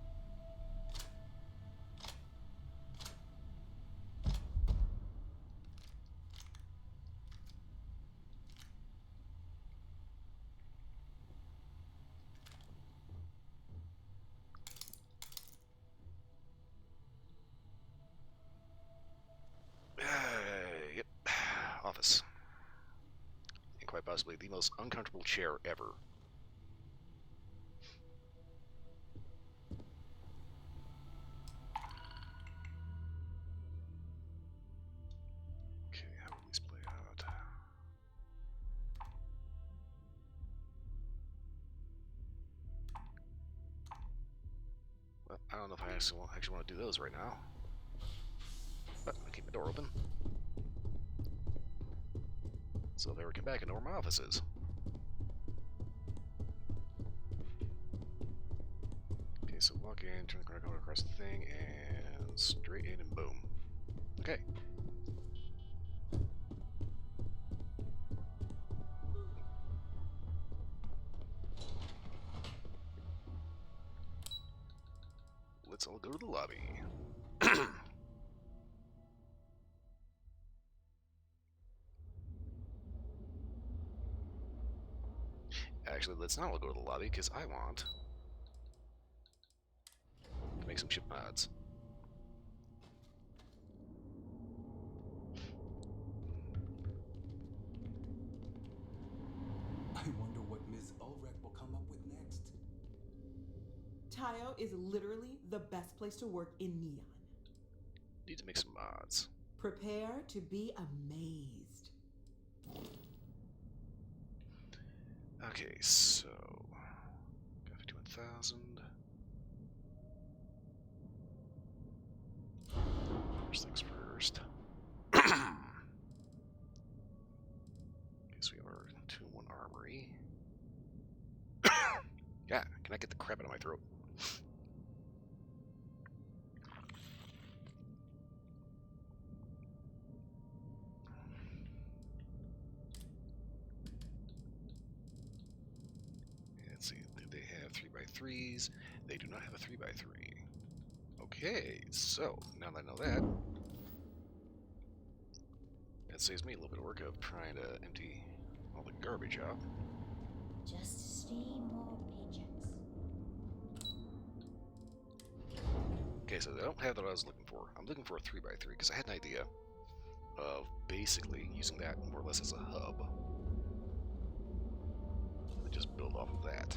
S1: Yep. Office. And quite possibly the most uncomfortable chair ever. Okay. I don't know if I actually want to do those right now. But I'll keep my door open. So if I ever come back, I know where my office is. Okay, so walk in, turn the corner, go across the thing, and straight in and boom. Okay. Let's all go to the lobby. Actually, let's not all go to the lobby, because I want to make some ship mods.
S10: I wonder what Ms. Ulrich will come up with next.
S15: Tayo is literally the best place to work in Neon.
S1: Need to make some mods.
S15: Prepare to be amazed.
S1: Okay, so got 51,000. First things first. Okay, so we have our 2-in-1 armory. Yeah, can I get the crap out of my throat? Let's see, do they have 3x3s? They do not have a 3x3. Okay, so now that I know that, that saves me a little bit of work of trying to empty all the garbage out.
S23: Just 3 more paychecks.
S1: Okay, so I don't have what I was looking for. I'm looking for a 3x3 because I had an idea of basically using that more or less as a hub. And just build off of that.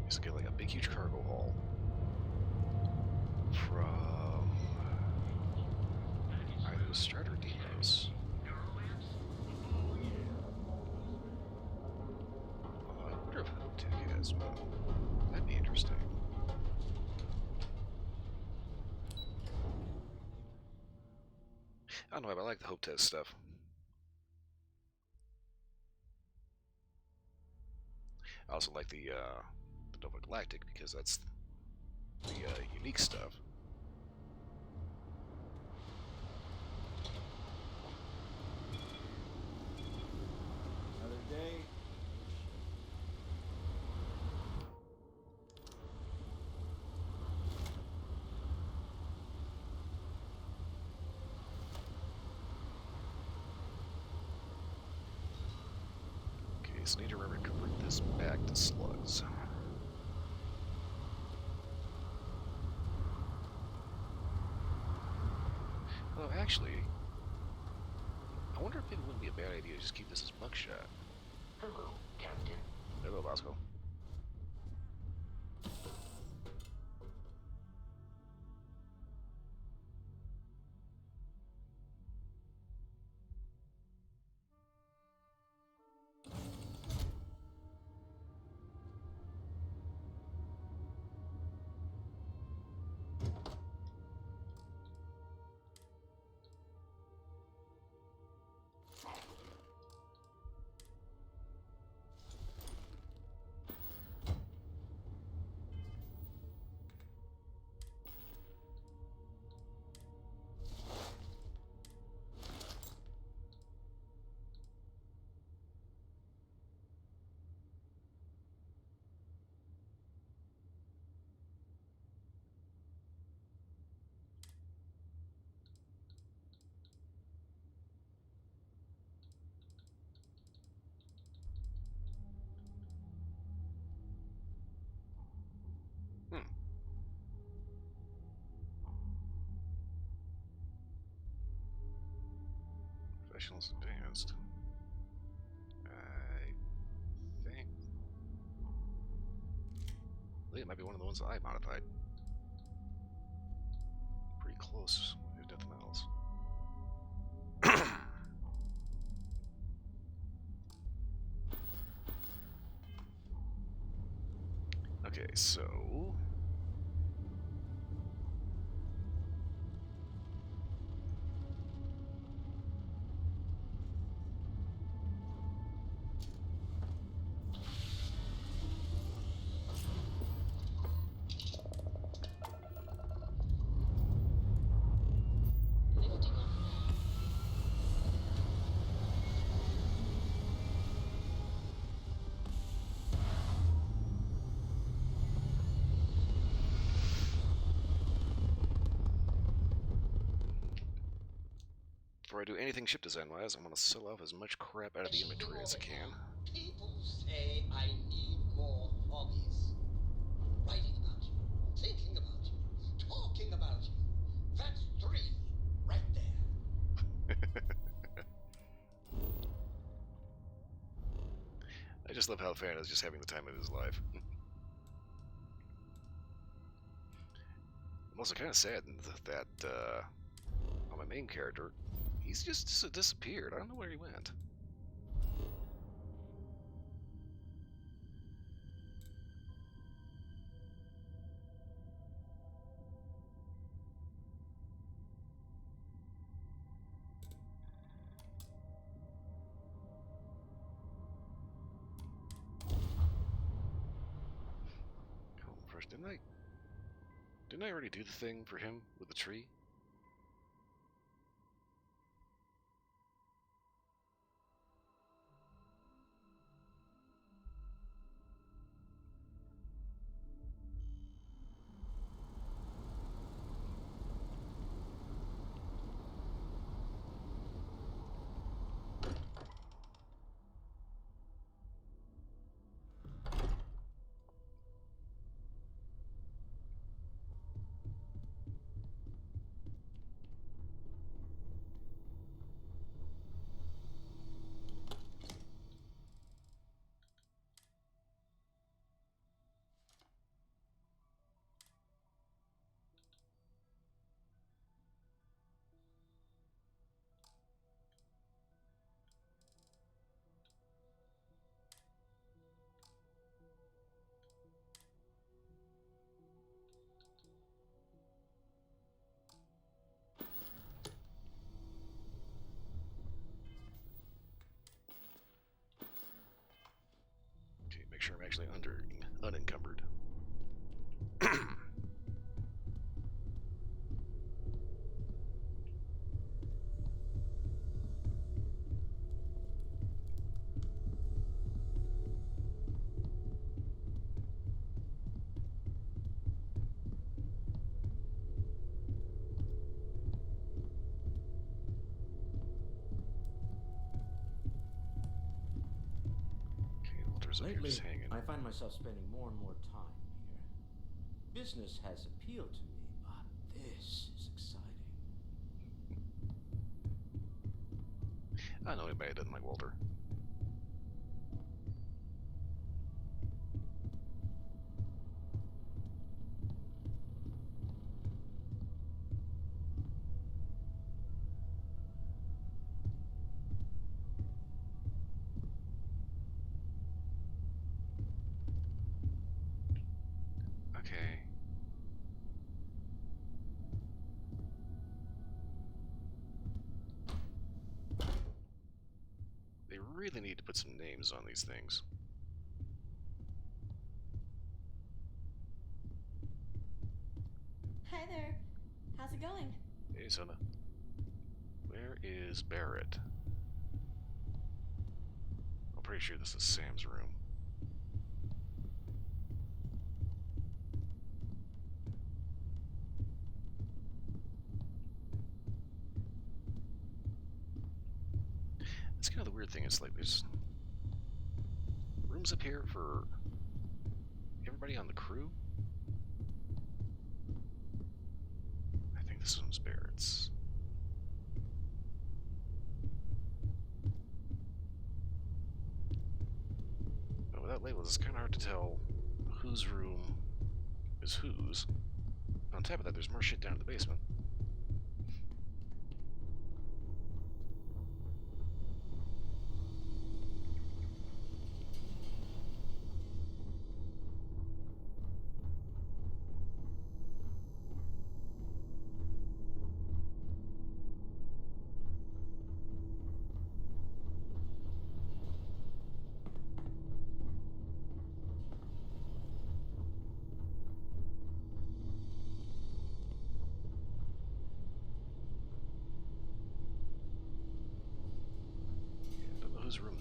S1: So get like a big huge cargo haul from either the Strat or Demos. I wonder if AbelK has one. That'd be interesting. I don't know, but I like the Hope Test stuff. I also like the Nova Galactic because that's the unique stuff.
S14: Another day.
S1: Okay, so need to remember to convert this back to slugs. Although actually, I wonder if it wouldn't be a bad idea to just keep this as buckshot.
S23: Hello, Captain.
S1: Hello, Bosco. Professionals advanced. I think it might be one of the ones that I modified. Pretty close, if nothing else. Okay, so...
S18: Lifting off now.
S1: Before I do anything ship design-wise, I'm going to sell off as much crap out of the inventory as I can.
S17: People say I need more hobbies. Writing about you, thinking about you, talking about you. That's 3 right there.
S1: I just love how Fan is just having the time of his life. I'm also kind of saddened that on my main character, he's just disappeared. I don't know where he went. Oh, first, didn't I already do the thing for him with the tree? Okay, make sure I'm actually unencumbered.
S16: Lately, I find myself spending more and more time here. Business has appealed to me, but this is exciting.
S1: I know anybody that doesn't like Walter. Okay. They really need to put some names on these things.
S19: Hi there. How's it going?
S1: Hey, Sona. Where is Barrett? I'm pretty sure this is Sam's room. That's kind of the weird thing. It's like there's rooms up here for everybody on the crew. I think this one's Barrett's. But without labels, it's kind of hard to tell whose room is whose. On top of that, there's more shit down in the basement.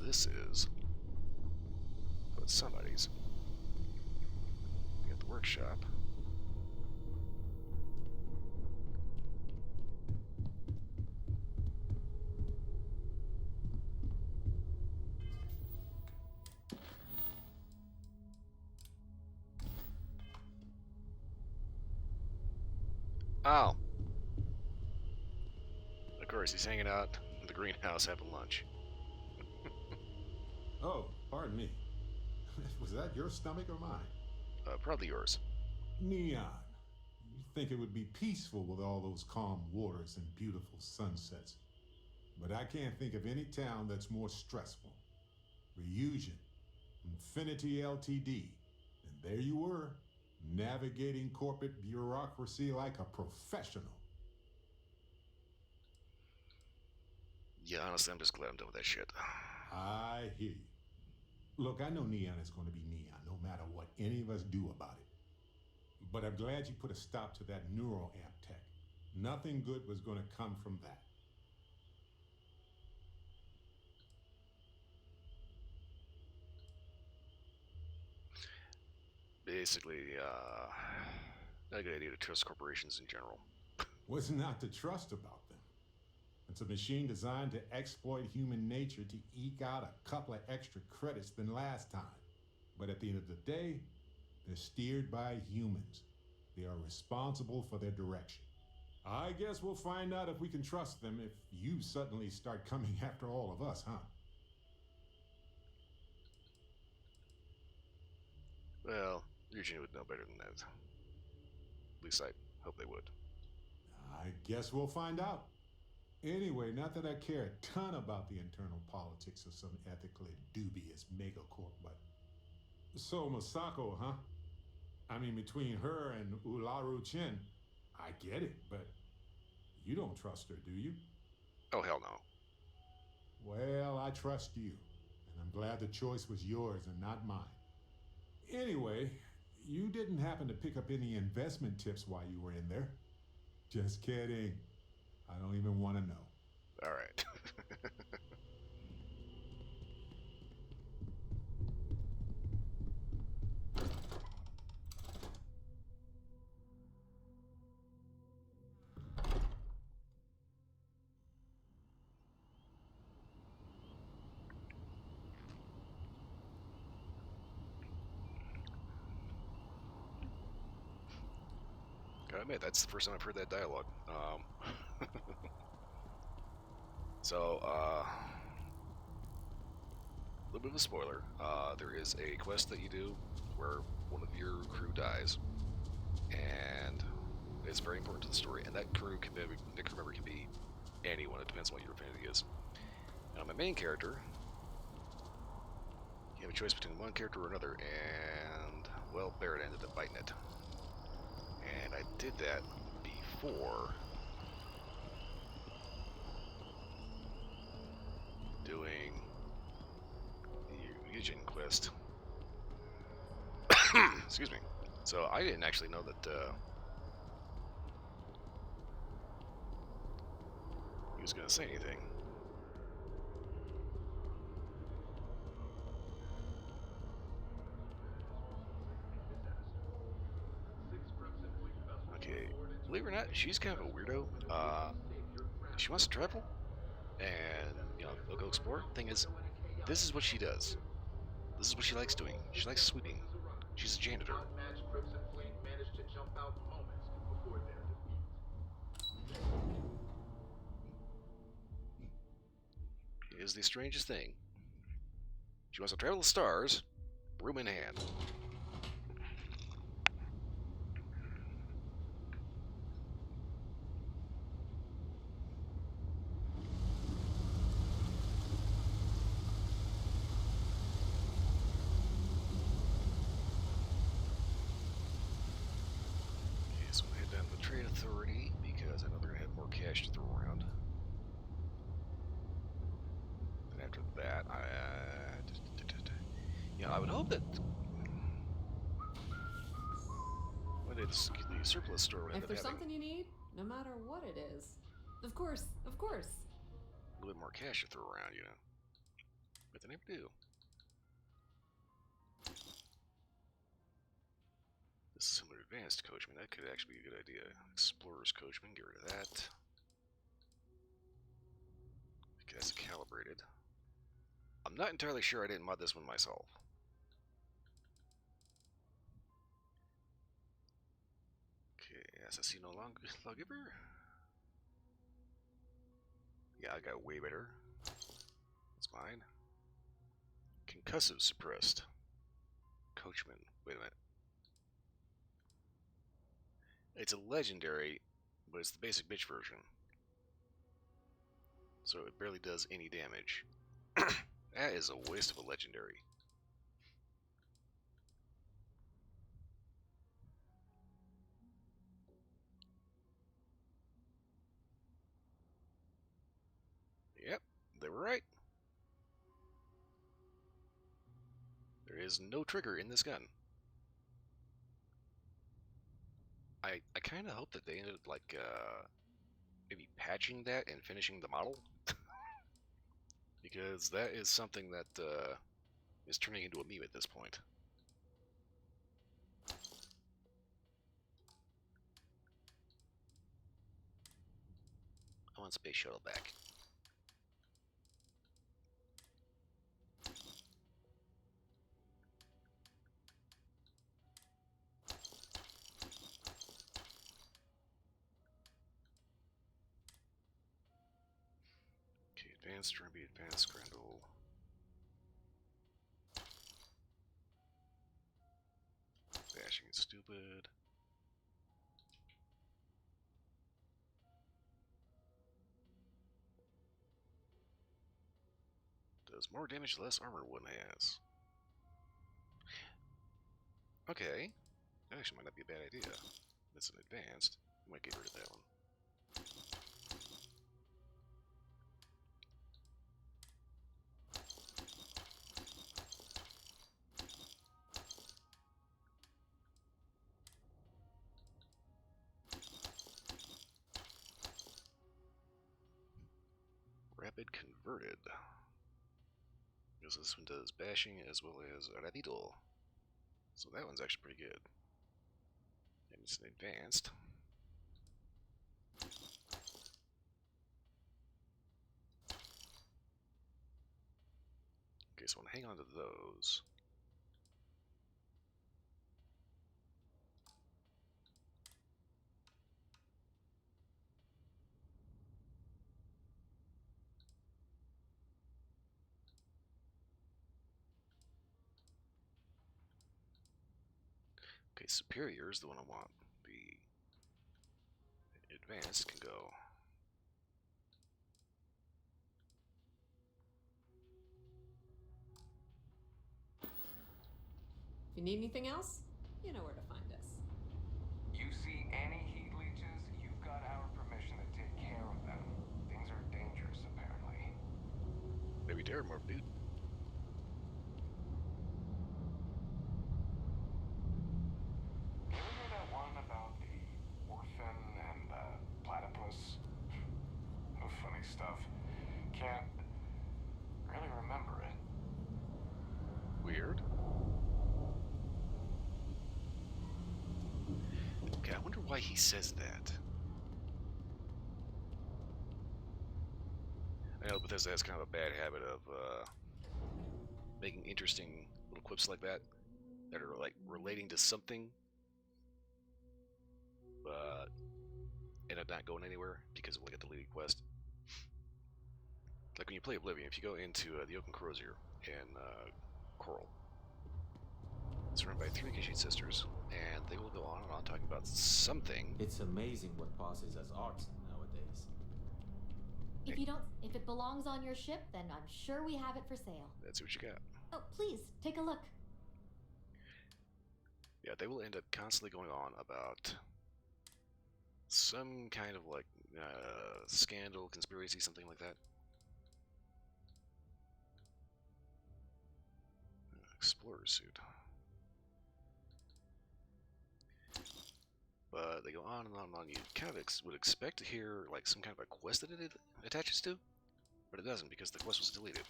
S1: this is. But somebody's. We got the workshop. Oh. Of course, he's hanging out in the greenhouse having lunch.
S20: Oh, pardon me. Was that your stomach or mine?
S1: Probably yours.
S20: Neon. You think it would be peaceful with all those calm waters and beautiful sunsets. But I can't think of any town that's more stressful. Reusion, Infinity LTD. And there you were, navigating corporate bureaucracy like a professional.
S1: Yeah, honestly, I'm just glad I'm done with that shit.
S20: I hear you. Look, I know Neon is going to be Neon, no matter what any of us do about it. But I'm glad you put a stop to that neuroamp tech. Nothing good was going to come from that.
S1: Basically, not a good idea to trust corporations in general.
S20: What's not to trust about them? It's a machine designed to exploit human nature to eke out a couple of extra credits than last time. But at the end of the day, they're steered by humans. They are responsible for their direction. I guess we'll find out if we can trust them if you suddenly start coming after all of us, huh?
S1: Well, Eugene would know better than that. At least I hope they would.
S20: I guess we'll find out. Anyway, not that I care a ton about the internal politics of some ethically dubious megacorp, but... So, Masako, huh? I mean, between her and Ularu Chen, I get it, but you don't trust her, do you?
S1: Oh, hell no.
S20: Well, I trust you, and I'm glad the choice was yours and not mine. Anyway, you didn't happen to pick up any investment tips while you were in there? Just kidding. I don't even want to know.
S1: All right. Gotta admit, that's the first time I've heard that dialogue. So, a little bit of a spoiler. There is a quest that you do where one of your crew dies, and it's very important to the story. And that crew member can be anyone. It depends on what your affinity is. Now, my main character, you have a choice between one character or another, and well, Barrett ended up biting it. And I did that before doing the Eugene quest. Excuse me. So I didn't actually know that he was going to say anything. Okay, believe it or not, she's kind of a weirdo. She wants to travel, and they'll go explore. Thing is, this is what she does. This is what she likes doing. She likes sweeping. She's a janitor. It is the strangest thing. She wants to travel the stars, broom in hand. So we'll head down to the Trade Authority because I know they're going to have more cash to throw around. Then after that, I would hope that one day the surplus store would end
S21: If
S1: up
S21: there's
S1: having
S21: something you need, no matter what it is, of course.
S1: a little bit more cash to throw around, But they never do. This is similar to Advanced Coachman. That could actually be a good idea. Explorer's Coachman, get rid of that. Okay, that's calibrated. I'm not entirely sure I didn't mod this one myself. Okay, Assassino Lawgiver? Yeah, I got way better. That's fine. Concussive Suppressed. Coachman. Wait a minute. It's a legendary, but it's the basic bitch version. So it barely does any damage. That is a waste of a legendary. Yep, they were right. There is no trigger in this gun. I kind of hope that they ended up like maybe patching that and finishing the model. Because that is something that is turning into a meme at this point. I want Space Shuttle back. Okay, Advanced Derby, Advanced Grendel. Bashing is stupid. Does more damage, less armor one has. Okay. That actually might not be a bad idea. It's an advanced. Might get rid of that one. Rapid Converted. Because this one does bashing as well as Rapido. So that one's actually pretty good. And it's an advanced. Okay, so I want to hang on to those. Okay, Superior is the one I want. The advanced can go.
S21: If you need anything else, you know where to find us.
S10: You see any heat leeches, you've got our permission to take care of them. Things are dangerous, apparently.
S1: Maybe Daramorph, dude.
S10: You ever hear that one about the orphan and the platypus? Funny stuff. Can't really remember it.
S1: Weird. Okay, I wonder why he says that. I know Bethesda has kind of a bad habit of making interesting little quips like that are like relating to something, but end up not going anywhere because of like a deleted quest. Like when you play Oblivion, if you go into the Oaken Crozier in Coral, it's run by 3 Kishite sisters, and they will go on and on talking about something.
S14: It's amazing what passes as art nowadays.
S2: If it belongs on your ship, then I'm sure we have it for sale.
S1: That's what you got.
S2: Oh, please, take a look.
S1: Yeah, they will end up constantly going on about some kind of like scandal, conspiracy, something like that. Explorer suit. But they go on and on and on. You kind of would expect to hear like some kind of a quest that it attaches to, but it doesn't because the quest was deleted.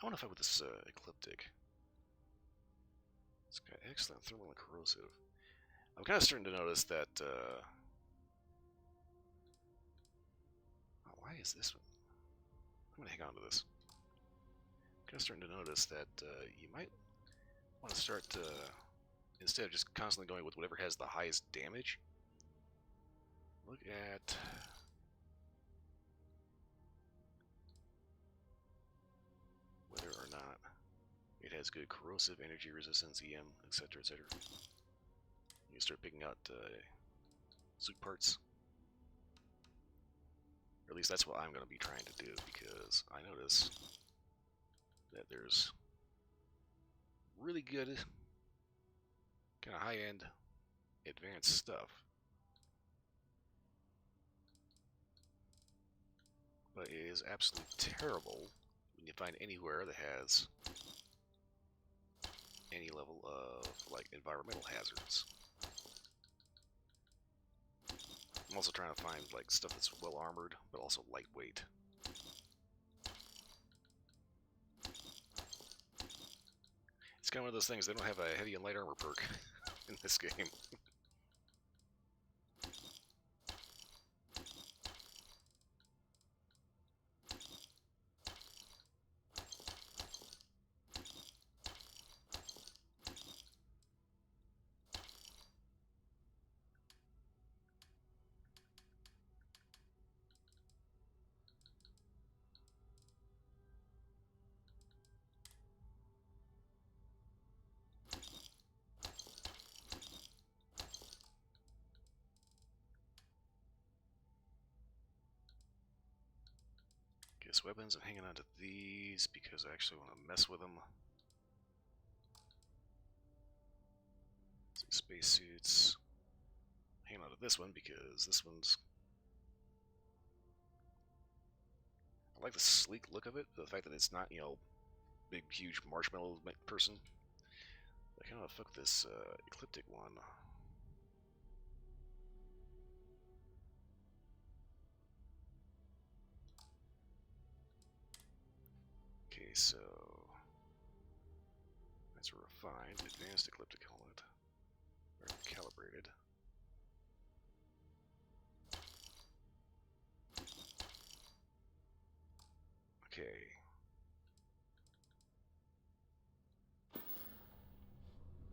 S1: I want to fight with this ecliptic. It's got excellent thermal and corrosive. I'm kind of starting to notice that. Oh, why is this one? I'm gonna hang on to this. I'm kind of starting to notice that you might want to start instead of just constantly going with whatever has the highest damage. Look at whether or not it has good corrosive, energy resistance, EM, etc., etc. You start picking out suit parts. Or at least that's what I'm going to be trying to do, because I notice that there's really good, kind of high-end, advanced stuff. But it is absolutely terrible when you find anywhere that has any level of, like, environmental hazards. I'm also trying to find, like, stuff that's well armored, but also lightweight. It's kind of one of those things, they don't have a heavy and light armor perk in this game. Guess weapons, I'm hanging on to these because I actually want to mess with them. Spacesuits. Hanging on to this one because this one's... I like the sleek look of it, the fact that it's not, you know, big, huge marshmallow person. I kind of fuck this ecliptic one. Okay, so that's a refined, advanced ecliptic helmet. Very calibrated. Okay.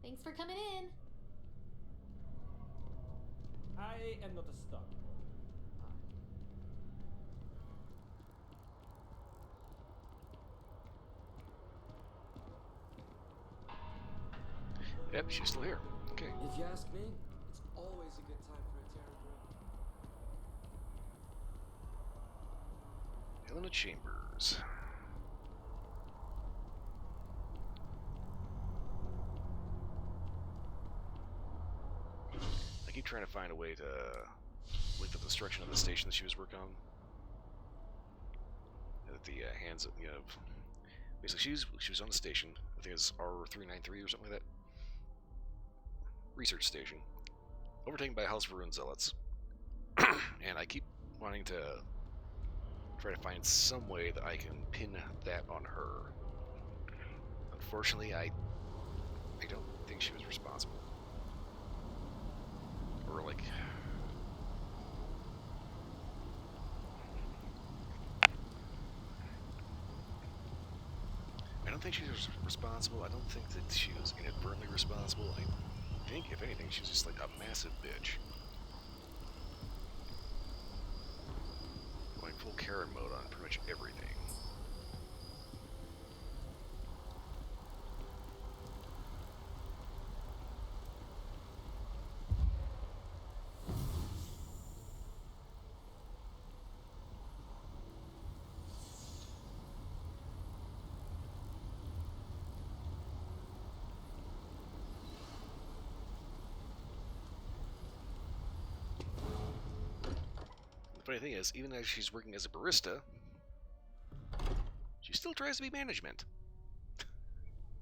S19: Thanks for coming in.
S14: I am not a star.
S1: Yep, she's still here. Okay.
S14: If you ask me, it's always a good time for a Terran brew.
S1: Helena Chambers. I keep trying to find a way to link the destruction of the station that she was working on. At the hands of, you know, basically she was on the station. I think it's R393 or something like that. Research station. Overtaken by House Varun zealots. And I keep wanting to try to find some way that I can pin that on her. Unfortunately, I don't think she was responsible. Or like... I don't think she was responsible. I don't think that she was inadvertently responsible. I think, if anything, she was just like a massive bitch. Going full Karen mode on pretty much everything. The funny thing is, even as she's working as a barista, she still tries to be management.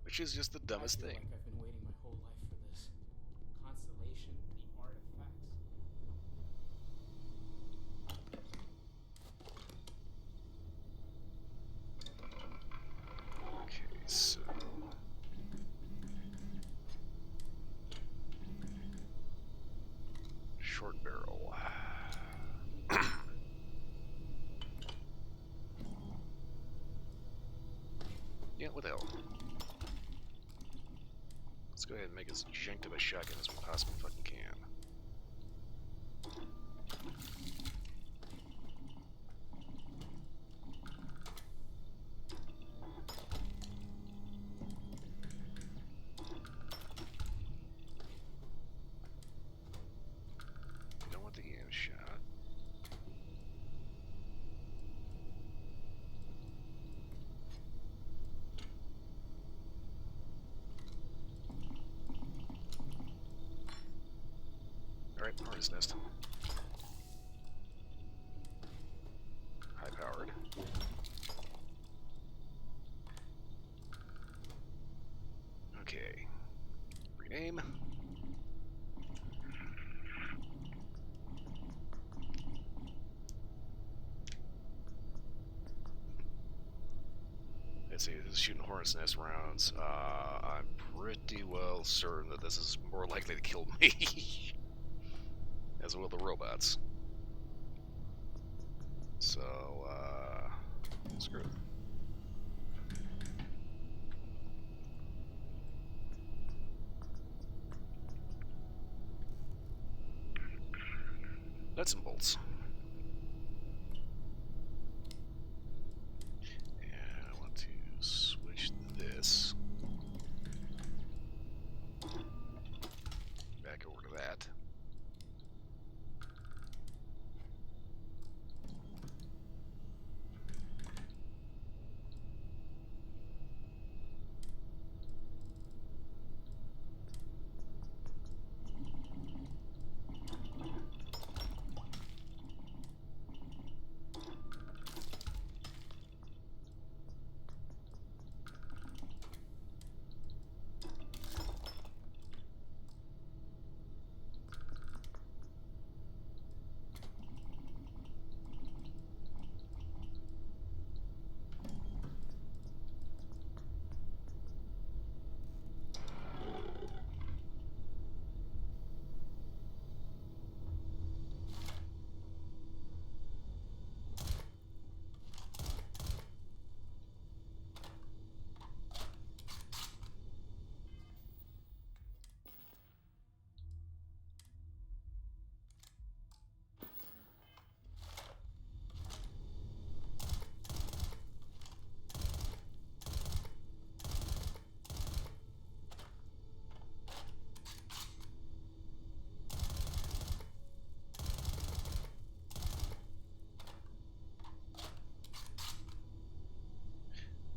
S1: Which is just the dumbest thing.
S14: Like I've been waiting my whole life for this. Constellation, the artifacts.
S1: short barrel. Yeah, what the hell? Let's go ahead and make as janked of a shotgun as we possibly fucking can. Don't want the end shot. Alright, harness nest. High powered. Okay. Rename. Let's see, this is shooting hornet's nest rounds. I'm pretty well certain that this is more likely to kill me. As will the robots. So, screw it. Nuts and bolts. And I want to switch this back over to that.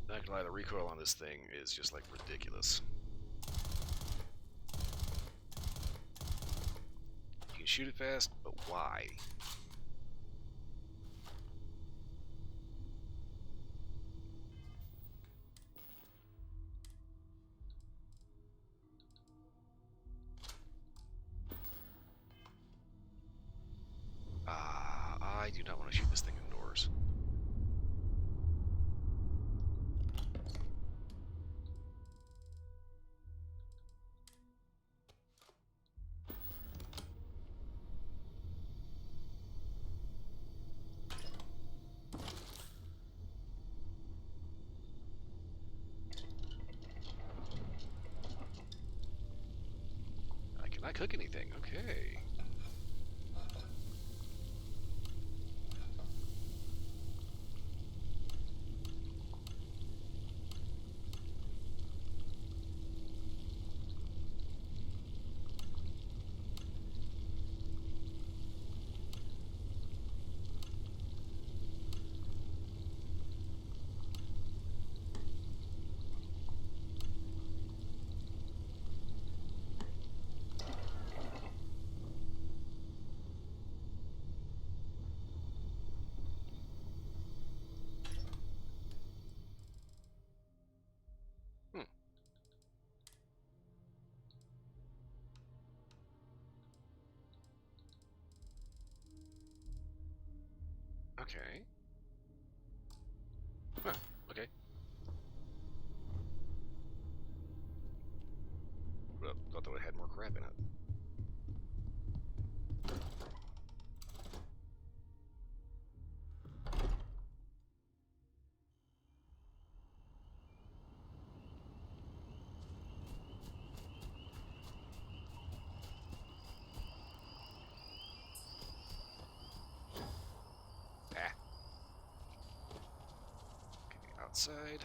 S1: Not gonna lie, the recoil on this thing is just like ridiculous. You can shoot it fast, but why? I do not want to shoot this thing indoors. I cannot cook anything. Okay. Okay. Huh, okay. Well, thought that would have had more crap in it. side.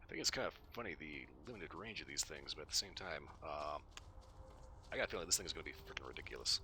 S1: I think it's kind of funny, the limited range of these things, but at the same time, I got a feeling this thing is going to be freaking ridiculous.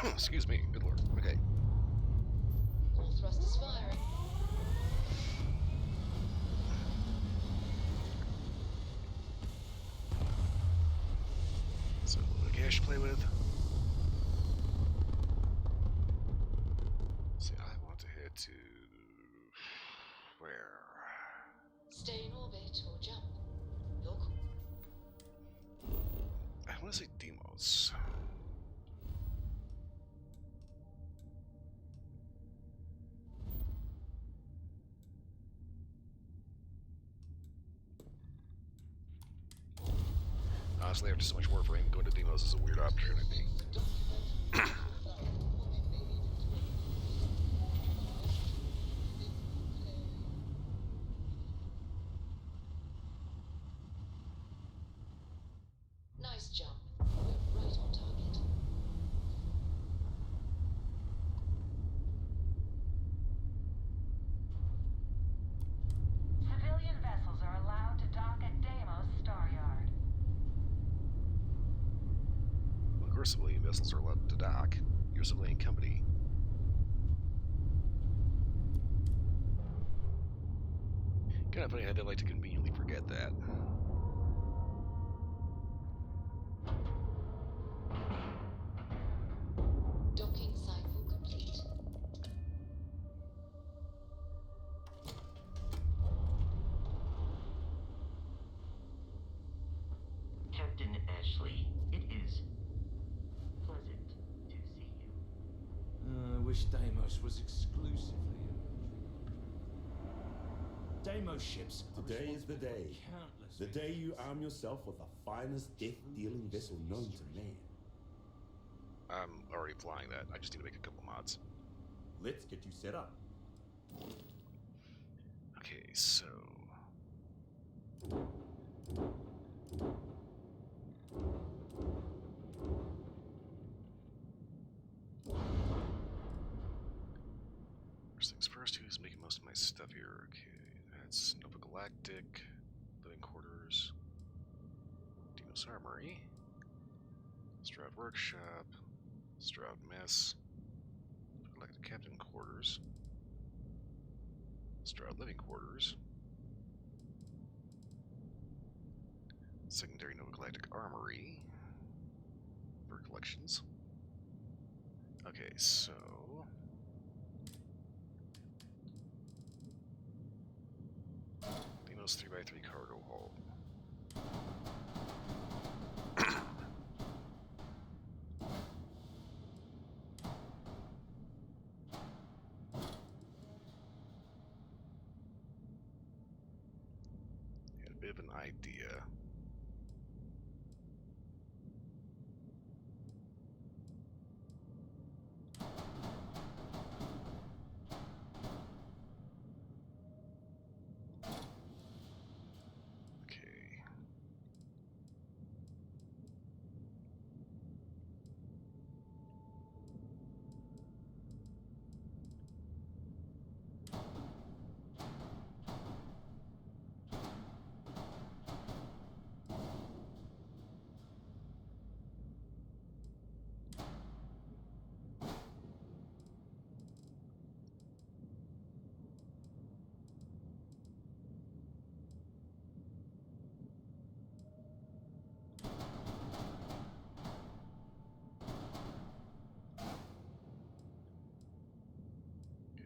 S1: Excuse me, good lord. Okay.
S18: All thrusters firing.
S1: So a little bit of cash to play with. See, I want to head to where?
S18: Stay in orbit or jump. Your call.
S1: I want to say Demos. Honestly, after so much Warframe, going to Demos is a weird opportunity.
S18: Nice jump. We're right on target.
S6: Civilian vessels are allowed to dock at Deimos Star Yard.
S1: Well, of course, civilian vessels are allowed to dock. You're a civilian company. Kind of funny how they like to conveniently forget that.
S18: Docking cycle complete.
S8: Captain Ashley, it is pleasant to see you.
S16: I wish Deimos was exclusively
S22: Deimos ships. Today is the day. The day you arm yourself with the finest death-dealing vessel known to man.
S1: I'm already flying that. I just need to make a couple mods.
S22: Let's get you set up.
S1: Okay, so... First things first, who's making most of my stuff here? Okay, that's Nova Galactic, Living Quarters, Demos Armory, Stroud Workshop, Stroud Mess, Galactic Captain Quarters, Stroud Living Quarters, Secondary Nova Galactic Armory for collections. Okay, so... Demos 3x3 cargo hull. Had a bit of an idea.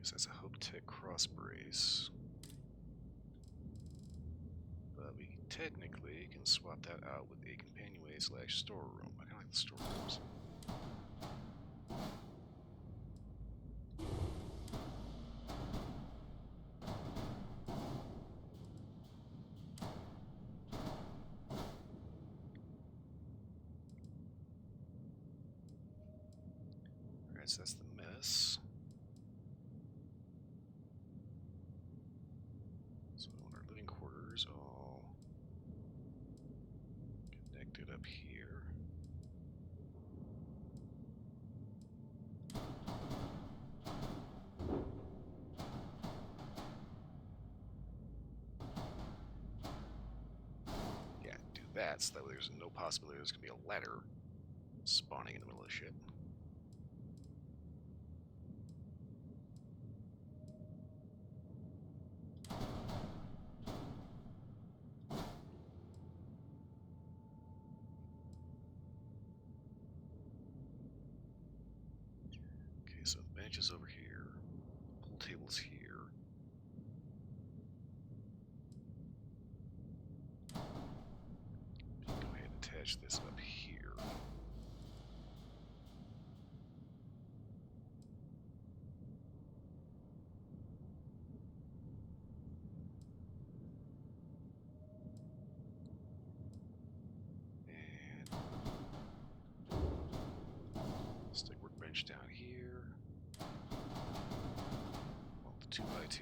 S1: So that's a Hope Tech cross brace. But we technically can swap that out with a companionway / storeroom. I kind of like the storerooms. Alright, so that's the mess. So our living quarters all connected up here. Yeah, do that so that way there's no possibility there's going to be a ladder spawning in the middle of the shit. Okay, so benches over here, pool tables here. Go ahead and attach this up here. Stick workbench down here. Well, the 2x2.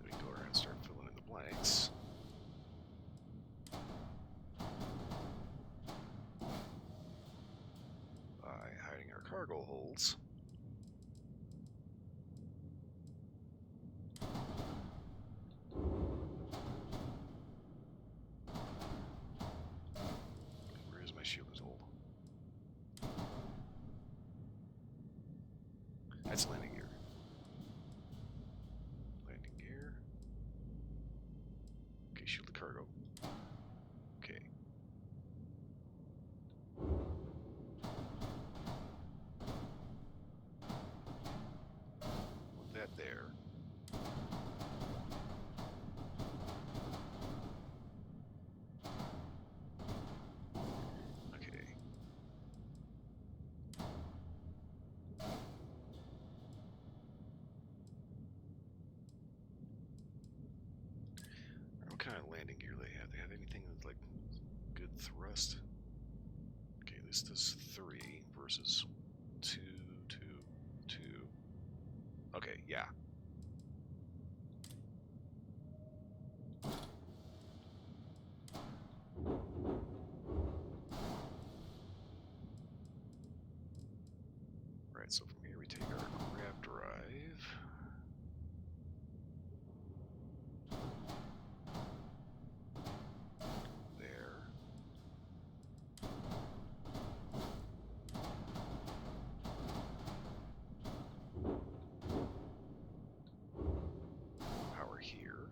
S1: We can go around and start filling in the blanks. By hiding our cargo holds. Where is my shielded hold? That's landing gear. Landing gear. Okay, shielded cargo. Okay. Put that there. Okay. What kind of landing gear they have? They have anything with like good thrust? Okay, this does 3 versus 2, 2, 2. Okay, yeah. Right, so from here we take our grab drive. There. Power here.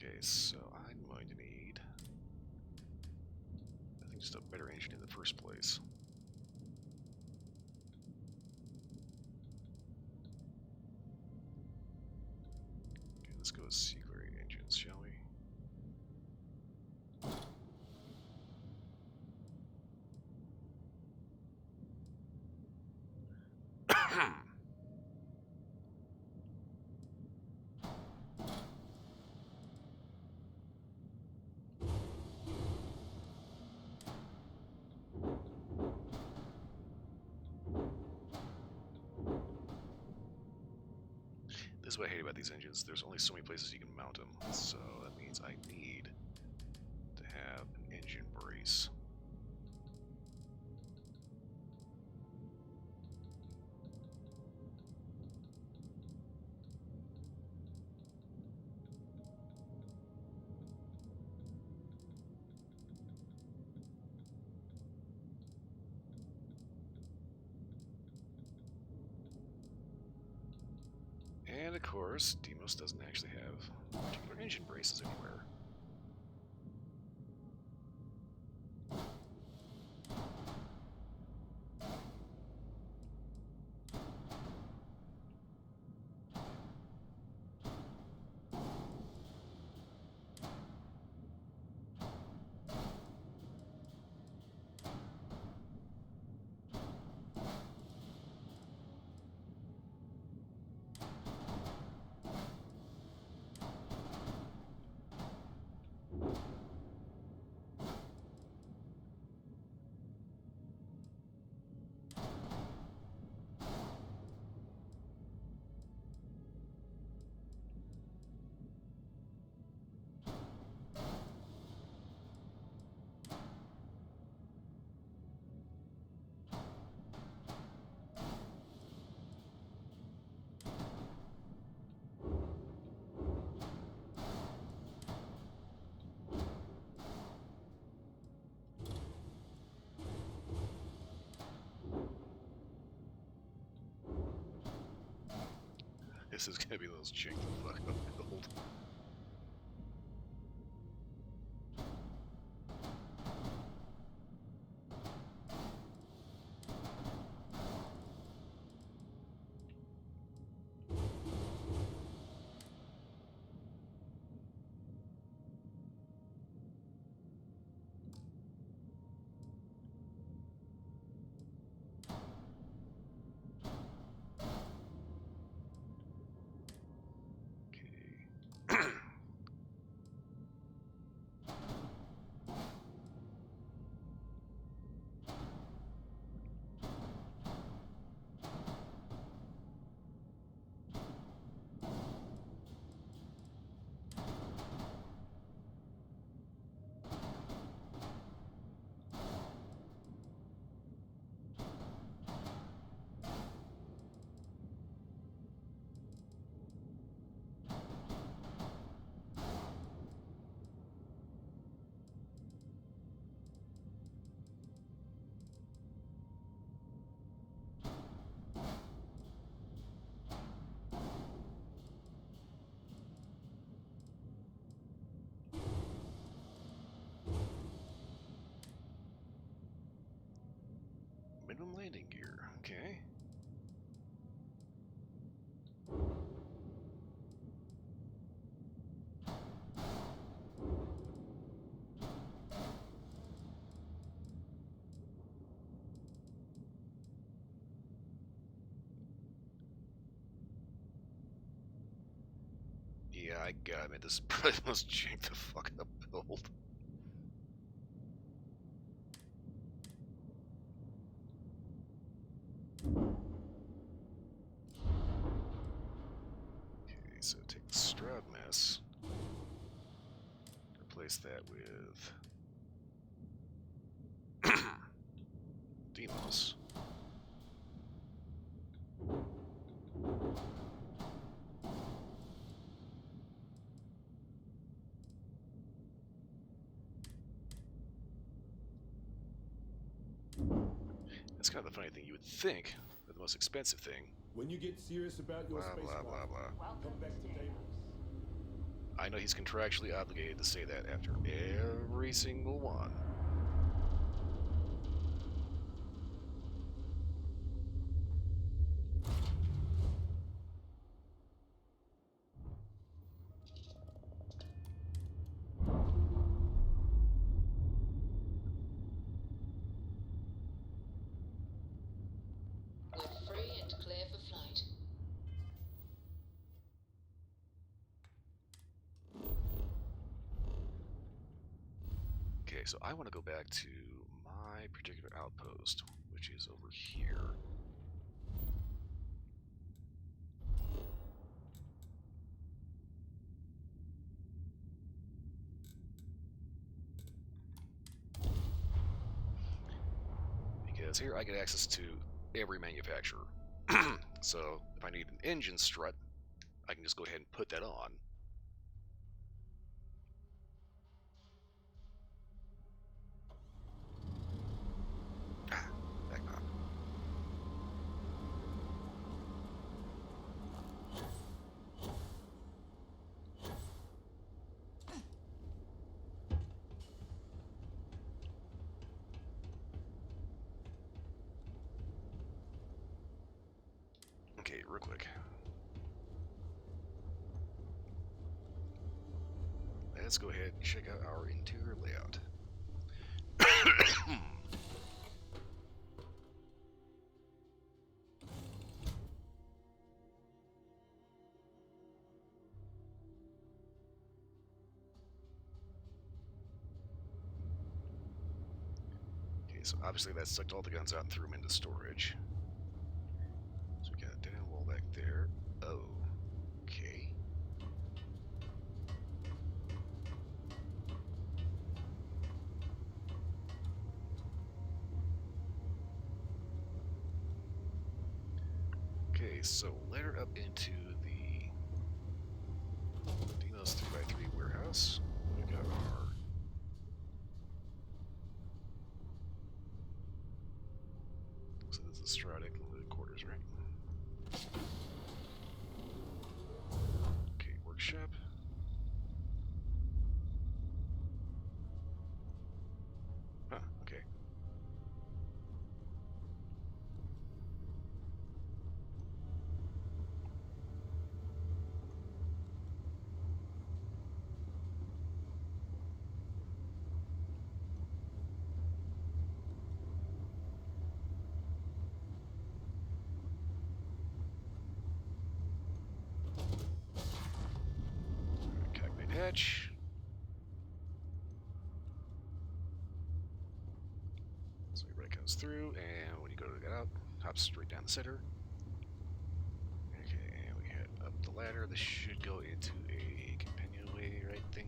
S1: Okay, so I'm going to need, I think, just a better engine in the first place. Okay, let's go with C-grade engines, shall we? This is what I hate about these engines. There's only so many places you can mount them, so that means I need to have an engine brace. And of course, Deimos doesn't actually have particular engine braces anywhere. This is gonna be the most jank the fuck up build. Minimum landing gear, okay. Yeah, I gotta admit, this is probably the most jank the fuck up build. Okay, so take the Stroud mess, replace that with Deimos. That's kind of the funny thing. You would think that the most expensive thing.
S22: When you get serious about your
S1: blah,
S22: space
S1: blah, blah, blah.
S22: come back to Deimos.
S1: I know he's contractually obligated to say that after every single one.
S18: We're free and clear for flight.
S1: Okay, so I want to go back to my particular outpost, which is over here. Because here I get access to every manufacturer. So if I need an engine strut, I can just go ahead and put that on. Back on. Okay, real quick. Let's go ahead and check out our interior layout. Okay, so obviously that sucked all the guns out and threw them into storage. So we got a dead end wall back there. Oh, okay. Okay, so let her up into the Dino's 3x3 warehouse. We got our so this is Stradic quarters, right? Okay, workshop. Huh, okay. Calculate hatch. So everybody comes through, and when you go to get out, hops straight down the center. Okay, and we head up the ladder. This should go into a companionway, right thing?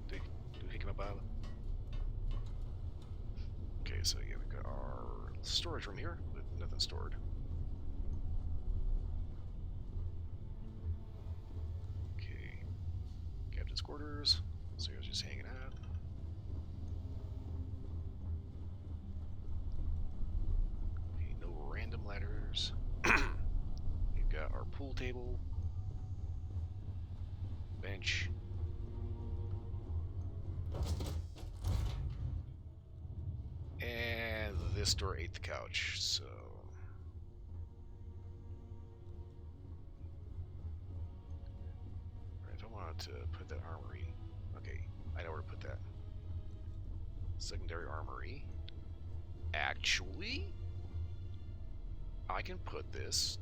S1: Do we pick him up, Bob? Okay, so yeah, we've got our storage room here with nothing stored. Okay, captain's quarters. Sarah's just hanging out. Okay, no random ladders. We've got our pool table, bench. And this door ate the couch, so... Right, if I wanted to put that armory... Okay, I know where to put that. Secondary armory. Actually, I can put this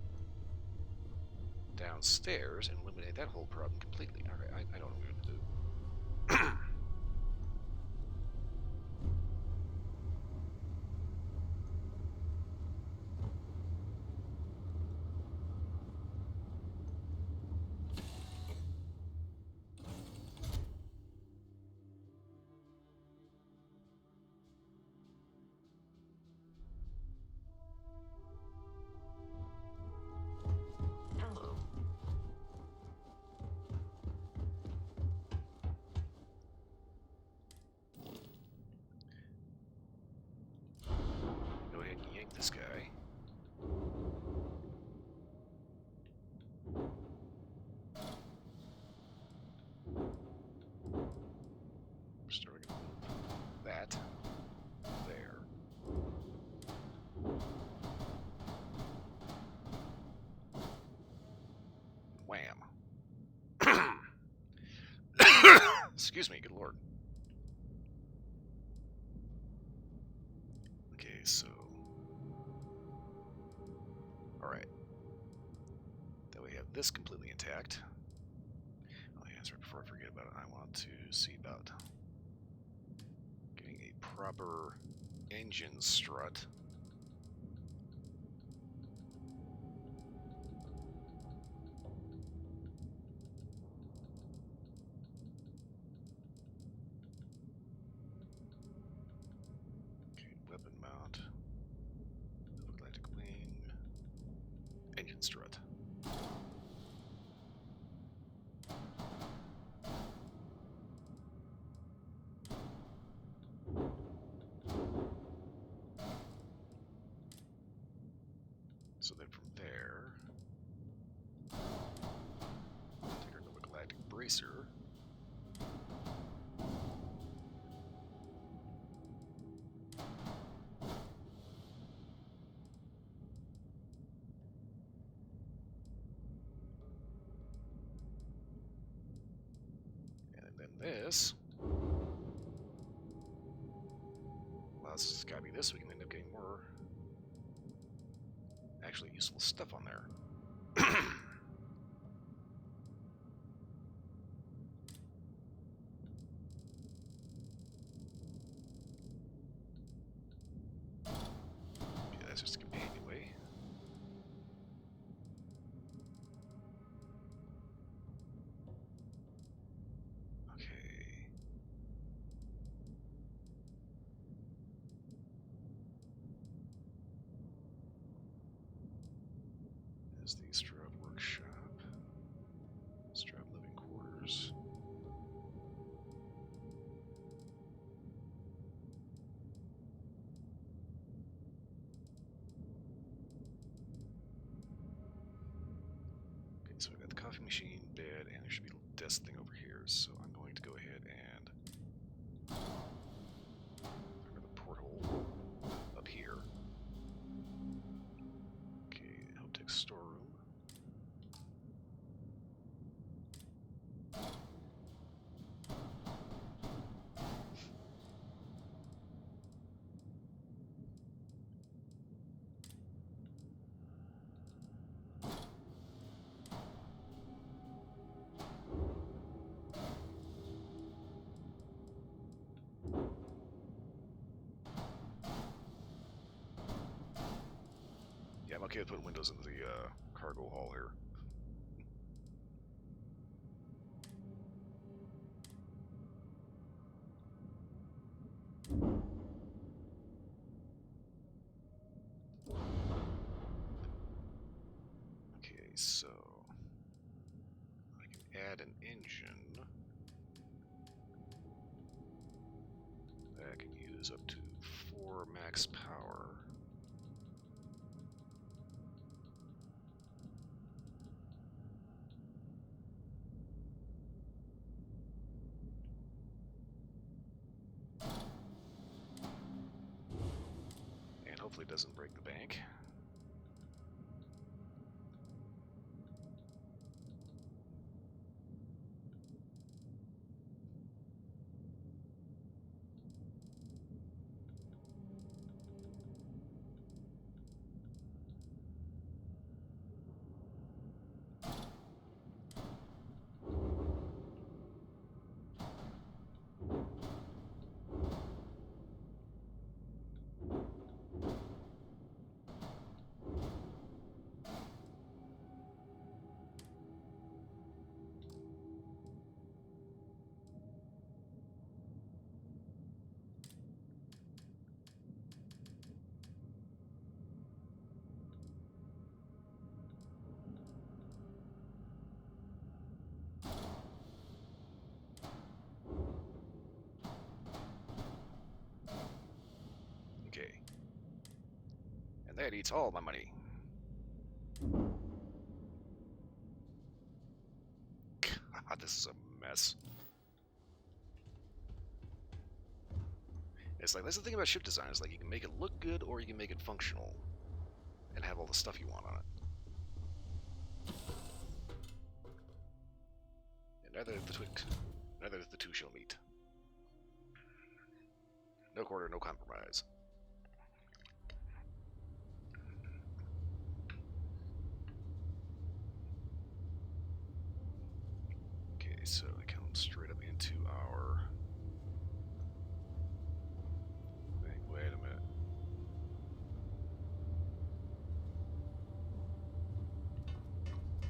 S1: downstairs and eliminate that whole problem completely. Alright, I know what I'm going to do.
S8: Hello.
S1: Go ahead and yank this guy. Excuse me, good lord. Okay, so... Alright. Then we have this completely intact. Oh yeah, that's right, before I forget about it, I want to see about getting a proper engine strut. Okay, weapon mount. Galactic wing. Engine strut. So then from there, take our Nova Galactic bracer. And then this allows us to copy this. We can end up getting more actually useful stuff on there. Okay, that's just a companion way. Okay. There's the Stroud Workshop. Stroud Living Quarters. Okay, so we got the coffee machine, bed, and there should be a little desk thing over here. So I'm going to go ahead and look the porthole up here. Okay, Hoptech storeroom. Yeah, I'm okay with putting windows in the cargo hall here. Okay, so I can add an engine that can use up to 4 max power. And hopefully it doesn't break the bank. Okay. And that eats all my money. God, this is a mess. It's like, that's the thing about ship design, is like you can make it look good or you can make it functional and have all the stuff you want on it. And neither of the twig Neither of the two shall meet. No quarter, no compromise. Okay, so I come straight up into our thing. Wait a minute.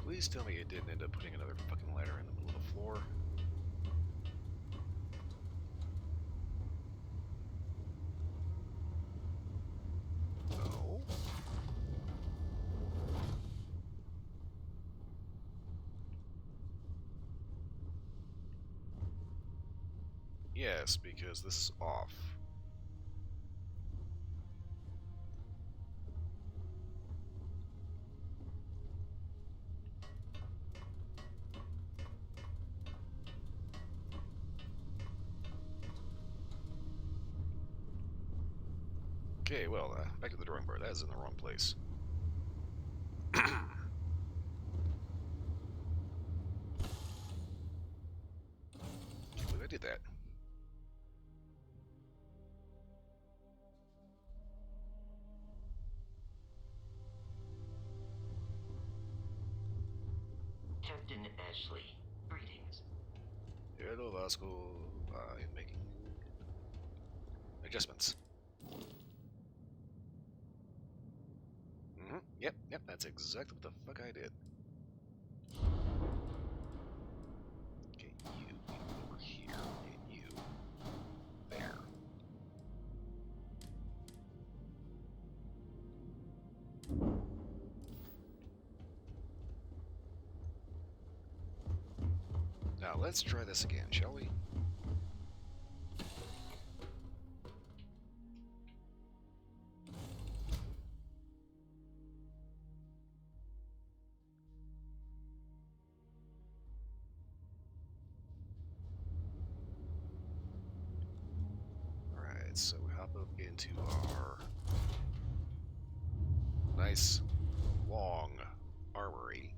S1: Please tell me it didn't end up putting another fucking ladder in the middle of the floor. No. Yes, because this is off. Okay, well, back to the drawing board. That is in the wrong place. Can't believe I did that.
S8: Captain Ashley, greetings.
S1: Hello, Vasco. I am making adjustments. Yep, that's exactly what the fuck I did. Okay, you over here, and you there. Now let's try this again, shall we? Alright, so we hop up into our nice long armory,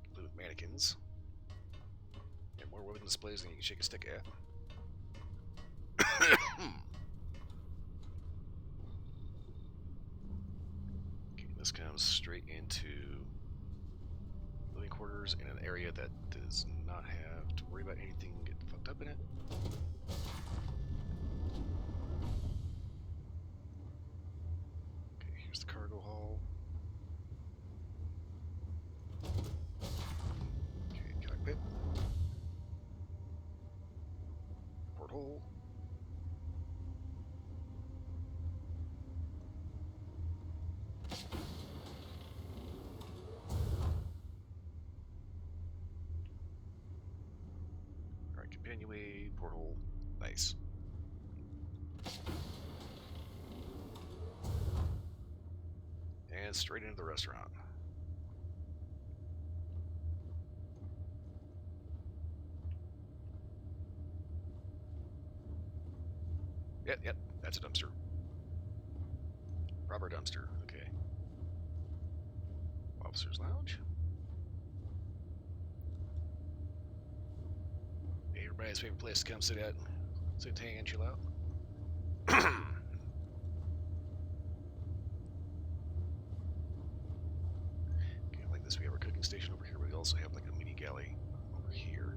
S1: complete with mannequins. And more weapon displays than you can shake a stick at. Okay, this comes straight into living quarters in an area that does not have to worry about anything getting fucked up in it. Okay, here's the cargo hall. Okay, cockpit. Porthole. Alright, companionway, porthole. Nice. And straight into the restaurant. Yep, that's a dumpster. Proper dumpster, okay. Officer's Lounge. Everybody's favorite place to come sit at. Sit, hang, and chill out. Okay, like this, we have our cooking station over here, but we also have like a mini galley over here.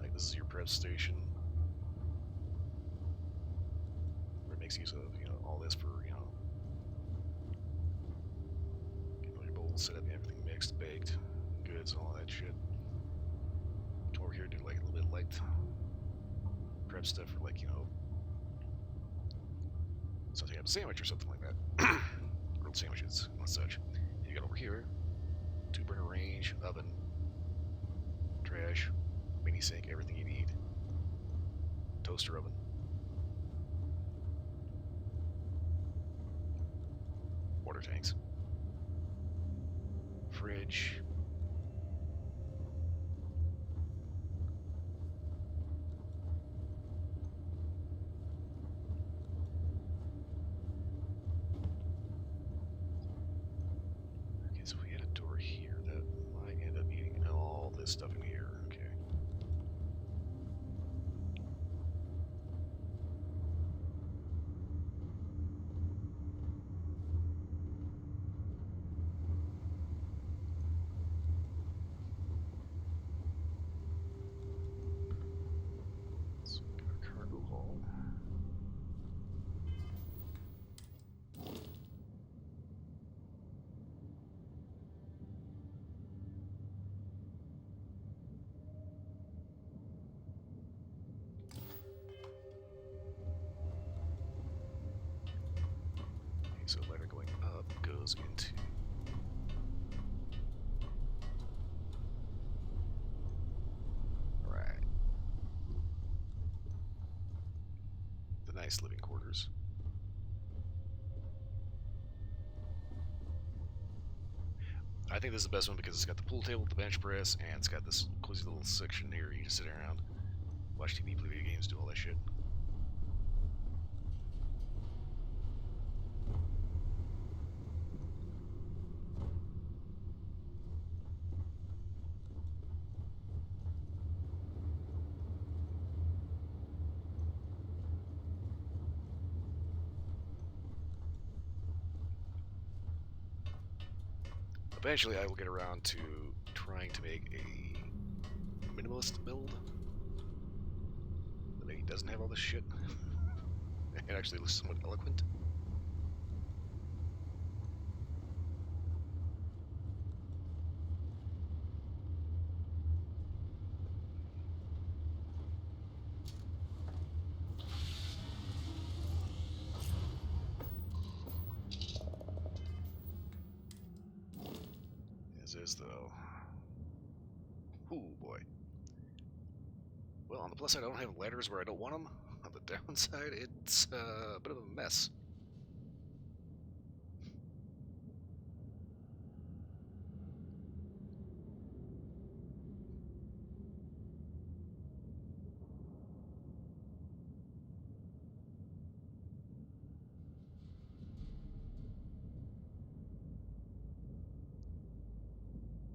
S1: Like this is your prep station. Where it makes use of, all this for, getting all your bowls set up, everything mixed, baked, goods, and all that shit. Come over here, do like a little bit light prep stuff for like, something up a sandwich or something like that. Grilled sandwiches and such. And you got over here, 2-burner range, oven, trash, mini sink, everything you need. Toaster oven. Water tanks. Fridge. this stuff in here. Okay. So we got a cargo hall. So ladder going up goes into the nice living quarters. I think this is the best one because it's got the pool table, the bench press, and it's got this cozy little section here you just sit around, watch TV, play video games, do all that shit. Eventually I will get around to trying to make a minimalist build that maybe doesn't have all this shit. It actually looks somewhat eloquent. As is though. Ooh boy. Well, on the plus side, I don't have ladders where I don't want them. On the downside, it's a bit of a mess.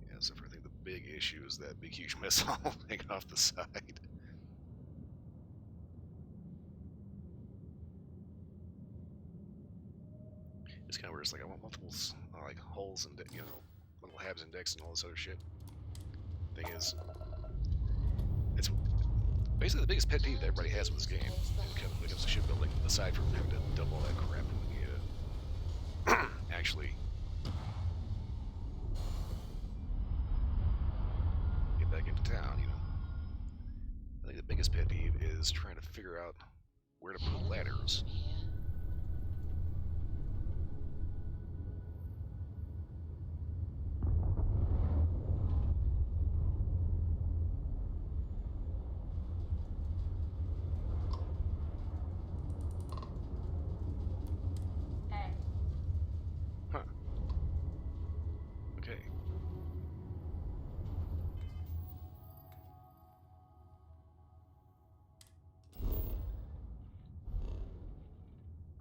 S1: Yeah, so I think the big issue is that big huge mess hall hanging off the side. It's kind of weird. It's like I want multiple like holes and little habs and decks and all this other shit. Thing is, it's basically the biggest pet peeve that everybody has with this game when it comes to shipbuilding, aside from having to dump all that crap when you actually get back into town. I think the biggest pet peeve is trying to figure out where to put ladders.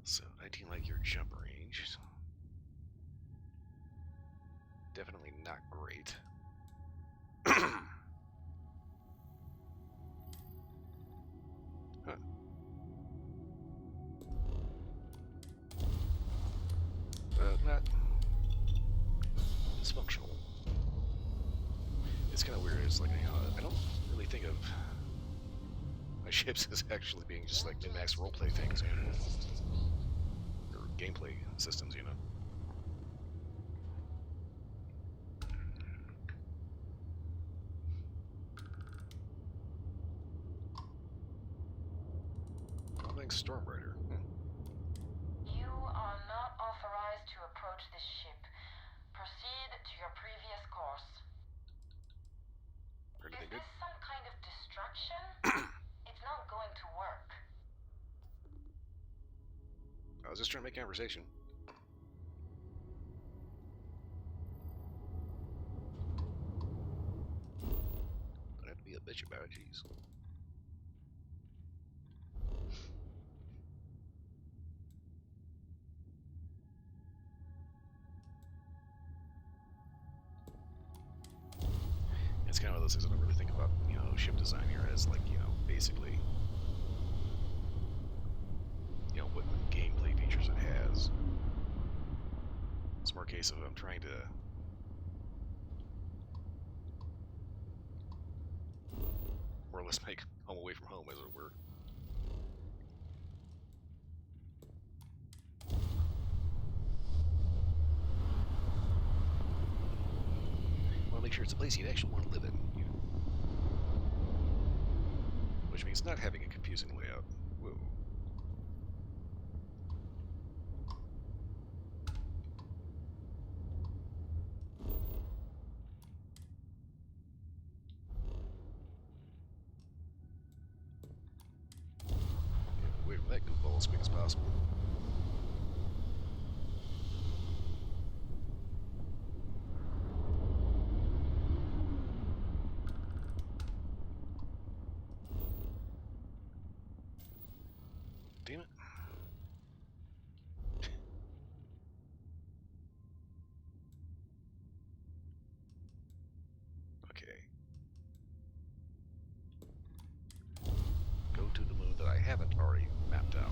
S1: So, 19 light year jump range. Definitely not great. Huh. Not dysfunctional. It's kind of weird. It's like, I don't really think of my ships as actually being just like min-max roleplay things, or gameplay systems, Stormbrider.
S6: You are not authorized to approach this ship. Proceed to your previous course. Is this some kind of distraction? It's not going to work.
S1: I was just trying to make conversation. Don't have to be a bitch about it, jeez. It's kind of those things. I don't really think about, you know, ship design here as, like, you know, basically, you know, what gameplay features it has. It's more a case of I'm trying to more or less make home away from home, as it were. I want to make sure it's a place you'd actually want to live in, you know? Which means not having a confusing layout. Whoa. Away from that goofball as quick as possible. Damn it. Okay. Go to the moon that I haven't already mapped out.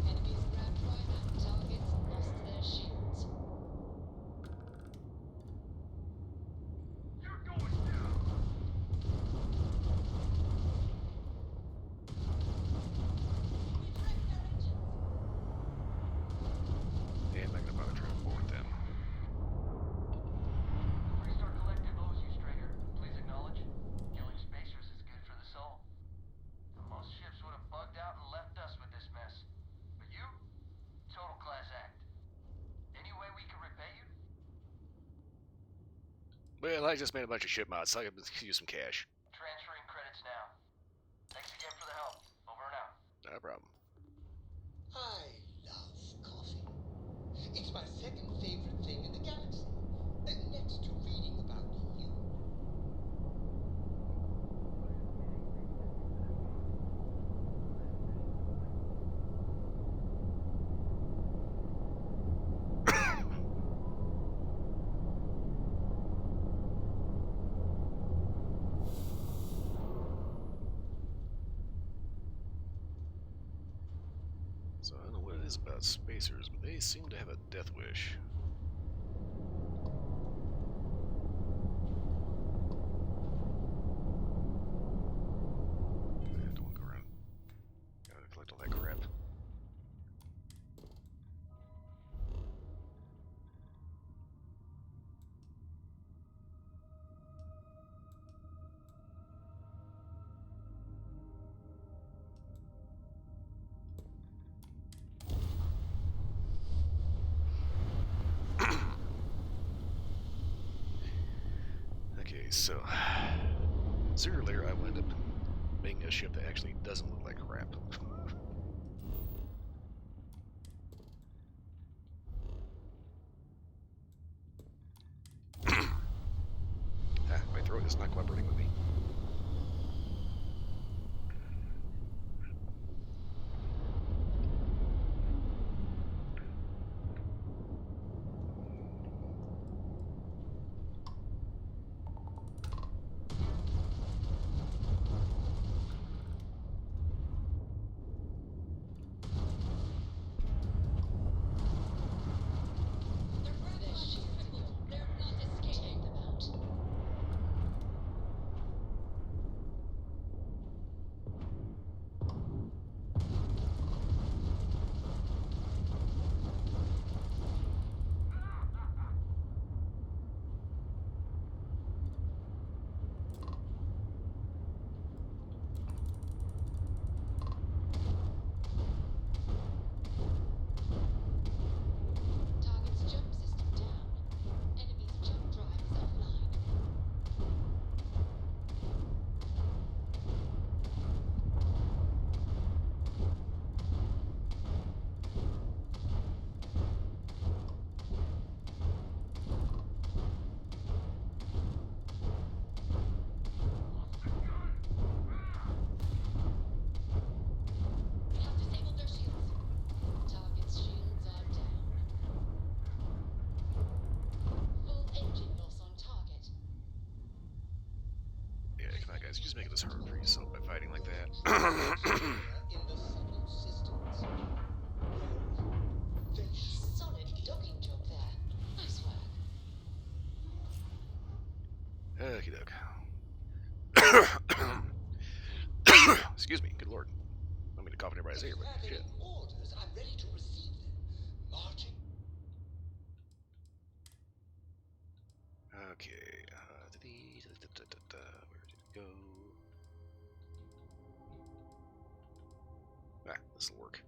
S18: Enemies grabbed right up. Targets lost their shields.
S1: Yeah, I'm not gonna bother trying to board them.
S10: Restart Collective owes you, Straker. Please acknowledge. Killing spacers is good for the soul. Most ships would have bugged out and left us with this mess. But you? Total class act. Any way we can repay you?
S1: Well, I just made a bunch of ship mods, so I could use some cash.
S10: Transferring credits now. Thanks again for the help. Over and out.
S1: No problem.
S17: I love coffee. It's my second favorite thing in the galaxy, next to reading about you.
S1: So I don't know what it is about spacers, but they seem to have a death wish. I don't want to go around. Gotta collect all that crap. Okay, so sooner or later I will end up making a ship that actually doesn't look like crap. My throat is not cooperating with me. making this hard for yourself by fighting like that.
S17: in the subtle systems.
S18: Solid docking job there. Nice work.
S1: Okie doke. Excuse me, good lord. I don't mean to cough in everybody's ear, but
S17: If you
S1: shit.
S17: have any orders, I'm ready to receive them. Marching.
S1: Okay, where did it go? Ah, this'll work.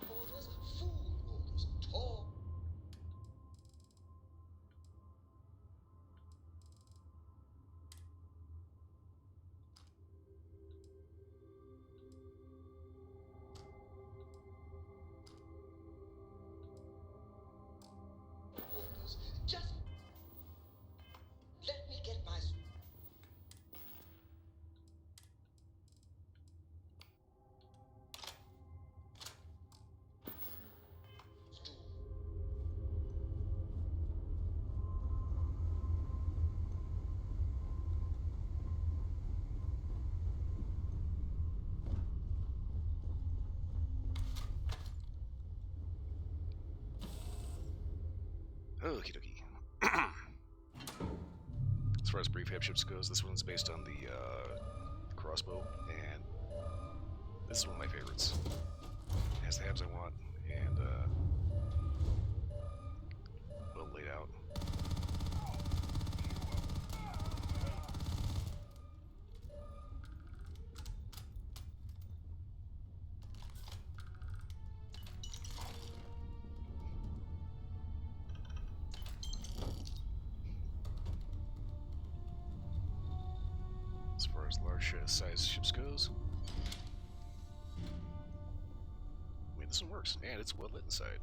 S17: Orders, full orders, tall. Orders. Just let me get my.
S1: Okie dokie. As far as prefab ships goes, this one's based on the crossbow, and this is one of my favorites. It has the halves I want, and well laid out. As far as large size ships goes, I mean, this one works, and it's well lit inside.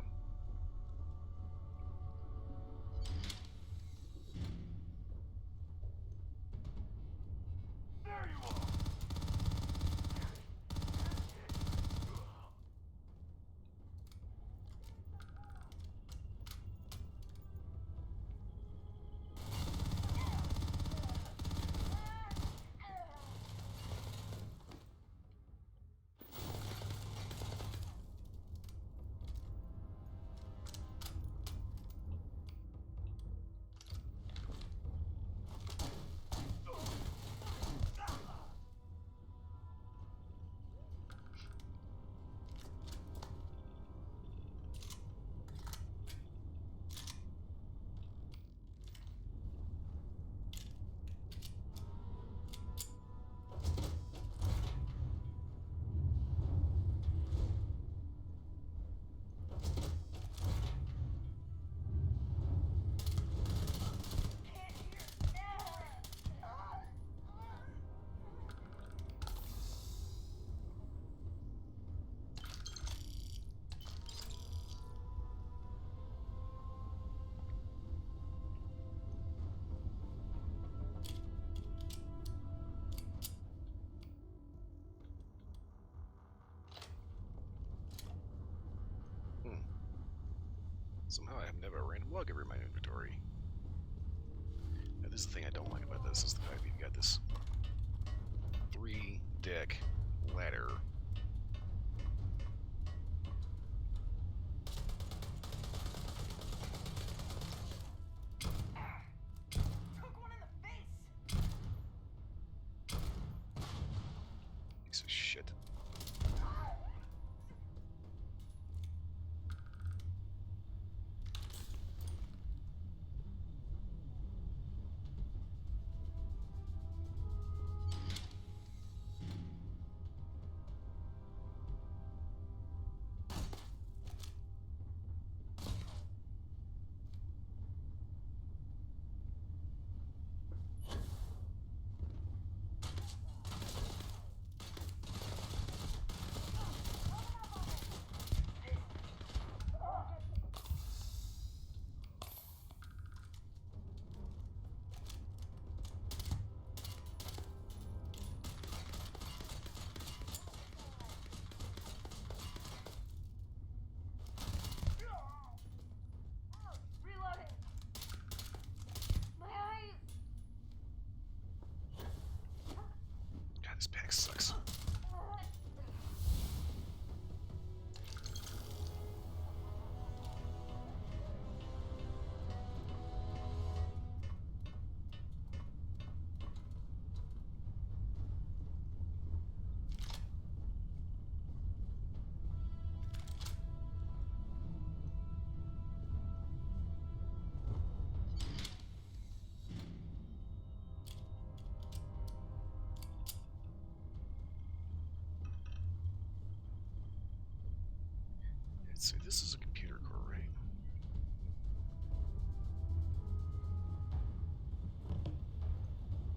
S1: Somehow I have never a random lug ever in my inventory. Now, this is the thing I don't like about this, is the fact that you've got this 3-deck ladder. Piece of shit. This pack sucks. Let's see, this is a computer core, right?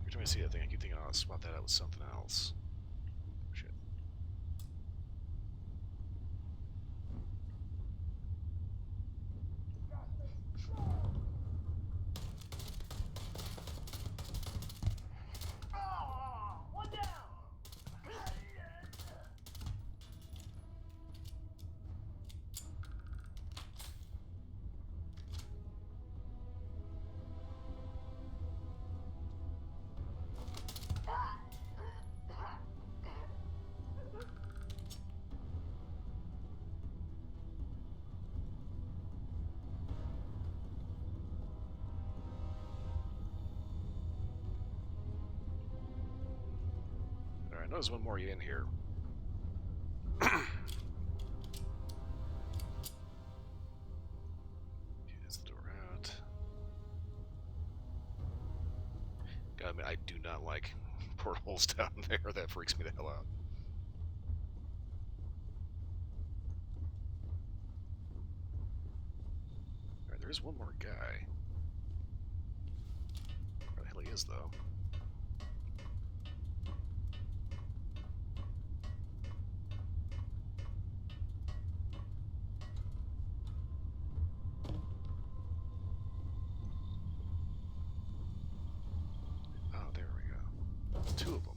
S1: Every time I see that thing, I keep thinking, oh, I'll swap that out with something else. Shit.
S10: One down!
S1: Alright, I know there's one more in here. Here's the door out. God, I mean, I do not like portholes down there. That freaks me the hell out. Alright, there is one more guy. Where the hell he is, though? Oh, there we go. Two of them.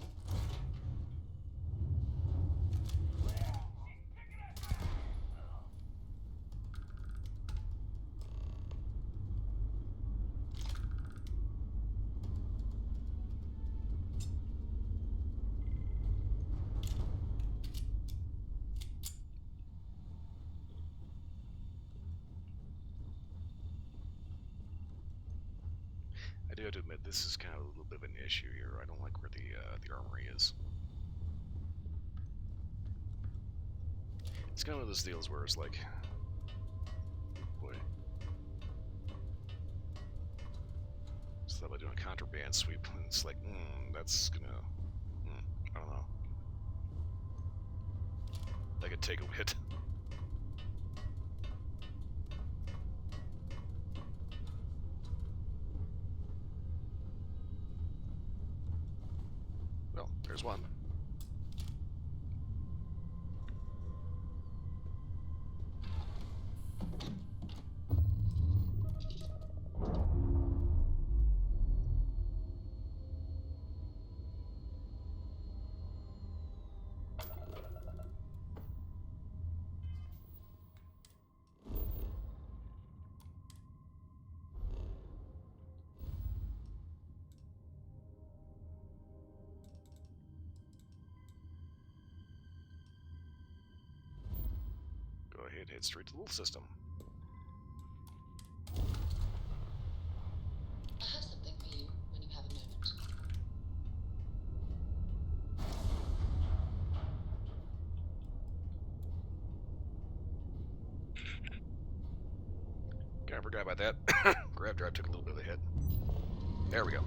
S1: I do have to admit, this is kind of a little bit of an issue here. I don't like where the armory is. It's kind of one of those deals where it's like, boy, just thought about doing a contraband sweep, and it's like, that's gonna, I don't know. That could take a hit. Well, there's one. Go ahead, head straight to the little system.
S18: I have something for you when you have a moment.
S1: Kind of forgot about that. Grab drive took a little bit of a hit. There we go.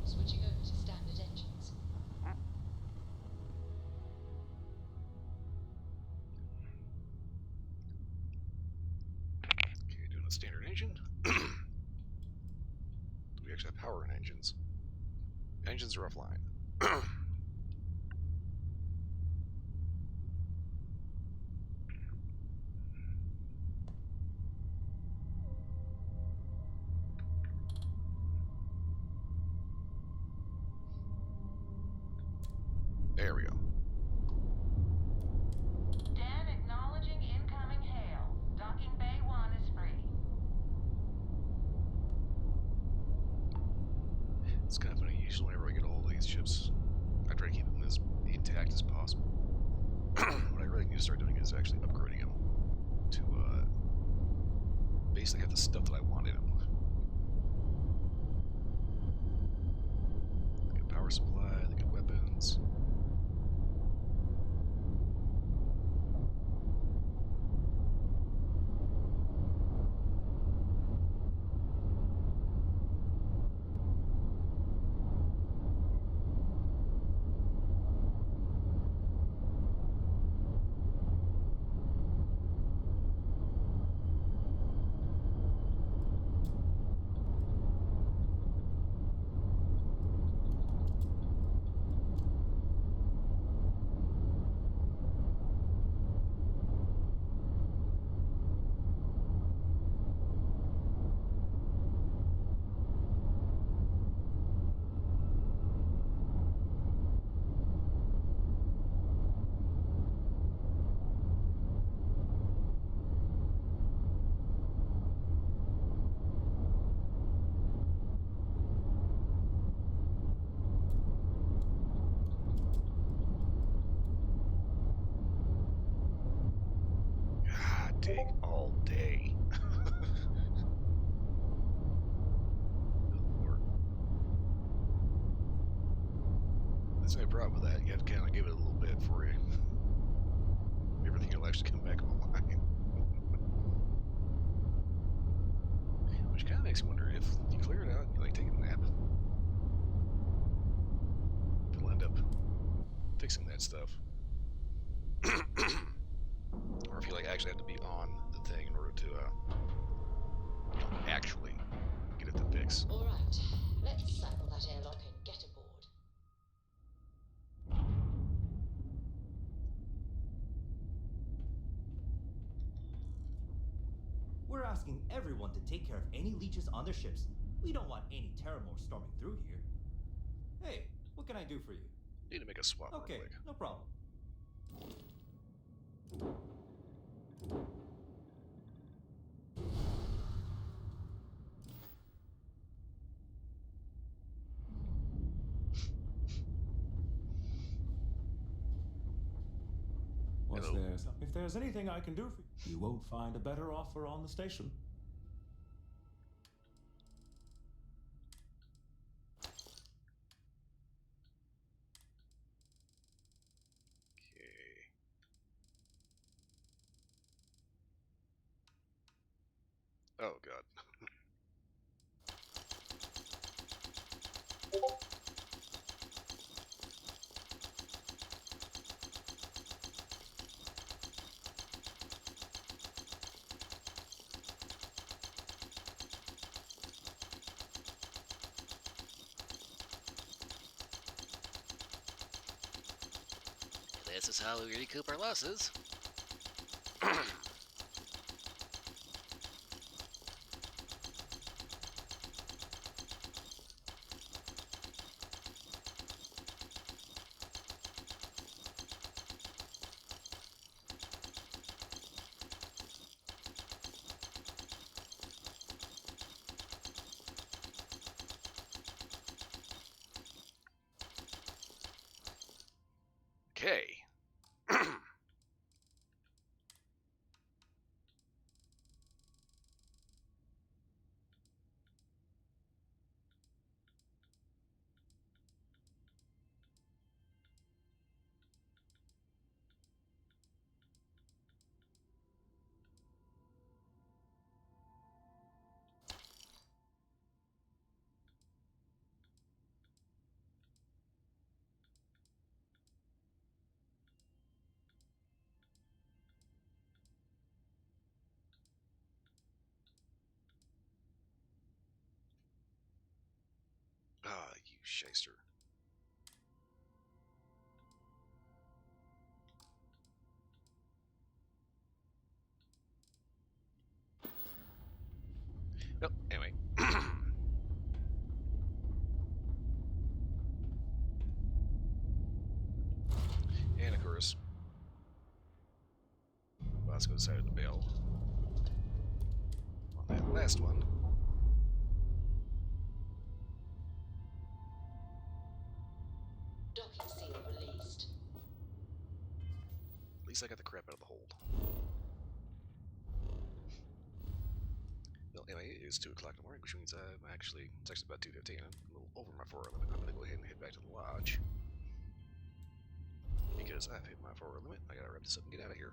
S18: Switching over to standard engines.
S1: Okay, doing a standard engine. Do we actually have power in engines? Engines are offline. There we go.
S6: Dan acknowledging incoming hail. Docking Bay 1 is free.
S1: It's kind of funny. Usually, whenever I get all these ships, I try to keep them as intact as possible. What I really need to start doing is actually upgrading them to basically have the stuff that I want in them. They get power supply, they get weapons. Take all day. Good Lord. That's no problem with that. You have to kind of give it a little bit for everything will actually come back online. Which kind of makes me wonder if you clear it out and you like take a nap, you'll end up fixing that stuff. Or if you like actually have to be on the thing in order to actually get it to fix.
S18: All right, let's cycle that airlock and get aboard.
S3: We're asking everyone to take care of any leeches on their ships. We don't want any Terramore storming through here. Hey, what can I do for you?
S1: Need to make a swap real
S3: Okay,
S1: quick.
S3: no problem. If there's anything I can do for you, you won't find a better offer on the station.
S1: Okay. Oh god. This is how we recoup our losses. Okay. Ah, you shyster. Well, anyway. let's go inside of the bell. On that last one.
S18: Docking seal released.
S1: At least I got the crap out of the hold. Well, anyway, it is 2 o'clock in the morning, which means it's actually about 2:15. I'm a little over my 4-hour limit. I'm going to go ahead and head back to the lodge. Because I've hit my 4-hour limit, I gotta wrap this up and get out of here.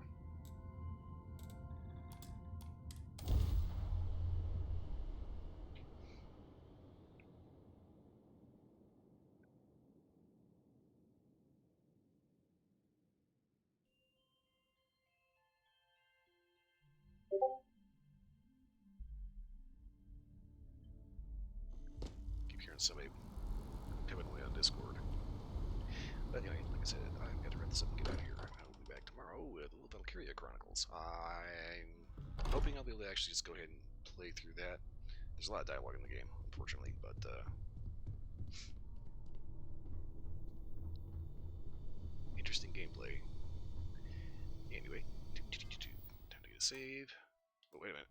S1: Keep hearing somebody coming away on Discord. But anyway, like I said, I've got to wrap this up and get out of here. I will be back tomorrow with a little Valkyria Chronicles. I'm hoping I'll be able to actually just go ahead and play through that. There's a lot of dialogue in the game, unfortunately, but interesting gameplay. Anyway, time to get a save. Oh, wait a minute.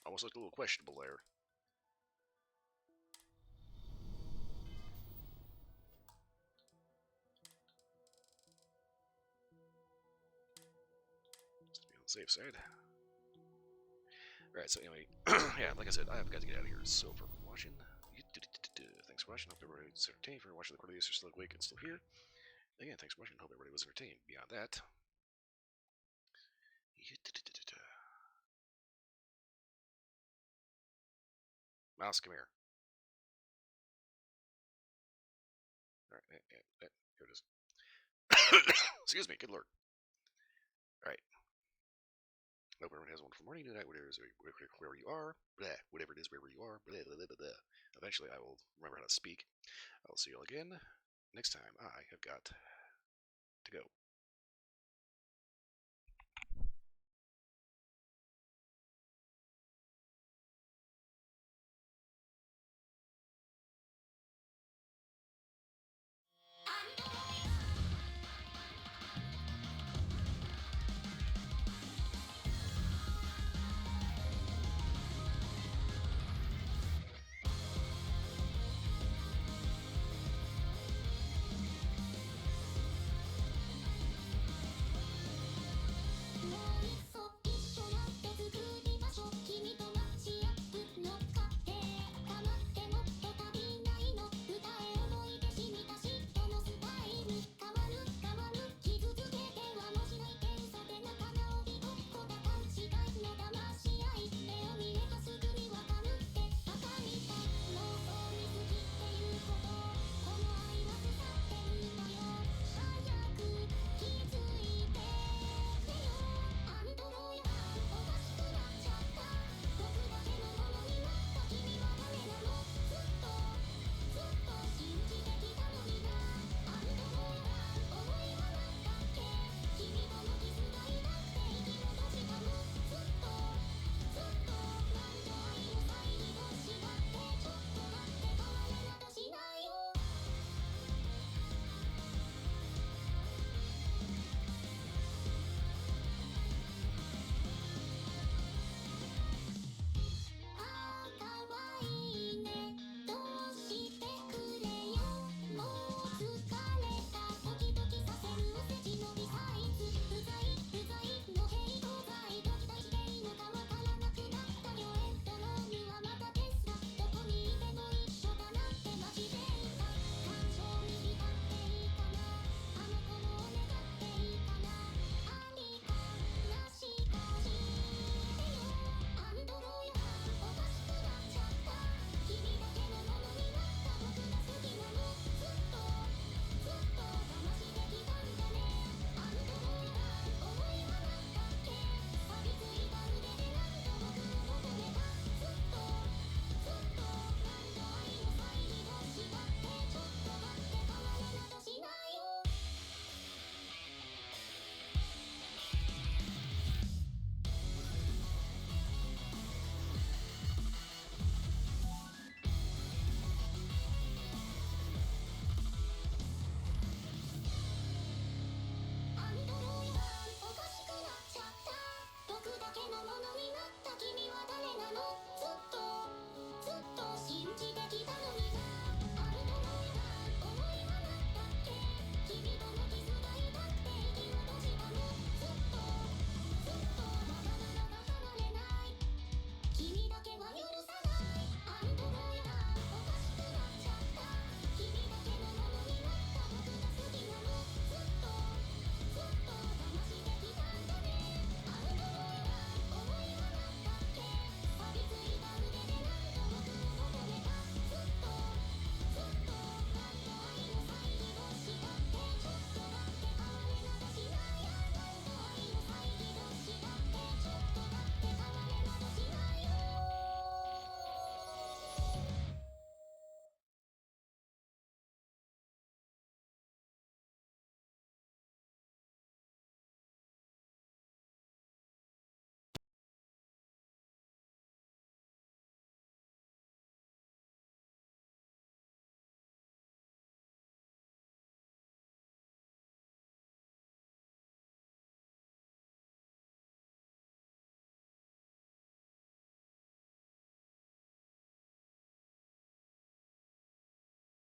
S1: Almost looked a little questionable there. Just to be on the safe side. Alright, so anyway, yeah, like I said, I've got to get out of here. So for watching, thanks for watching. Hope everybody was entertained. For watching the Cornelius are still awake and still here. Again, thanks for watching. Hope everybody was entertained. Beyond that, Mouse, come here. Alright, here it is. Excuse me, good lord. Alright. Hope everyone has a wonderful morning, tonight, wherever you are. Blah, whatever it is, wherever you are. Blah, blah, blah, blah, blah. Eventually, I will remember how to speak. I will see you all again next time. I have got to go.